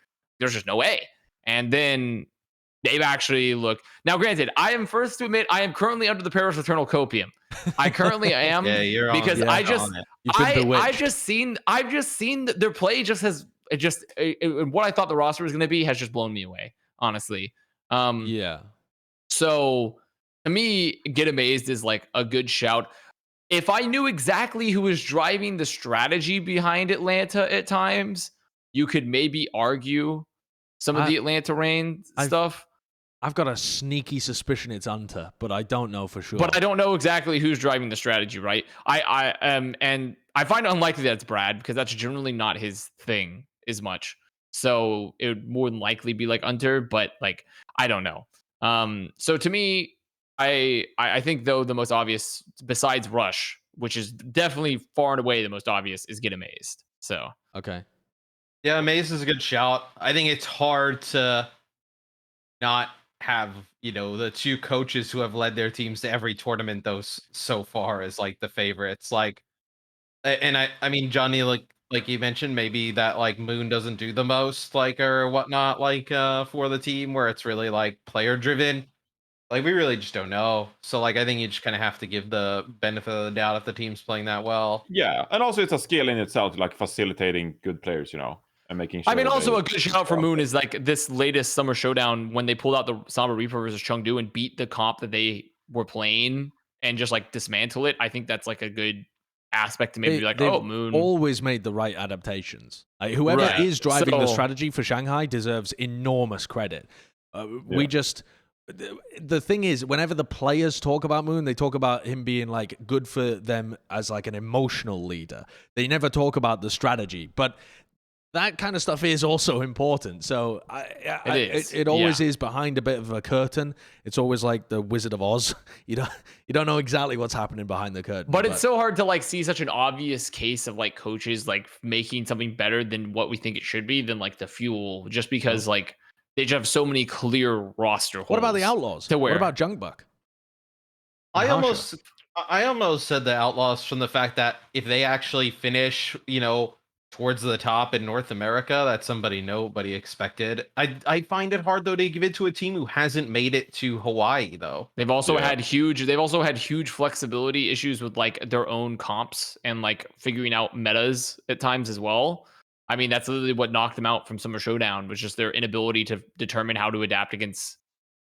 There's just no way. And then they've actually looked. Now, granted, I am first to admit I am currently under the Paris Eternal copium. I currently am. Yeah, you're on. Because Yeah, I just, I've just seen that their play just has. What I thought the roster was going to be has just blown me away, honestly. Yeah. So to me, Get Amazed is like a good shout. If I knew exactly who was driving the strategy behind Atlanta at times, you could maybe argue some of the Atlanta Reign stuff. I've got a sneaky suspicion it's Hunter, but I don't know for sure. But I don't know exactly who's driving the strategy, right? And I find it unlikely that it's Brad because that's generally not his thing as much. So it would more than likely be like Hunter, but like I don't know. So to me, I think though the most obvious besides Rush, which is definitely far and away the most obvious, is Get Amazed. So okay. Yeah, Maze is a good shout. I think it's hard to not have, the two coaches who have led their teams to every tournament so far as like the favorites. Like, and I mean, Johnny, like you mentioned, maybe that like Moon doesn't do the most, like, or whatnot, like for the team where it's really like player driven. Like, we really just don't know. So like I think you just kind of have to give the benefit of the doubt if the team's playing that well. Yeah, and also it's a skill in itself, like facilitating good players, and making sure. I mean, also a good shout for Moon is like this latest Summer Showdown when they pulled out the Sombra Reaper versus Chengdu and beat the comp that they were playing and just like dismantle it. I think that's like a good aspect to maybe be like, oh, Moon always made the right adaptations. Whoever is driving the strategy for Shanghai deserves enormous credit. We just, the thing is, whenever the players talk about Moon, they talk about him being like good for them as like an emotional leader. They never talk about the strategy, but that kind of stuff is also important. So it always is behind a bit of a curtain. It's always like the Wizard of Oz. You don't know exactly what's happening behind the curtain. But it's so hard to like see such an obvious case of like coaches like making something better than what we think it should be than like the Fuel, just because like they just have so many clear roster holes. What about the Outlaws? What about Junkbuck? I almost said the Outlaws from the fact that if they actually finish, towards the top in North America, that's somebody nobody expected. I find it hard though to give it to a team who hasn't made it to Hawaii though. They've also had huge flexibility issues with like their own comps and like figuring out metas at times as well. I mean, that's literally what knocked them out from Summer Showdown, was just their inability to determine how to adapt against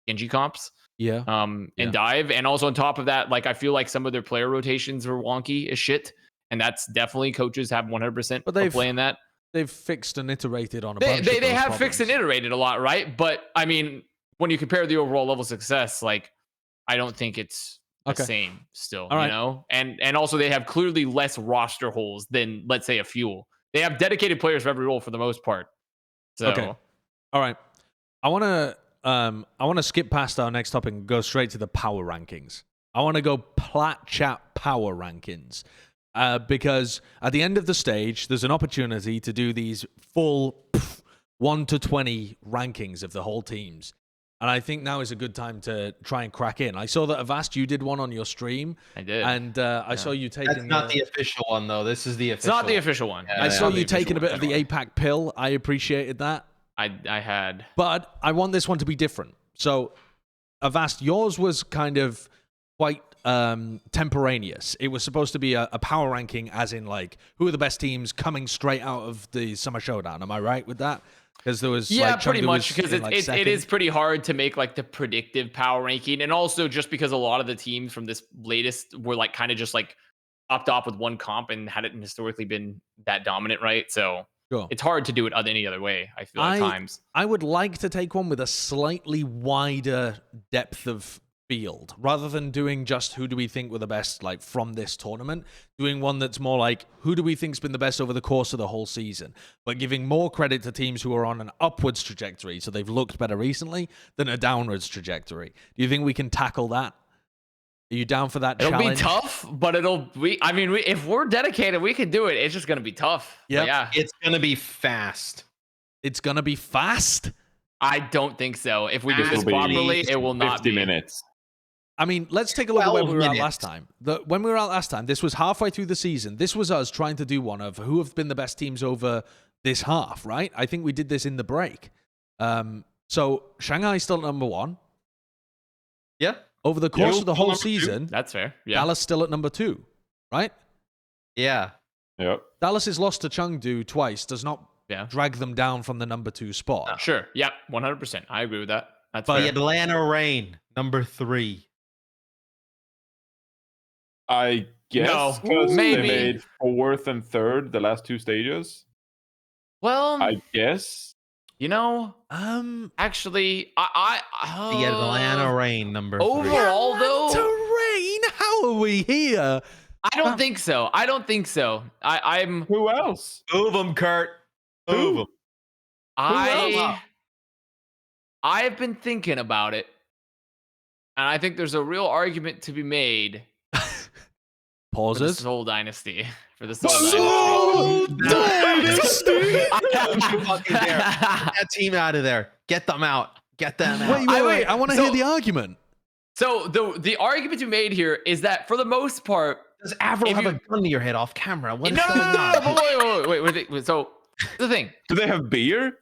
Genji comps. And dive. And also on top of that, like I feel like some of their player rotations were wonky as shit. And that's definitely coaches have 100% of playing that. They've fixed and iterated on a bunch of those They have problems. fixed and iterated a lot, right? But I mean, when you compare the overall level of success, like I don't think it's the same still, And also they have clearly less roster holes than, let's say, a Fuel. They have dedicated players for every role for the most part. So all right. I want to skip past our next topic and go straight to the power rankings. I want to go Plat Chat power rankings. Because at the end of the stage, there's an opportunity to do these full 1 to 20 rankings of the whole teams. And I think now is a good time to try and crack in. I saw that Avast, you did one on your stream. I did. And I saw you taking... That's not the official one, though. This is the official It's not the official one. I saw you taking a bit of the APAC pill. I appreciated that. I had. But I want this one to be different. So, Avast, yours was kind of quite temporaneous. It was supposed to be a power ranking, as in like who are the best teams coming straight out of the Summer Showdown. Am I right with that? Because there was pretty much, because it is pretty hard to make like the predictive power ranking, and also just because a lot of the teams from this latest were like kind of just like popped off with one comp and hadn't historically been that dominant, right? So it's hard to do it any other way. I feel at times. I would like to take one with a slightly wider depth of field, rather than doing just who do we think were the best like from this tournament, doing one that's more like who do we think's been the best over the course of the whole season, but giving more credit to teams who are on an upwards trajectory, so they've looked better recently, than a downwards trajectory. Do you think we can tackle that? Are you down for that challenge? It'll be tough, but if we're dedicated, we can do it. It's just going to be tough. Yep. Yeah. It's going to be fast. It's going to be fast? I don't think so. If we do this properly, it will not 50 be. minutes. I mean, let's take a look at where we were at last time. When we were out last time, this was halfway through the season. This was us trying to do one of who have been the best teams over this half, right? I think we did this in the break. So Shanghai still at number 1. Yeah. Over the course of the whole season, that's fair. Yeah. Dallas still at number 2, right? Yeah. Yep. Dallas's loss to Chengdu twice does not drag them down from the number 2 spot. Sure. Yep. 100%. I agree with that. That's but fair. the Atlanta Reign, number 3. I guess because they made 4th and 3rd the last 2 stages. Well, I guess. You know, actually, The Atlanta Reign number 3. overall though, Terrain, how are we here? I don't think so. I don't think so. I'm Who else? Move them, Kurt. Move them. I've been thinking about it, and I think there's a real argument to be made for the Pauses. Soul Dynasty. For the Soul Dynasty. Don't you fucking dare. Get that team out of there. Get them out. Get them out. Wait. I want to hear the argument. So the argument to be made here is that for the most part, Does Avril if have you- a gun to your head off camera? What is no, going on? wait. So the thing, Do they have beer?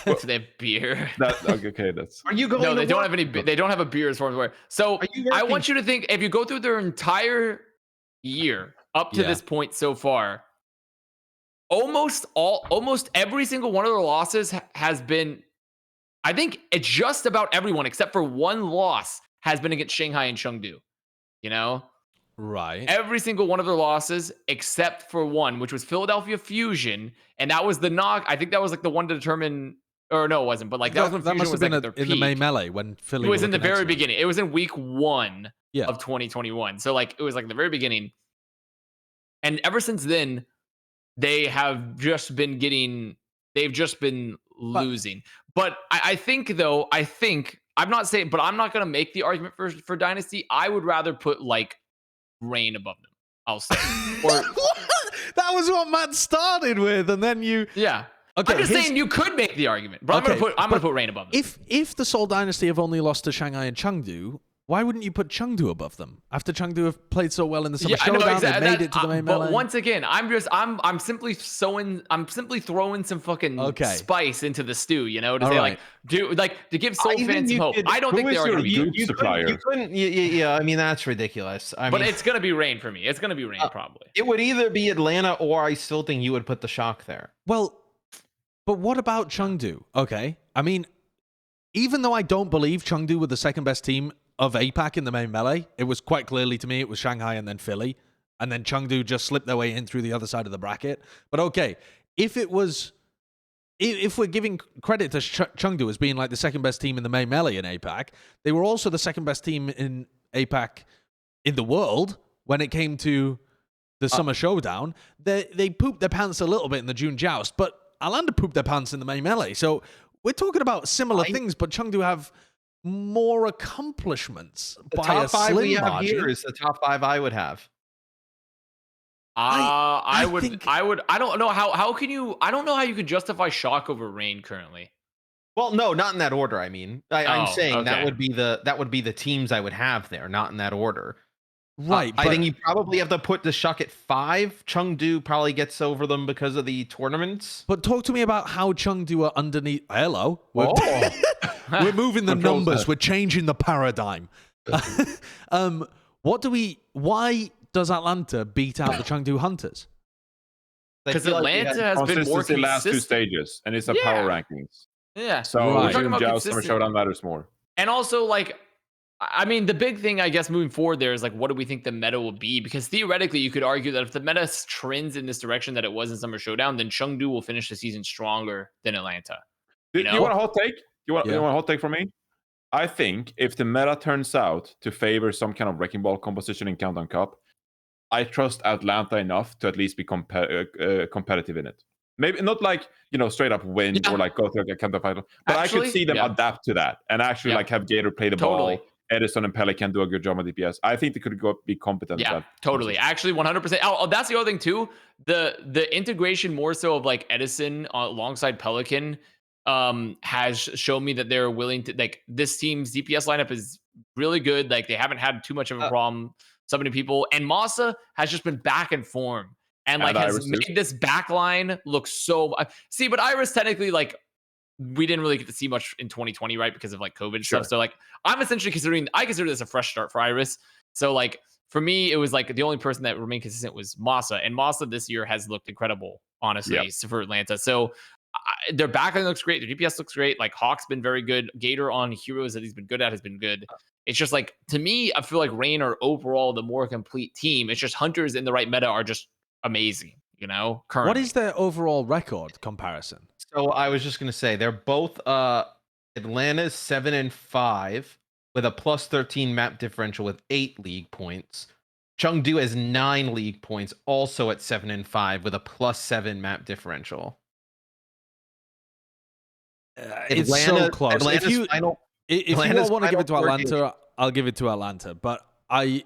so they have beer. Okay, that's. Are you going? No, to they don't work? have any. They don't have a beer as far as I'm aware. So Are you I working? want you to think if you go through their entire year up to Yeah. this point so far, almost every single one of their losses has been. I think it's just about everyone except for one loss has been against Shanghai and Chengdu. You know, Right. every single one of their losses except for one, which was Philadelphia Fusion, and that was the knock. I think that was like the one to determine, or no, it wasn't. But like that was when Fusion must was have been like at their in the May peak. melee when Philly It was were in the looking very excellent. beginning. It was in week 1 Yeah. of 2021. So like it was like the very beginning. And ever since then, they've just been losing. But I think I'm not saying, but I'm not gonna make the argument for Dynasty. I would rather put like Reign above them, I'll say. Or That was what Matt started with, and then you. yeah. Okay, I'm just saying you could make the argument, but Okay, I'm gonna put Reign above them. If the Seoul Dynasty have only lost to Shanghai and Chengdu, why wouldn't you put Chengdu above them? After Chengdu have played so well in the Summer I know, Showdown, exactly. they made it to the main But melee. once again, I'm simply throwing some fucking spice into the stew, you know, to All say right. to give Soul I think fans some you hope. could- I don't think who they is are your going to be, goop supplier? You couldn't. Yeah. I mean, that's ridiculous. I but mean, it's going to be Reign for me. It's going to be Reign probably. it would either be Atlanta or I still think you would put the Shock there. Well, but what about Chengdu? Okay, I mean, even though I don't believe Chengdu were the second best team of APAC in the main melee, it was quite clearly to me it was Shanghai and then Philly, and then Chengdu just slipped their way in through the other side of the bracket. But okay, if we're giving credit to Chengdu as being like the second best team in the main melee in APAC, they were also the second best team in APAC in the world when it came to the Summer Showdown. They pooped their pants a little bit in the June Joust, but Alanda pooped their pants in the main melee. So we're talking about similar things, but Chengdu have more accomplishments The by top a 5 slim we have margin. here is the top 5 I would have. I don't know I don't know how you could justify Shock over Reign currently. Well, no, not in that order. I mean, I'm Oh, saying that okay. would be the teams I would have there, not in that order. Right, I but- think you probably have to put the Shock at 5. Chengdu probably gets over them because of the tournaments. But talk to me about how Chengdu are underneath. Hello. We're, Oh. we're moving the Control numbers. set. We're changing the paradigm. Why does Atlanta beat out the Chengdu Hunters? I Because feel like we Atlanta had- has been more Consistency last 2 consistent. stages, and it's a Yeah. power rankings. Yeah. So Right. We're talking June about Joust, Summer consistent. Showdown matters more. And also, like, I mean, the big thing, I guess, moving forward there is, like, what do we think the meta will be? Because theoretically, you could argue that if the meta trends in this direction that it was in Summer Showdown, then Chengdu will finish the season stronger than Atlanta. Do You you know? want a hot take? You want Yeah. a hot take from me? I think if the meta turns out to favor some kind of Wrecking Ball composition in Countdown Cup, I trust Atlanta enough to at least be competitive in it. Maybe not like, straight up win Yeah. or like go through a Countdown final, but I Actually, could see them yeah. adapt to that and actually Yeah. like have Gator play the Totally. ball. Edison and Pelican do a good job on DPS. I think they could be competent. at Yeah, that totally. position. Actually, 100%. Oh, that's the other thing too. The integration more so of like Edison alongside Pelican has shown me that they're willing to, like, this team's DPS lineup is really good. Like, they haven't had too much of a problem summoning people, and Masa has just been back in form and like And has Iris too. made this back line look so. See, but Iris technically, like, we didn't really get to see much in 2020, right? Because of like COVID Sure. stuff. So like, I consider this a fresh start for Iris. So like, for me, it was like the only person that remained consistent was Masa, and Masa this year has looked incredible, honestly, Yep. for Atlanta. So their backline looks great. Their DPS looks great. Like, Hawk's been very good. Gator on heroes that he's been good at has been good. It's just like, to me, I feel like Reign are overall the more complete team. It's just Hunters in the right meta are just amazing. currently. What is their overall record comparison? So I was just gonna say they're both Atlanta's 7-5 with a plus 13 map differential with 8 league points. Chengdu has 9 league points, also at 7-5 with a plus 7 map differential. It's so close. Atlanta's if you Atlanta's want to give it to final 4 games. Atlanta, I'll give it to Atlanta. But I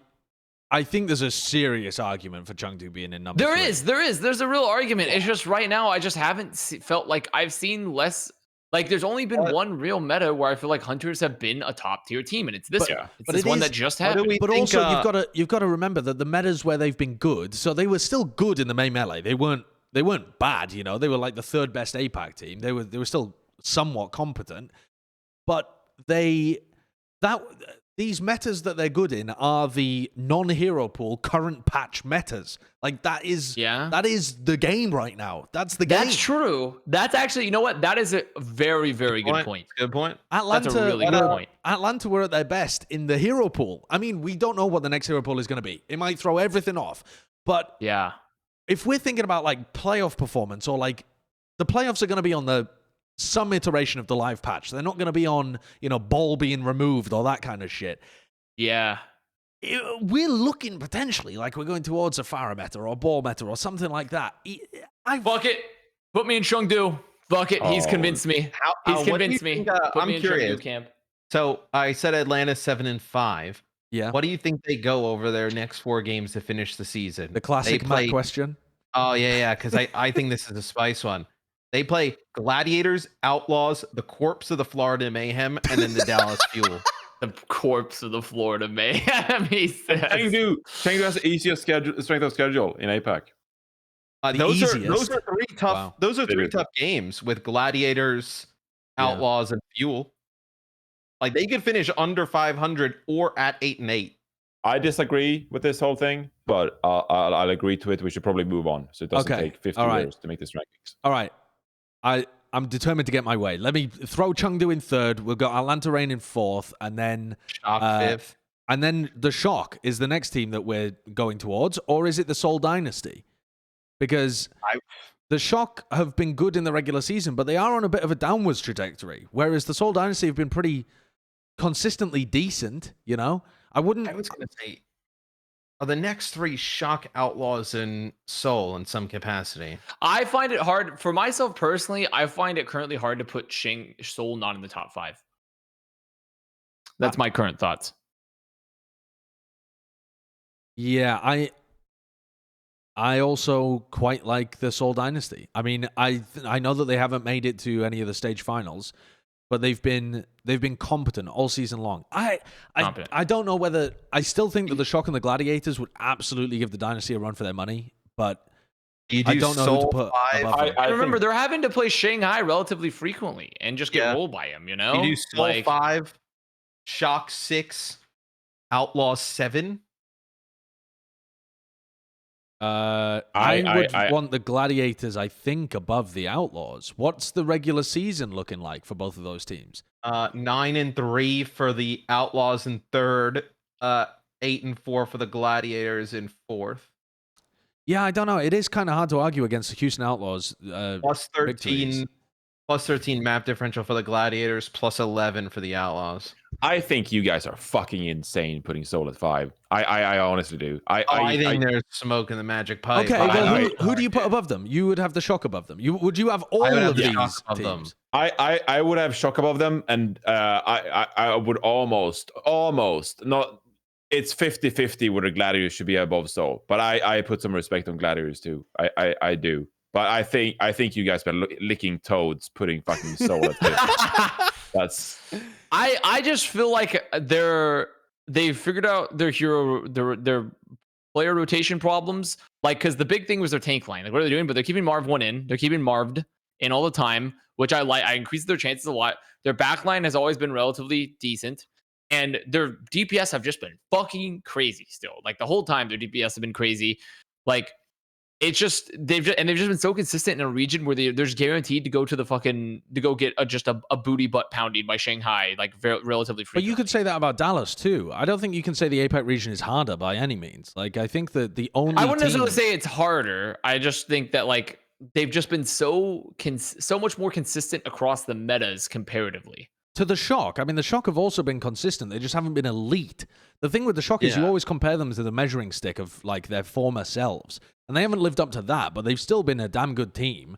think there's a serious argument for Chengdu being in number 3. There's a real argument. It's just right now I just haven't felt like I've seen less. Like there's only been one real meta where I feel like Hunters have been a top tier team, and it's this one. It's this one that just happened. But also, you've got to remember that the metas where they've been good, so they were still good in the main melee. They weren't bad. They were like the 3rd best APAC team. They were still somewhat competent, but these metas that they're good in are the non-hero pool current patch metas. Like that is the game right now. That's the game. That's true. That's actually, you know what? That is a very, very good point. Good point. Atlanta, that's a really good point. Atlanta were at their best in the hero pool. I mean, we don't know what the next hero pool is going to be. It might throw everything off. But yeah, if we're thinking about like playoff performance or like the playoffs are going to be on some iteration of the live patch. They're not going to be on, ball being removed or that kind of shit. Yeah. We're looking potentially like we're going towards a Pharah meta or a ball meta or something like that. Fuck it. Put me in Chengdu. Fuck it. He's convinced me. He's convinced me. Put me in curious. Chengdu camp. So I said Atlanta 7-5. Yeah. What do you think they go over their next 4 games to finish the season? The classic Matt question. Oh, yeah, because I think this is a spice one. They play Gladiators, Outlaws, the Corpse of the Florida Mayhem, and then the Dallas Fuel. The Corpse of the Florida Mayhem, he says. Chengdu has the easiest strength of schedule in APAC. Those are 3 tough. Wow. Those are 3 tough games with Gladiators, Outlaws, and Fuel. Like they could finish under 500 or at 8-8. I disagree with this whole thing, but I'll agree to it. We should probably move on so it doesn't take 50 years to make this rankings. All right. I'm determined to get my way. Let me throw Chengdu in 3rd. We'll go Atlanta Reign in 4th, and then Shock 5th. And then the Shock is the next team that we're going towards, or is it the Seoul Dynasty? Because the Shock have been good in the regular season, but they are on a bit of a downwards trajectory, whereas the Seoul Dynasty have been pretty consistently decent. I was going to say, are the next 3 Shock, Outlaws, and Seoul in some capacity? I find it hard, for myself personally, I find it currently hard to put Seoul not in the top 5. That's my current thoughts. Yeah, I also quite like the Seoul Dynasty. I mean, I know that they haven't made it to any of the stage finals, but they've been competent all season long. I don't know whether I still think that the Shock and the Gladiators would absolutely give the Dynasty a run for their money, but I don't know who to put above them. I remember they're having to play Shanghai relatively frequently and just get rolled by them. You do Seoul 5, Shock 6, Outlaw 7. I would want the Gladiators, I think, above the Outlaws. What's the regular season looking like for both of those teams? 9-3 for the Outlaws in 3rd, 8-4 for the Gladiators in 4th. Yeah, I don't know. It is kind of hard to argue against the Houston Outlaws. Plus 13 map differential for the Gladiators, plus 11 for the Outlaws. I think you guys are fucking insane putting Seoul at 5. I honestly do. I think there's smoke in the magic pipe. Okay, well, who do you put above them? You would have the Shock above them. Would you have all of these teams? I would have Shock above them, and I would almost not. It's 50-50 whether Gladiators should be above Seoul, but I put some respect on Gladiators too. I do. But I think you guys been licking toads putting fucking Seoul at 5. That's. I just feel like they've figured out their player rotation problems. Like, because the big thing was their tank line. Like, what are they doing? But they're keeping Marv 1 in. They're keeping Marved in all the time, which I like. I increase their chances a lot. Their backline has always been relatively decent. And their DPS have just been fucking crazy still. Like, the whole time their DPS have been crazy. Like, it's just they've just been so consistent in a region where they're just guaranteed to go to get just a booty butt pounding by Shanghai like relatively frequently. But you could say that about Dallas too. I don't think you can say the APAC region is harder by any means. Like I think that the only I wouldn't necessarily say it's harder. I just think that like they've just been so much more consistent across the metas comparatively. To the Shock, I mean, the Shock have also been consistent. They just haven't been elite. The thing with the Shock is you always compare them to the measuring stick of like their former selves, and they haven't lived up to that. But they've still been a damn good team.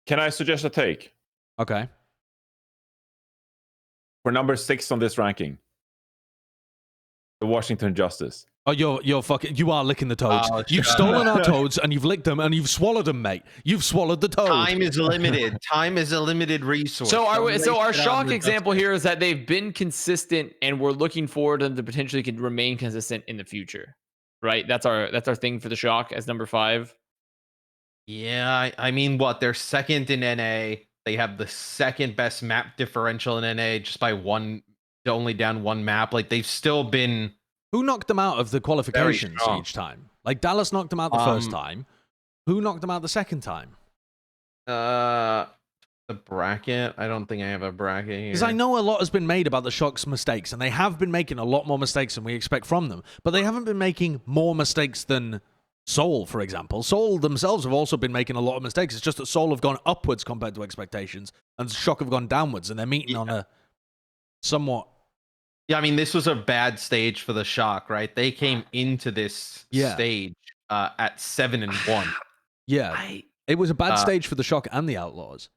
Can I suggest a take? Okay. For number 6 on this ranking, the Washington Justice. Oh, you are licking the toads. Oh, You've stolen our toads and you've licked them and you've swallowed them, mate. You've swallowed the toad. Time is limited. Time is a limited resource. So our Shock example here is that they've been consistent, and we're looking forward to them to potentially can remain consistent in the future, right? That's our thing for the Shock as number 5. Yeah, I mean, what? They're second in NA. They have the second best map differential in NA, just by only down one map. Like they've still been. Who knocked them out of the qualifications each time? Like Dallas knocked them out the first time. Who knocked them out the second time? The bracket. I don't think I have a bracket here. Because I know a lot has been made about the Shock's mistakes, and they have been making a lot more mistakes than we expect from them. But they haven't been making more mistakes than Seoul, for example. Seoul themselves have also been making a lot of mistakes. It's just that Seoul have gone upwards compared to expectations, and Shock have gone downwards, and they're meeting on a somewhat. Yeah, I mean, this was a bad stage for the Shock, right? They came into this stage at 7-1. Yeah, it was a bad stage for the Shock and the Outlaws.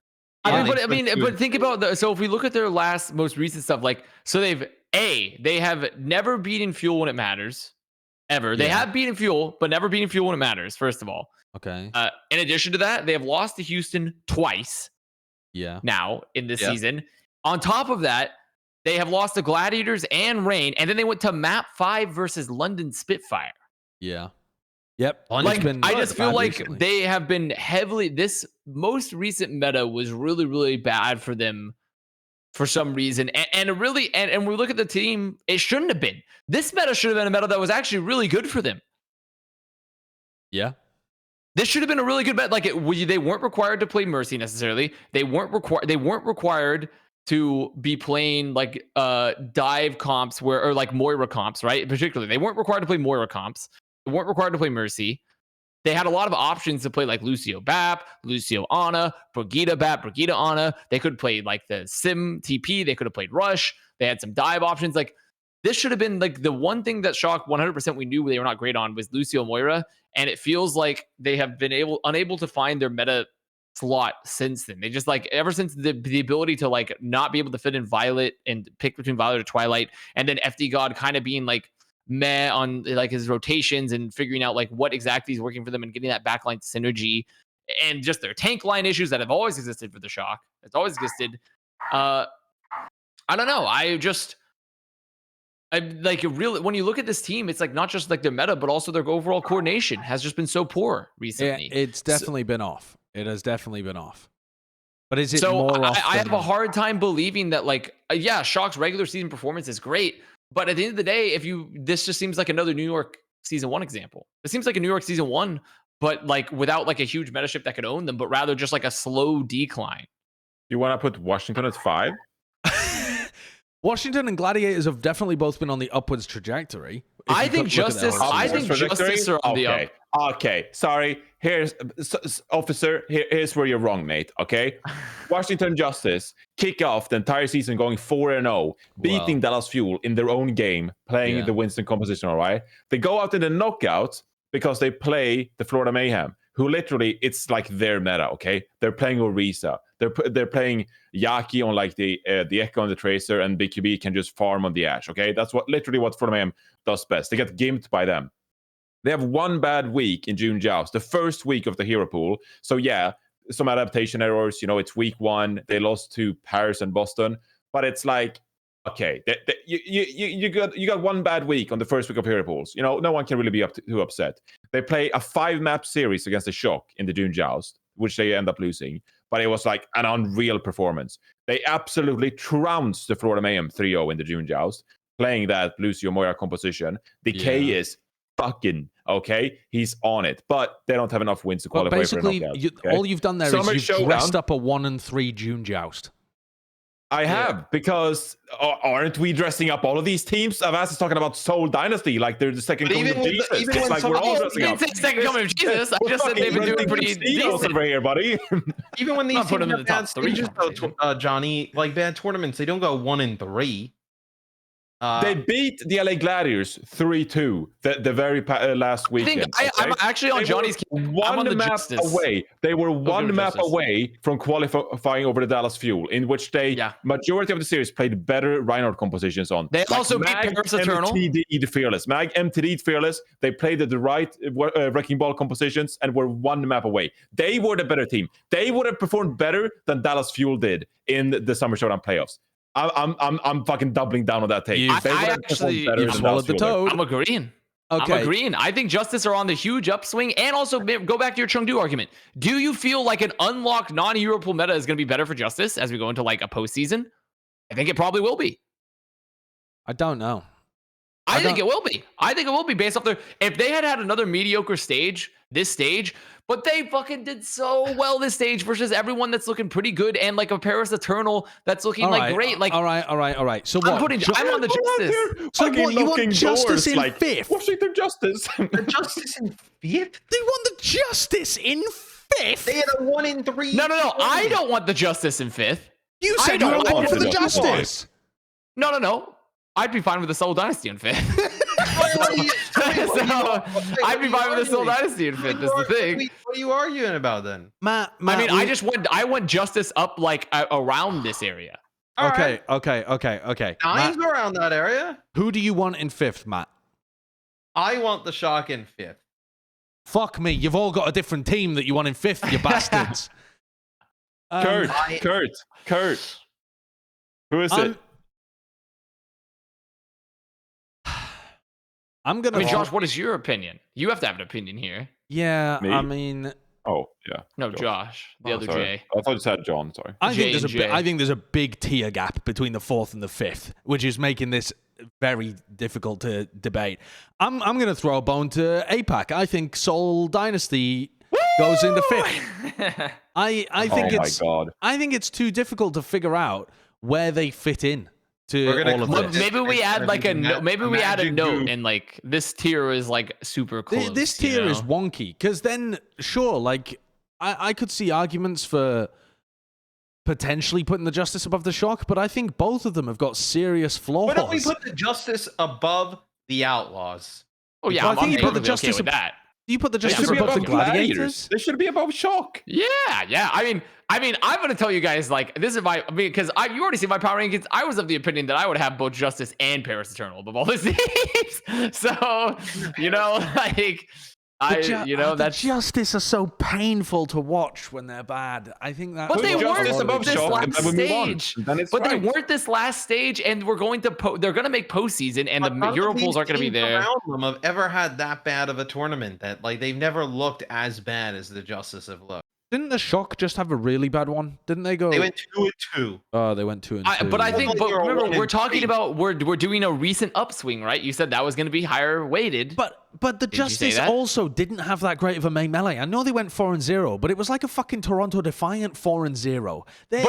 But think about so if we look at their most recent stuff, like so they have never beaten Fuel when it matters, ever. They have beaten Fuel, but never beaten Fuel when it matters. First of all, okay. In addition to that, they have lost to Houston twice. Yeah. Now in this season, on top of that, they have lost to Gladiators and Reign, and then they went to Map 5 versus London Spitfire. Yeah. Yep. Like, I just feel like recently. They have been heavily. This most recent meta was really, really bad for them for some reason. And when we look at the team, it shouldn't have been. This meta should have been a meta that was actually really good for them. Yeah. This should have been a really good bet. Like they weren't required to play Mercy necessarily. They weren't required to be playing like dive comps or like Moira comps, right? Particularly, they weren't required to play Moira comps. They weren't required to play Mercy. They had a lot of options to play like Lucio Bap, Lucio Ana, Brigida Bap, Brigida Ana. They could play like the Sim TP. They could have played Rush. They had some dive options. Like this should have been like the one thing that Shock 100% we knew they were not great on was Lucio Moira. And it feels like they have been unable to find their meta slot since then. They just like ever since the ability to like not be able to fit in Violet and pick between Violet or Twilight, and then FD God kind of being like meh on like his rotations and figuring out like what exactly is working for them and getting that backline synergy, and just their tank line issues that have always existed for the Shock. It's always existed. I don't know. I like really when you look at this team, it's like not just like their meta, but also their overall coordination has just been so poor recently. Yeah, it's definitely been off. It has definitely been off. But is it so more off? I have a hard time believing that like Shock's regular season performance is great, but at the end of the day, this just seems like another New York season 1 example. It seems like a New York season 1, but like without like a huge meta shift that could own them, but rather just like a slow decline. You want to put Washington at 5? Washington and Gladiators have definitely both been on the upwards trajectory. I think Justice are on the up. Okay, sorry. Here's officer. Here's where you're wrong, mate. Okay, Washington Justice kick off the entire season going 4-0, beating Dallas Fuel in their own game, playing the Winston composition. All right, they go out in the knockout because they play the Florida Mayhem, who literally it's like their meta. Okay, they're playing Orisa. They're playing Yaki on like the Echo and the Tracer, and BQB can just farm on the Ashe. Okay, that's literally what Florida Mayhem does best. They get gimped by them. They have one bad week in June Joust, the first week of the hero pool. So yeah, some adaptation errors. You know, it's week 1. They lost to Paris and Boston, but it's like, okay, you got one bad week on the first week of hero pools. You know, no one can really be too upset. They play a 5-map series against the Shock in the June Joust, which they end up losing. But it was like an unreal performance. They absolutely trounced the Florida Mayhem 3-0 in the June Joust, playing that Lucio Moira composition. Dpei is fucking okay. He's on it, but they don't have enough wins to But qualify for a basically, knockout. Okay? all you've done there Summer is you've Showdown. dressed up a 1-3 June joust. I have, because aren't we dressing up all of these teams? Avast is talking about Seoul Dynasty, like they're the second coming of Jesus. It's like we're all dressing up. Second coming of Jesus. I just said they've been doing pretty decent over here, buddy. Even when these Not putting teams them in the have top bad three stages, though, Johnny, like bad tournaments, they don't go 1-3. They beat the LA Gladiators 3-2 the very last weekend. I'm actually on Johnny's team. One map away. They were one map away from qualifying over the Dallas Fuel, in which they majority of the series played better Reinhardt compositions on. They also beat Paris Eternal. MTD'd Fearless. Mag MTD'd Fearless. They played the right Wrecking Ball compositions and were one map away. They were the better team. They would have performed better than Dallas Fuel did in the Summer Showdown playoffs. I'm fucking doubling down on that take. I actually swallowed the toad. I'm agreeing. Okay. I'm agreeing. I think Justice are on the huge upswing, and also go back to your Chengdu argument. Do you feel like an unlocked non-hero pool meta is going to be better for Justice as we go into like a postseason? I think it probably will be. I don't know. I think it will be. I think it will be based off if they had another mediocre stage, this stage, but they fucking did so well this stage versus everyone that's looking pretty good and like a Paris Eternal that's looking like great. Like all right. So I'm on the Justice. So what, you want Justice in fifth? Washington Justice. The Justice in fifth? They want the Justice in fifth? They had a 1-3. No. I don't want the Justice in fifth. You said you don't want for the Justice. No. I'd be fine with the Seoul Dynasty in fifth. I'd be fine with the Seoul Dynasty in fifth. Is the thing. What are you arguing about then, Matt? I want Justice up like around this area. Okay. Nine's around that area. Who do you want in fifth, Matt? I want the Shock in fifth. Fuck me. You've all got a different team that you want in fifth, you bastards. Kurt. Who is it? Josh, what is your opinion? You have to have an opinion here. Yeah, Me? I mean... Oh, yeah. No, Josh. The other sorry. Jay. I thought you said John, sorry. I think there's a big tier gap between the fourth and the fifth, which is making this very difficult to debate. I'm going to throw a bone to APAC. I think Seoul Dynasty goes into fifth. I think it's too difficult to figure out where they fit in. Maybe we add like a note and like this tier is like super close. This tier is wonky because then sure, like I could see arguments for potentially putting the Justice above the Shock, but I think both of them have got serious flaws. Why don't we put the Justice above the Outlaws? Oh yeah, I think you put the Justice with that. You put the Justice above the Gladiators? They should be above Shock. Yeah. I mean, I'm going to tell you guys, like, this is because you already see my power rankings. I was of the opinion that I would have both Justice and Paris Eternal above all these teams. So, like, the Justice are so painful to watch when they're bad. I think that. But they weren't above this Shock, last and then stage. They weren't this last stage, and we're going to they're going to make postseason, and the Euro pools aren't going to be there. Around them have ever had that bad of a tournament that like they've never looked as bad as the Justice have looked. Didn't the Shock just have a really bad one? Didn't they go? They went 2-2. Oh, they went 2-2. But I think, remember, we're talking about we're doing a recent upswing, right? You said that was going to be higher weighted. But the Justice also didn't have that great of a main melee. I know they went 4-0, but it was like a fucking Toronto Defiant 4-0. They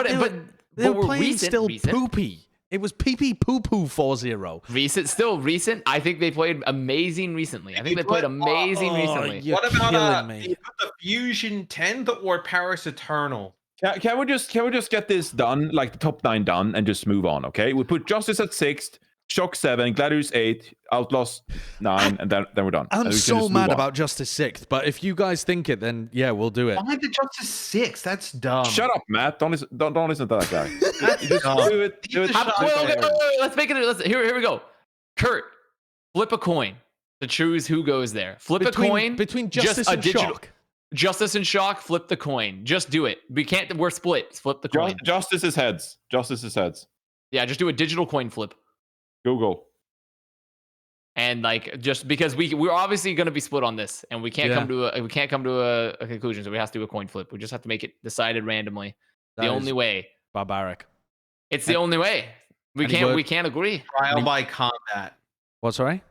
were playing still poopy. It was pee-pee poo-poo 4-0. Recent. I think they played amazing recently. Recently. What about the Fusion 10th or Paris Eternal? Can we just get this done, like the top 9 done, and just move on? Okay, we put Justice at 6th, Shock 7, Gladiators 8, Outlaws 9, and then we're done. I'm so mad about Justice 6th, but if you guys think it, then yeah, we'll do it. Why the Justice 6? That's dumb. Shut up, Matt. Don't listen to that guy. Just do it. Let's make it. Here we go. Kurt, flip a coin to choose who goes there. Flip a coin between Justice and Shock. Justice and Shock. Flip the coin. Just do it. We're split. Flip the coin. Justice is heads. Yeah, just do a digital coin flip. Go. And like, just because we're obviously going to be split on this, and we can't come to a conclusion, so we have to do a coin flip. We just have to make it decided randomly. The only way. Barbaric. It's the only way. We can't agree. Trial by combat. What? Sorry.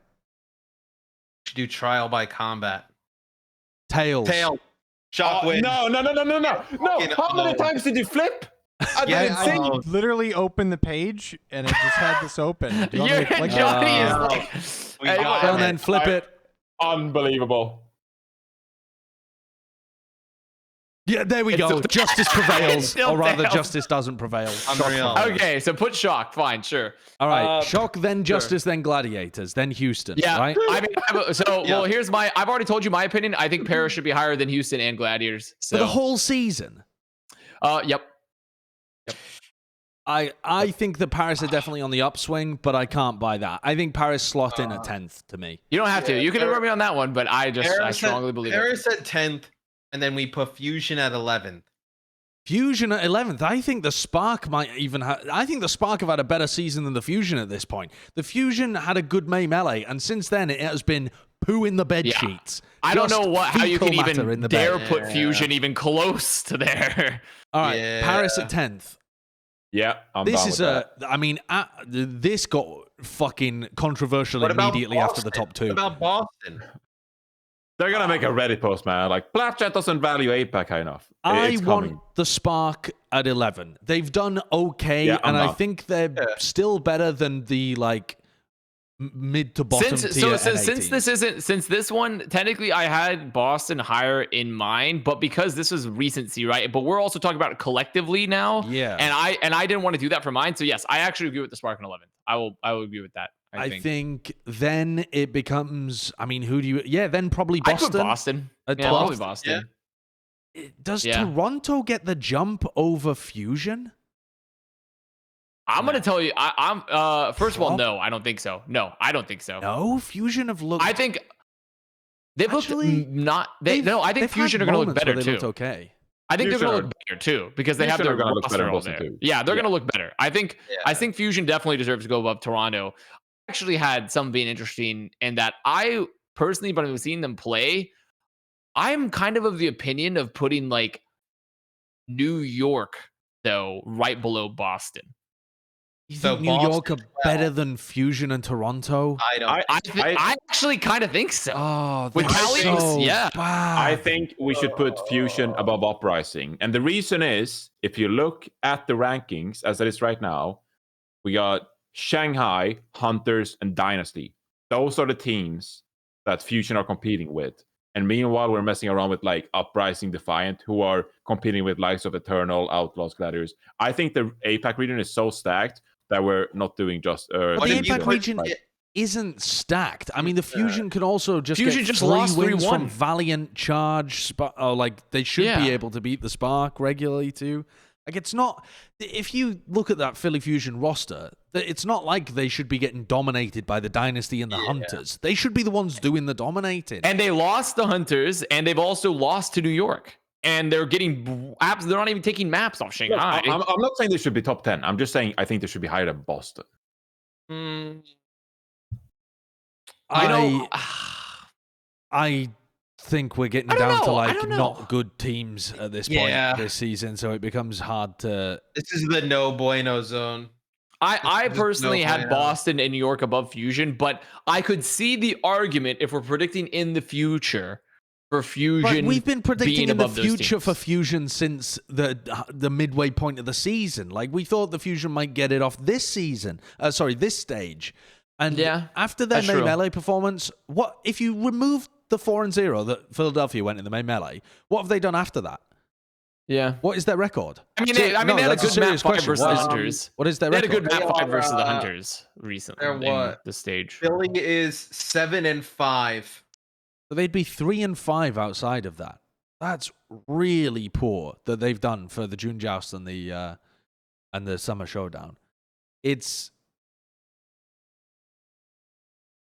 should do trial by combat. Tails. Tail. Shock Oh, wins. no. How many times did you flip? I Yeah, didn't I see. literally opened the page and it just had this open. Do you want me You're to click it? Johnny is No. like, We Hey, got Well, it. then flip it. Unbelievable. Yeah, there we It's go. still- Justice prevails, still or rather, tails. justice doesn't prevail. Shock Unreal. prevails. okay, so put shock. Fine, sure. All right, Uh, Shock, then Justice, then Gladiators, then Houston. Yeah, right. I mean, Yeah. well, here's my. I've already told you my opinion. I think Paris should be higher than Houston and Gladiators. So, For the whole season, yep. I think that Paris are definitely on the upswing, but I can't buy that. I think Paris slot in at 10th to me. You don't have to. Yeah, You can agree with me on that one, but I strongly believe it. Paris at 10th, and then we put Fusion at 11th. Fusion at 11th. I think the Spark might even have. I think the Spark have had a better season than the Fusion at this point. The Fusion had a good May melee, and since then it has been poo in the bed Yeah. sheets. I don't Just know how you fecal can matter in even the dare bed. put Yeah. Fusion even close to there. All right, Yeah. Paris at 10th. Yeah, I'm This down is with that. I mean, this got fucking controversial What about immediately after the Boston? top two. What about Boston? They're gonna make a Reddit post, man. Like Plat chat doesn't value APAC high enough. I It's want coming. the Spark at 11. They've done okay, Yeah, I'm and I down. think they're still better than the like mid to bottom tier. Since this one technically I had Boston higher in mind, but because this was recency, right? But we're also talking about it collectively now. Yeah. And I didn't want to do that for mine. So yes, I actually agree with the Spark in 11th. I will agree with that. I think then it becomes. I mean, who do you? Yeah, then probably I Boston. put Boston. At Yeah, 12th. probably Boston. Does Yeah. Toronto get the jump over Fusion? I'm gonna tell you. I'm first of all, Flop? no, I don't think so. No, I don't think so. No, Fusion have looked. I think they've Actually, looked not. I think they've Fusion had are gonna look moments better where they too. looked okay. I think they're Fusion gonna are- look better too because they have Fusion their are gonna look better roster in all Boston there. too. Yeah, they're Yeah. gonna look better. I think Fusion definitely deserves to go above Toronto. I actually had some being interesting in that I personally, but I've seen them play. I'm kind of the opinion of putting like New York though right below Boston. You So think New York are Boston, better than Fusion and Toronto? I don't. I actually kind of think so. Oh, With they're Cali, so yeah. bad. I think we should put Fusion above Uprising. And the reason is, if you look at the rankings as it is right now, we got Shanghai, Hunters, and Dynasty. Those are the teams that Fusion are competing with. And meanwhile, we're messing around with like Uprising, Defiant, who are competing with likes of Eternal, Outlaws, Gladiators. I think the APAC region is so stacked that we're not doing just... But What the if you APAC put- region isn't stacked. I mean, the Fusion could also just Fusion get just free lost wins 3-1. from Valiant, Charge, like they should Yeah. be able to beat the Spark regularly too. Like it's not. If you look at that Philly Fusion roster, it's not like they should be getting dominated by the Dynasty and the Hunters. They should be the ones doing the dominating. And they lost the Hunters, and they've also lost to New York. And they're getting apps. They're not even taking maps off Look, Shanghai. I'm not saying they should be top 10. I'm just saying I think they should be higher than Boston. You I know, I think we're getting I don't down to know. I like don't know. not good teams at this Yeah. point this season, so it becomes hard to. This is the no bueno zone. I There's personally no had way out. Boston and New York above Fusion, but I could see the argument if we're predicting in the future for Fusion. But we've been predicting being in the above those future for teams. Fusion since the midway point of the season. Like we thought the Fusion might get it off this season. This stage. And Yeah, after their that's May true. Melee performance, what if you remove the 4-0 that Philadelphia went in the May Melee? What have they done after that? Yeah. What is their record? I mean, So- they had no, a that's a good map serious 5 question. versus the What is- Hunters. What is their They had a record? good map They 5 versus the are, Hunters recently they're in what? the stage. Philly is 7-5. So they'd be 3-5 outside of that. That's really poor that they've done for the June Joust and the Summer Showdown. It's.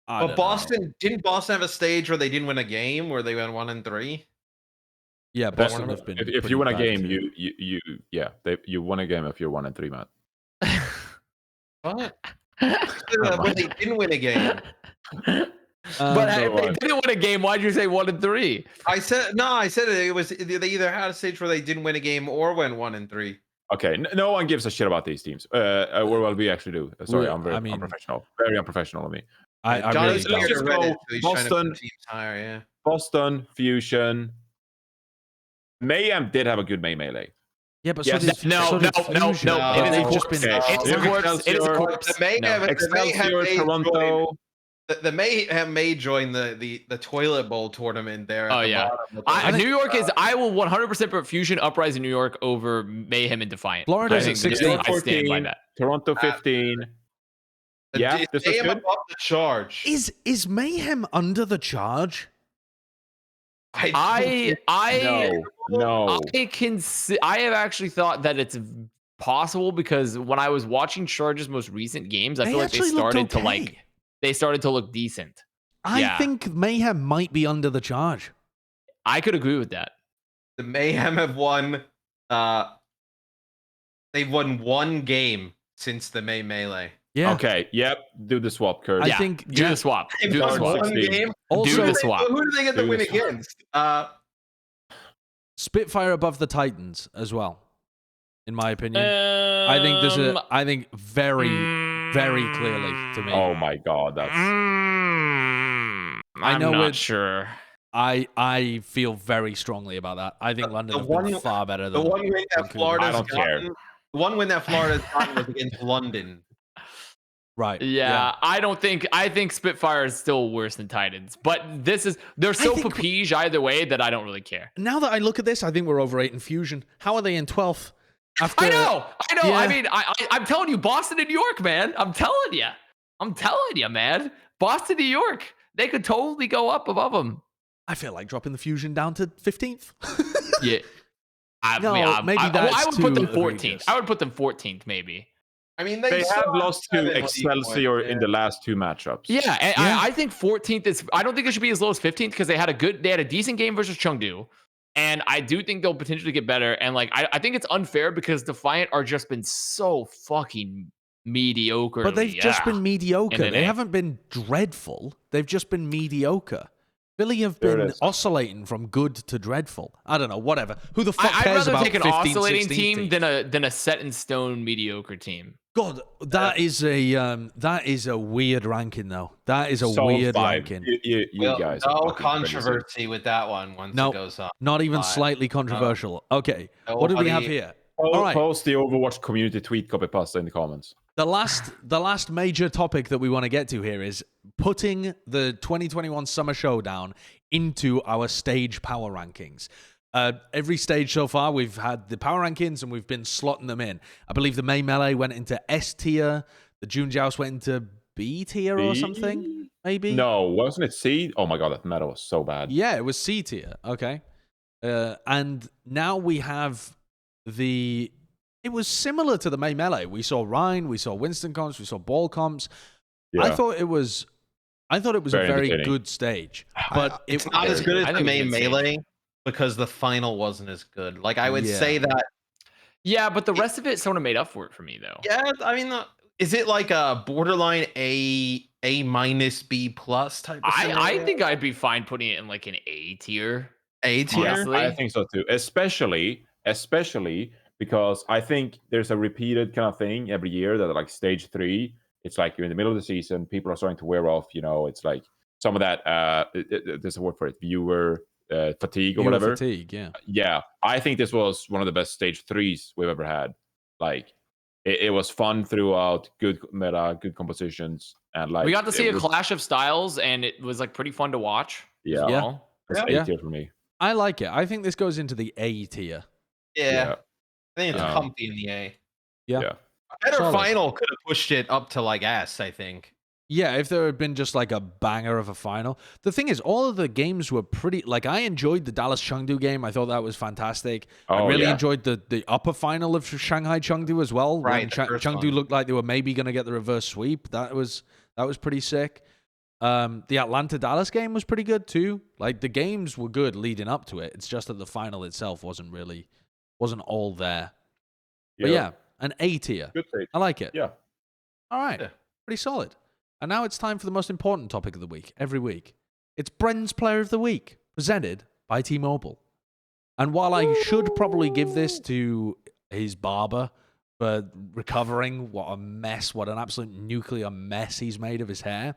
I But don't know. Boston didn't Boston have a stage where they didn't win a game where they went 1-3? Yeah, Boston have been. If pretty you win a bad game, too. you won a game if you're 1-3, Matt. What? When they didn't win a game. But no, if they didn't win a game, why'd you say 1-3? I said it was they either had a stage where they didn't win a game or went 1-3. Okay, no one gives a shit about these teams. Or well, we actually do. Sorry, I'm very I mean- unprofessional. Very unprofessional of me. I Johnny's really let's don't. just Reddit, go so he's trying to Boston. put teams higher, yeah. Boston, Fusion. Mayhem did have a good May melee. Yeah, but Yes. so did No, so no, did no, Fusion. no. But It is a they've corpse. just been. Okay. It's a corpse. It is a Excelsior. corpse. The Mayhem, No. the Mayhem Excelsior, may Toronto. join, the Mayhem may join the toilet bowl tournament there. At Oh, the yeah. bottom of the- New York is. I will 100% put Fusion Uprising New York over Mayhem and Defiant. Florida's I at think 16. I stand by that. Toronto 15. Yeah, Is this is Mayhem good. above the charge. Is Mayhem under the charge? I No. I have actually thought that it's possible because when I was watching Charge's most recent games, I feel like they actually looked started to okay. they started to look decent. I Yeah. think Mayhem might be under the charge. I could agree with that. The Mayhem have won. They've won one game since the May Melee. Yeah. Okay. Yep. Do the swap, Kurt. I Yeah, think do yeah. the swap. They've Do the won swap. one 16. game. Also, Do the swap. Who do they get the Do win the swap. against? Spitfire above the Titans as well, in my opinion. I think there's a. I think very clearly to me. Oh my God, that's I'm know not it- sure. I feel very strongly about that. I think London have been far better The than one win that Vancouver. Florida's I don't care. gotten. The one win that Florida's gotten was against London. Right. Yeah, I think Spitfire is still worse than Titans, but they're so think- papige either way that I don't really care. Now that I look at this, I think we're overrating Fusion. How are they in 12th? After I know. Yeah. I mean, I'm telling you, Boston and New York, man. I'm telling you, man. Boston, New York, they could totally go up above them. I feel like dropping the Fusion down to 15th. Yeah. No, maybe I that's would put them too 14th. egregious. I would put them 14th, maybe. I mean, they still have lost to 7 league Excelsior points, in the last two matchups. Yeah, and Yeah. I think 14th is. I don't think it should be as low as 15th because they had a decent game versus Chengdu, and I do think they'll potentially get better. And like, I think it's unfair because Defiant are just been so fucking mediocre. But they've just been mediocre. NNA. They haven't been dreadful. They've just been mediocre. Philly have There it been is. oscillating from good to dreadful. I don't know, whatever. Who the fuck I'd cares rather about take an 15th, oscillating 16th team than a set in stone mediocre team. God, that is a weird ranking though. That is a So weird fine. ranking. You Well, guys. are no fucking controversy with that one once No. it goes on. Not even Fine. slightly controversial. Okay, what do we have here? crazy. All right. Post the Overwatch community tweet copy pasta in the comments. The last major topic that we want to get to here is putting the 2021 Summer Showdown into our stage power rankings. Every stage so far, we've had the power rankings and we've been slotting them in. I believe the May Melee went into S tier, the June Joust went into B tier or B? something, maybe? No, wasn't it C? Oh my God, that meta was so bad. Yeah, it was C tier. Okay. And now we have it was similar to the May Melee. We saw Rhine, we saw Winston comps, we saw Ball comps. Yeah. I thought it was a Very very entertaining. good stage. But It's not as good I as the think main it's insane. melee because the final wasn't as good. Like I would Yeah. say that. Yeah, but the rest of it sort of made up for it for me though. Yeah, I mean, is it like a borderline A minus B plus type? Of I scenario? think I'd be fine putting it in like an A tier. A tier. honestly. I think so too. Especially because I think there's a repeated kind of thing every year that like stage 3, it's like you're in the middle of the season, people are starting to wear off, it's like some of that there's a word for it, viewer fatigue or Viewer whatever. fatigue, yeah. Yeah, I think this was one of the best stage 3s we've ever had. Like it was fun throughout, good meta, good compositions, and like We got to see it a was- clash of styles, and it was like pretty fun to watch. Yeah, as Yeah. well. it's Yeah. A tier for me. I like it. I think this goes into the A tier. Yeah, I think it's Um, comfy in the A. Yeah. Yeah. A better Solid. final could have pushed it up to like S. I think. Yeah, if there had been just like a banger of a final. The thing is, all of the games were pretty. Like, I enjoyed the Dallas Chengdu game. I thought that was fantastic. I Oh, really yeah. enjoyed the upper final of Shanghai Chengdu as well. Right, when the first Chengdu one. looked like they were maybe going to get the reverse sweep. That was pretty sick. The Atlanta Dallas game was pretty good too. Like, the games were good leading up to it. It's just that the final itself wasn't all there. But yeah, an A tier. Good stage. I like it. Yeah. All right. Yeah. Pretty solid. And now it's time for the most important topic of the week, every week. It's Bren's Player of the Week, presented by T-Mobile. And while I should probably give this to his barber for recovering, what an absolute nuclear mess he's made of his hair,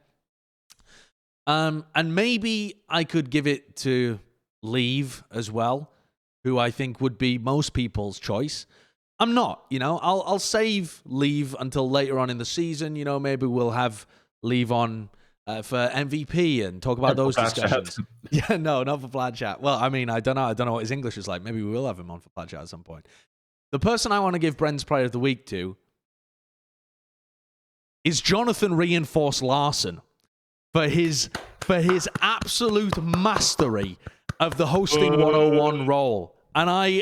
And maybe I could give it to Leave as well, who I think would be most people's choice. I'm not, I'll save Leave until later on in the season. Maybe we'll have Leave on for MVP and talk about those discussions. Yeah, no, not for Plat Chat. Well, I mean, I don't know what his English is like. Maybe we will have him on for Plat Chat at some point. The person I want to give Bren's Player of the Week to is Jonathan Reinforce Larsson for his absolute mastery of the hosting 101 role. And I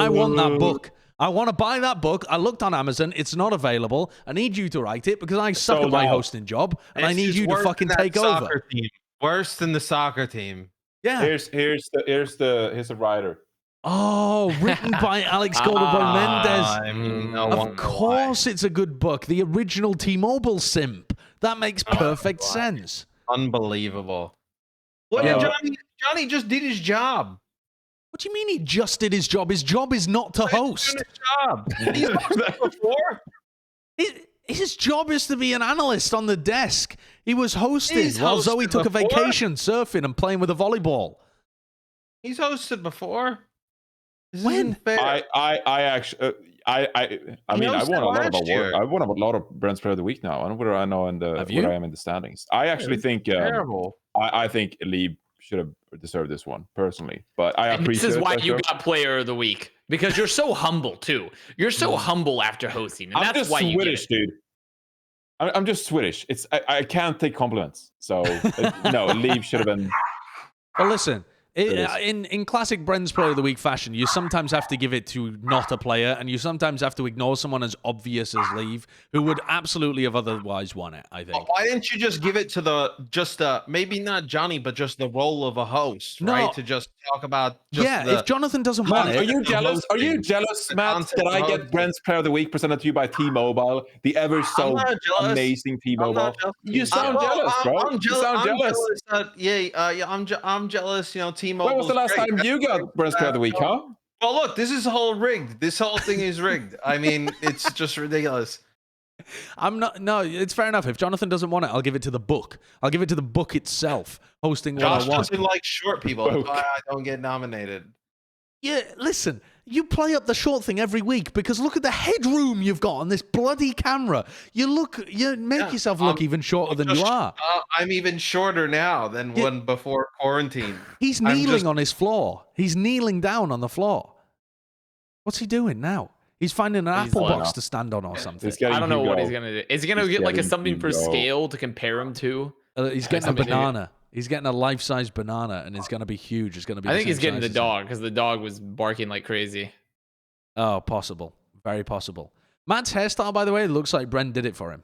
want that book. I want to buy that book. I looked on Amazon. It's not available. I need you to write it because I suck at my hosting job, and I need you to fucking take over. Team. Worse than the soccer team. Yeah. Here's the writer. Oh, written by Alex Goldberg Mendez. I mean, of course, it's a good book. The original T-Mobile simp. That makes perfect sense. Unbelievable. What did Johnny just did his job. What do you mean he just did his job? His job is not to host. He's hosted before. His job is to be an analyst on the desk. He was hosting while Zoe took a vacation, surfing and playing with a volleyball. He's hosted before. When? I mean, I won a lot of awards. I won a lot of Brent's Player of the Week now. I know where I know where I am in the standings. I actually think terrible. I think Lee should have deserved this one personally, but I appreciate. This is why you got Player of the Week, because you're so humble too. You're so humble after hosting, and that's why you Swedish, dude. I'm just Swedish. I can't take compliments, so no. Leave should have been. Well, listen. In classic Bren's Player of the Week fashion, you sometimes have to give it to not a player, and you sometimes have to ignore someone as obvious as Leave, who would absolutely have otherwise won it, I think. Why didn't you just give it to maybe not Johnny, but just the role of a host, right? To just talk about if Jonathan doesn't want it. Are you jealous? Are you jealous, Matt, that I get Brent's Player of the Week presented to you by T-Mobile, the ever so amazing T-Mobile? You sound jealous, bro. You sound jealous. I'm jealous, T-Mobile. When was the last time you got Brent's Player of the Week, huh? Well, look, this is all rigged. This whole thing is rigged. I mean, it's just ridiculous. No, it's fair enough. If Jonathan doesn't want it, I'll give it to the book. I'll give it to the book itself, hosting Josh 101. doesn't like short people. That's why I don't get nominated. Yeah, listen, you play up the short thing every week because look at the headroom you've got on this bloody camera. You make yourself look even shorter than you are. I'm even shorter now than when before quarantine. He's kneeling on his floor. He's kneeling down on the floor. What's he doing now? He's finding an apple box to stand on or something. I don't know what he's going to do. Is he going to get like something for scale to compare him to? He's getting a banana. He's getting a life-size banana, and it's going to be huge. It's going to be. I think he's getting the dog because the dog was barking like crazy. Oh, possible. Very possible. Matt's hairstyle, by the way, looks like Bren did it for him.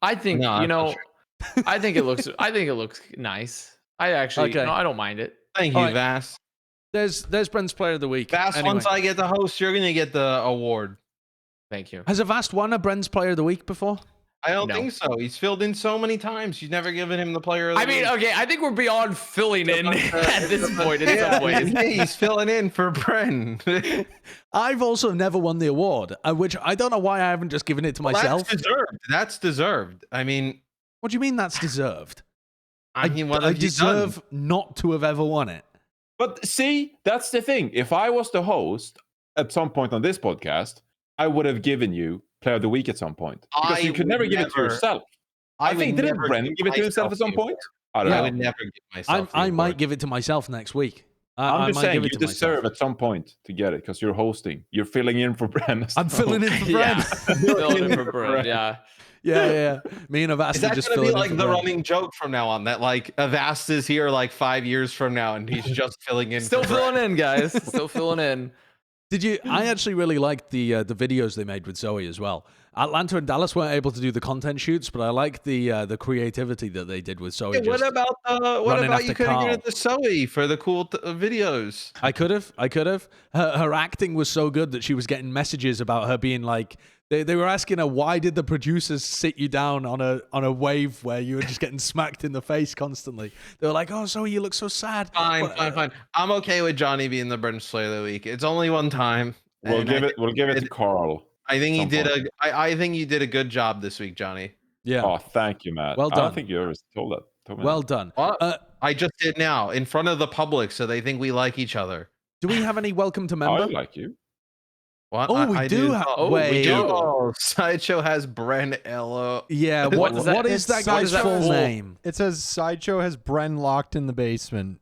I think I think it looks nice. I actually, I don't mind it. Thank you, Vass. There's Bren's Player of the Week. Vass, once I get the host, you're gonna get the award. Thank you. Has Avast won a Bren's Player of the Week before? I don't think so. He's filled in so many times. You've never given him the Player of the Week. Okay, I think we're beyond filling in at this point in some ways. He's filling in for Bren. I've also never won the award, which I don't know why I haven't just given it to myself. That's deserved. I mean, what do you mean that's deserved? I mean, what I deserve not to have ever won it. But see, that's the thing. If I was the host at some point on this podcast, I would have given you Player of the Week at some point. Because you could never give it to yourself. I think, didn't Bren give it to himself at some point? I don't know. I would never give myself I might give it to myself next week. I'm just saying, you deserve at some point to get it because you're hosting. You're filling in for Bren. I'm filling in for Bren. Filling in for Bren, yeah. Yeah. Me and Avast are just filling in. Is that going to be like the running joke from now on? That like Avast is here like 5 years from now and he's just filling in. Still filling in, guys. Still filling in. Did you? I actually really liked the videos they made with Zoe as well. Atlanta and Dallas weren't able to do the content shoots, but I liked the creativity that they did with Zoe. What about you could have given it to Zoe for the cool videos? I could have. Her acting was so good that she was getting messages about her being like. They were asking her, why did the producers sit you down on a wave where you were just getting smacked in the face constantly? They were like, oh, Zoe, you look so sad. Fine. I'm okay with Johnny being the Bren's Player of the Week. It's only one time. We'll give it to Carl. I think he did I think you did a good job this week, Johnny. Yeah. Oh, thank you, Matt. Well I done. don't think you ever told me Well that. done. What? I just did now in front of the public, so they think we like each other. Do we have any welcome to member? I like you. What? Oh, we I do. Wait. we do. Oh, Sideshow has Bren Elo. Yeah. What does that- What is that guy's that full full- name? It says Sideshow has Bren locked in the basement.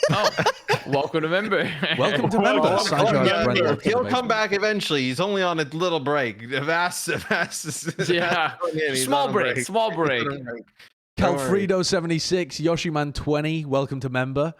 Oh, welcome to member. Welcome to member. Oh, Sideshow has Yeah, Bren locked in the he'll come basement. back eventually. He's only on a little break. Avast Yeah. Small break. Small break. Calfredo 76, Yoshiman 20. Welcome to member.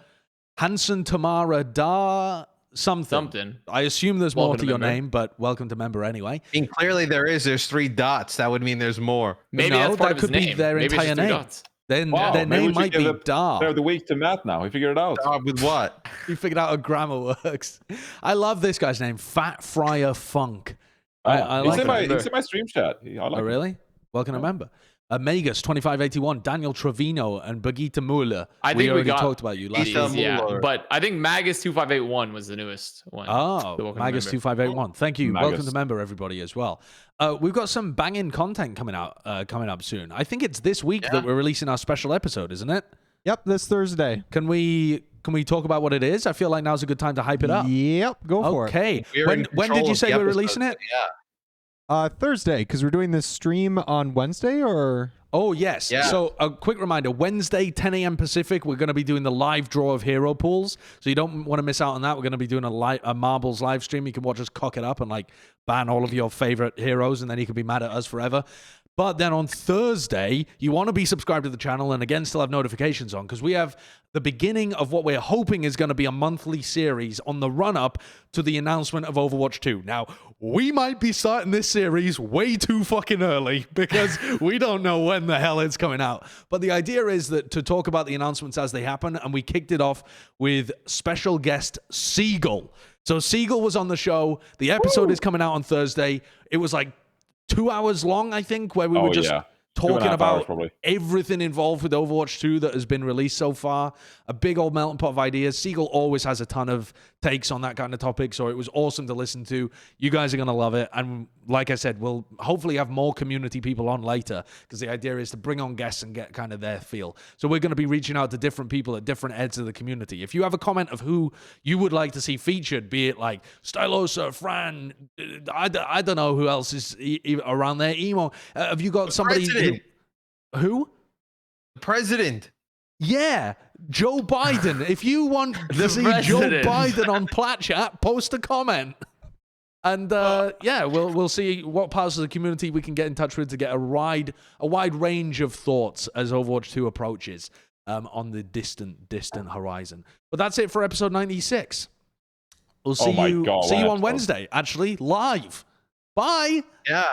Hanson Tamara Da something. I assume there's more Welcome to to your member. name, but welcome to member anyway. I mean, clearly there's 3 dots. That would mean there's more. Maybe No, that's part that of his could be name. their Maybe it's entire just three name. dots. Then Wow, their maybe name we should might give be the Dar. player of the week to Matt now. He figured it out. With what? You figured out how grammar works. I love this guy's name, Fat Friar Funk. I It's like in my it. it's in my stream chat. I like Oh, it. really? Welcome to member. Megas 2581, Daniel Trevino, and Bagita Muller. I think we already got talked about you last Bagita week. Muller. Yeah, but I think Magus 2581 was the newest one. Oh, So welcome to Magus member. 2581. Thank you. Magus. Welcome to member, everybody, as well. We've got some banging content coming up soon. I think it's this week that we're releasing our special episode, isn't it? Yep, this Thursday. Can we talk about what it is? I feel like now's a good time to hype it up. Yep, go for it. Okay. We're in When control did you of say the we're episode, releasing it? Yeah. Thursday, because we're doing this stream on Wednesday, or Oh, yes. Yeah. So a quick reminder, Wednesday, 10 a.m. Pacific, we're going to be doing the live draw of hero pools. So you don't want to miss out on that. We're going to be doing a Marbles live stream. You can watch us cock it up and like ban all of your favorite heroes, and then you can be mad at us forever. But then on Thursday, you want to be subscribed to the channel and again still have notifications on, because we have the beginning of what we're hoping is going to be a monthly series on the run-up to the announcement of Overwatch 2. Now, we might be starting this series way too fucking early because we don't know when the hell it's coming out. But the idea is that to talk about the announcements as they happen, and we kicked it off with special guest Seagull. So Seagull was on the show. The episode is coming out on Thursday. It was like 2 hours long, I think, where we were just talking about everything involved with Overwatch 2 that has been released so far. A big old melting pot of ideas. Seagull always has a ton of takes on that kind of topic, so it was awesome to listen to. You guys are going to love it. And like I said, we'll hopefully have more community people on later, because the idea is to bring on guests and get kind of their feel. So we're going to be reaching out to different people at different ends of the community. If you have a comment of who you would like to see featured, be it like Stylosa, Fran, I don't know who else is around there, Emo. Have you got somebody... Who? The president. Yeah, Joe Biden. If you want to see president. Joe Biden on Plat Chat, post a comment. And yeah, we'll see what parts of the community we can get in touch with to get a wide range of thoughts as Overwatch 2 approaches on the distant horizon. But that's it for episode 96. We'll see you on Wednesday, actually, live. Bye. Yeah.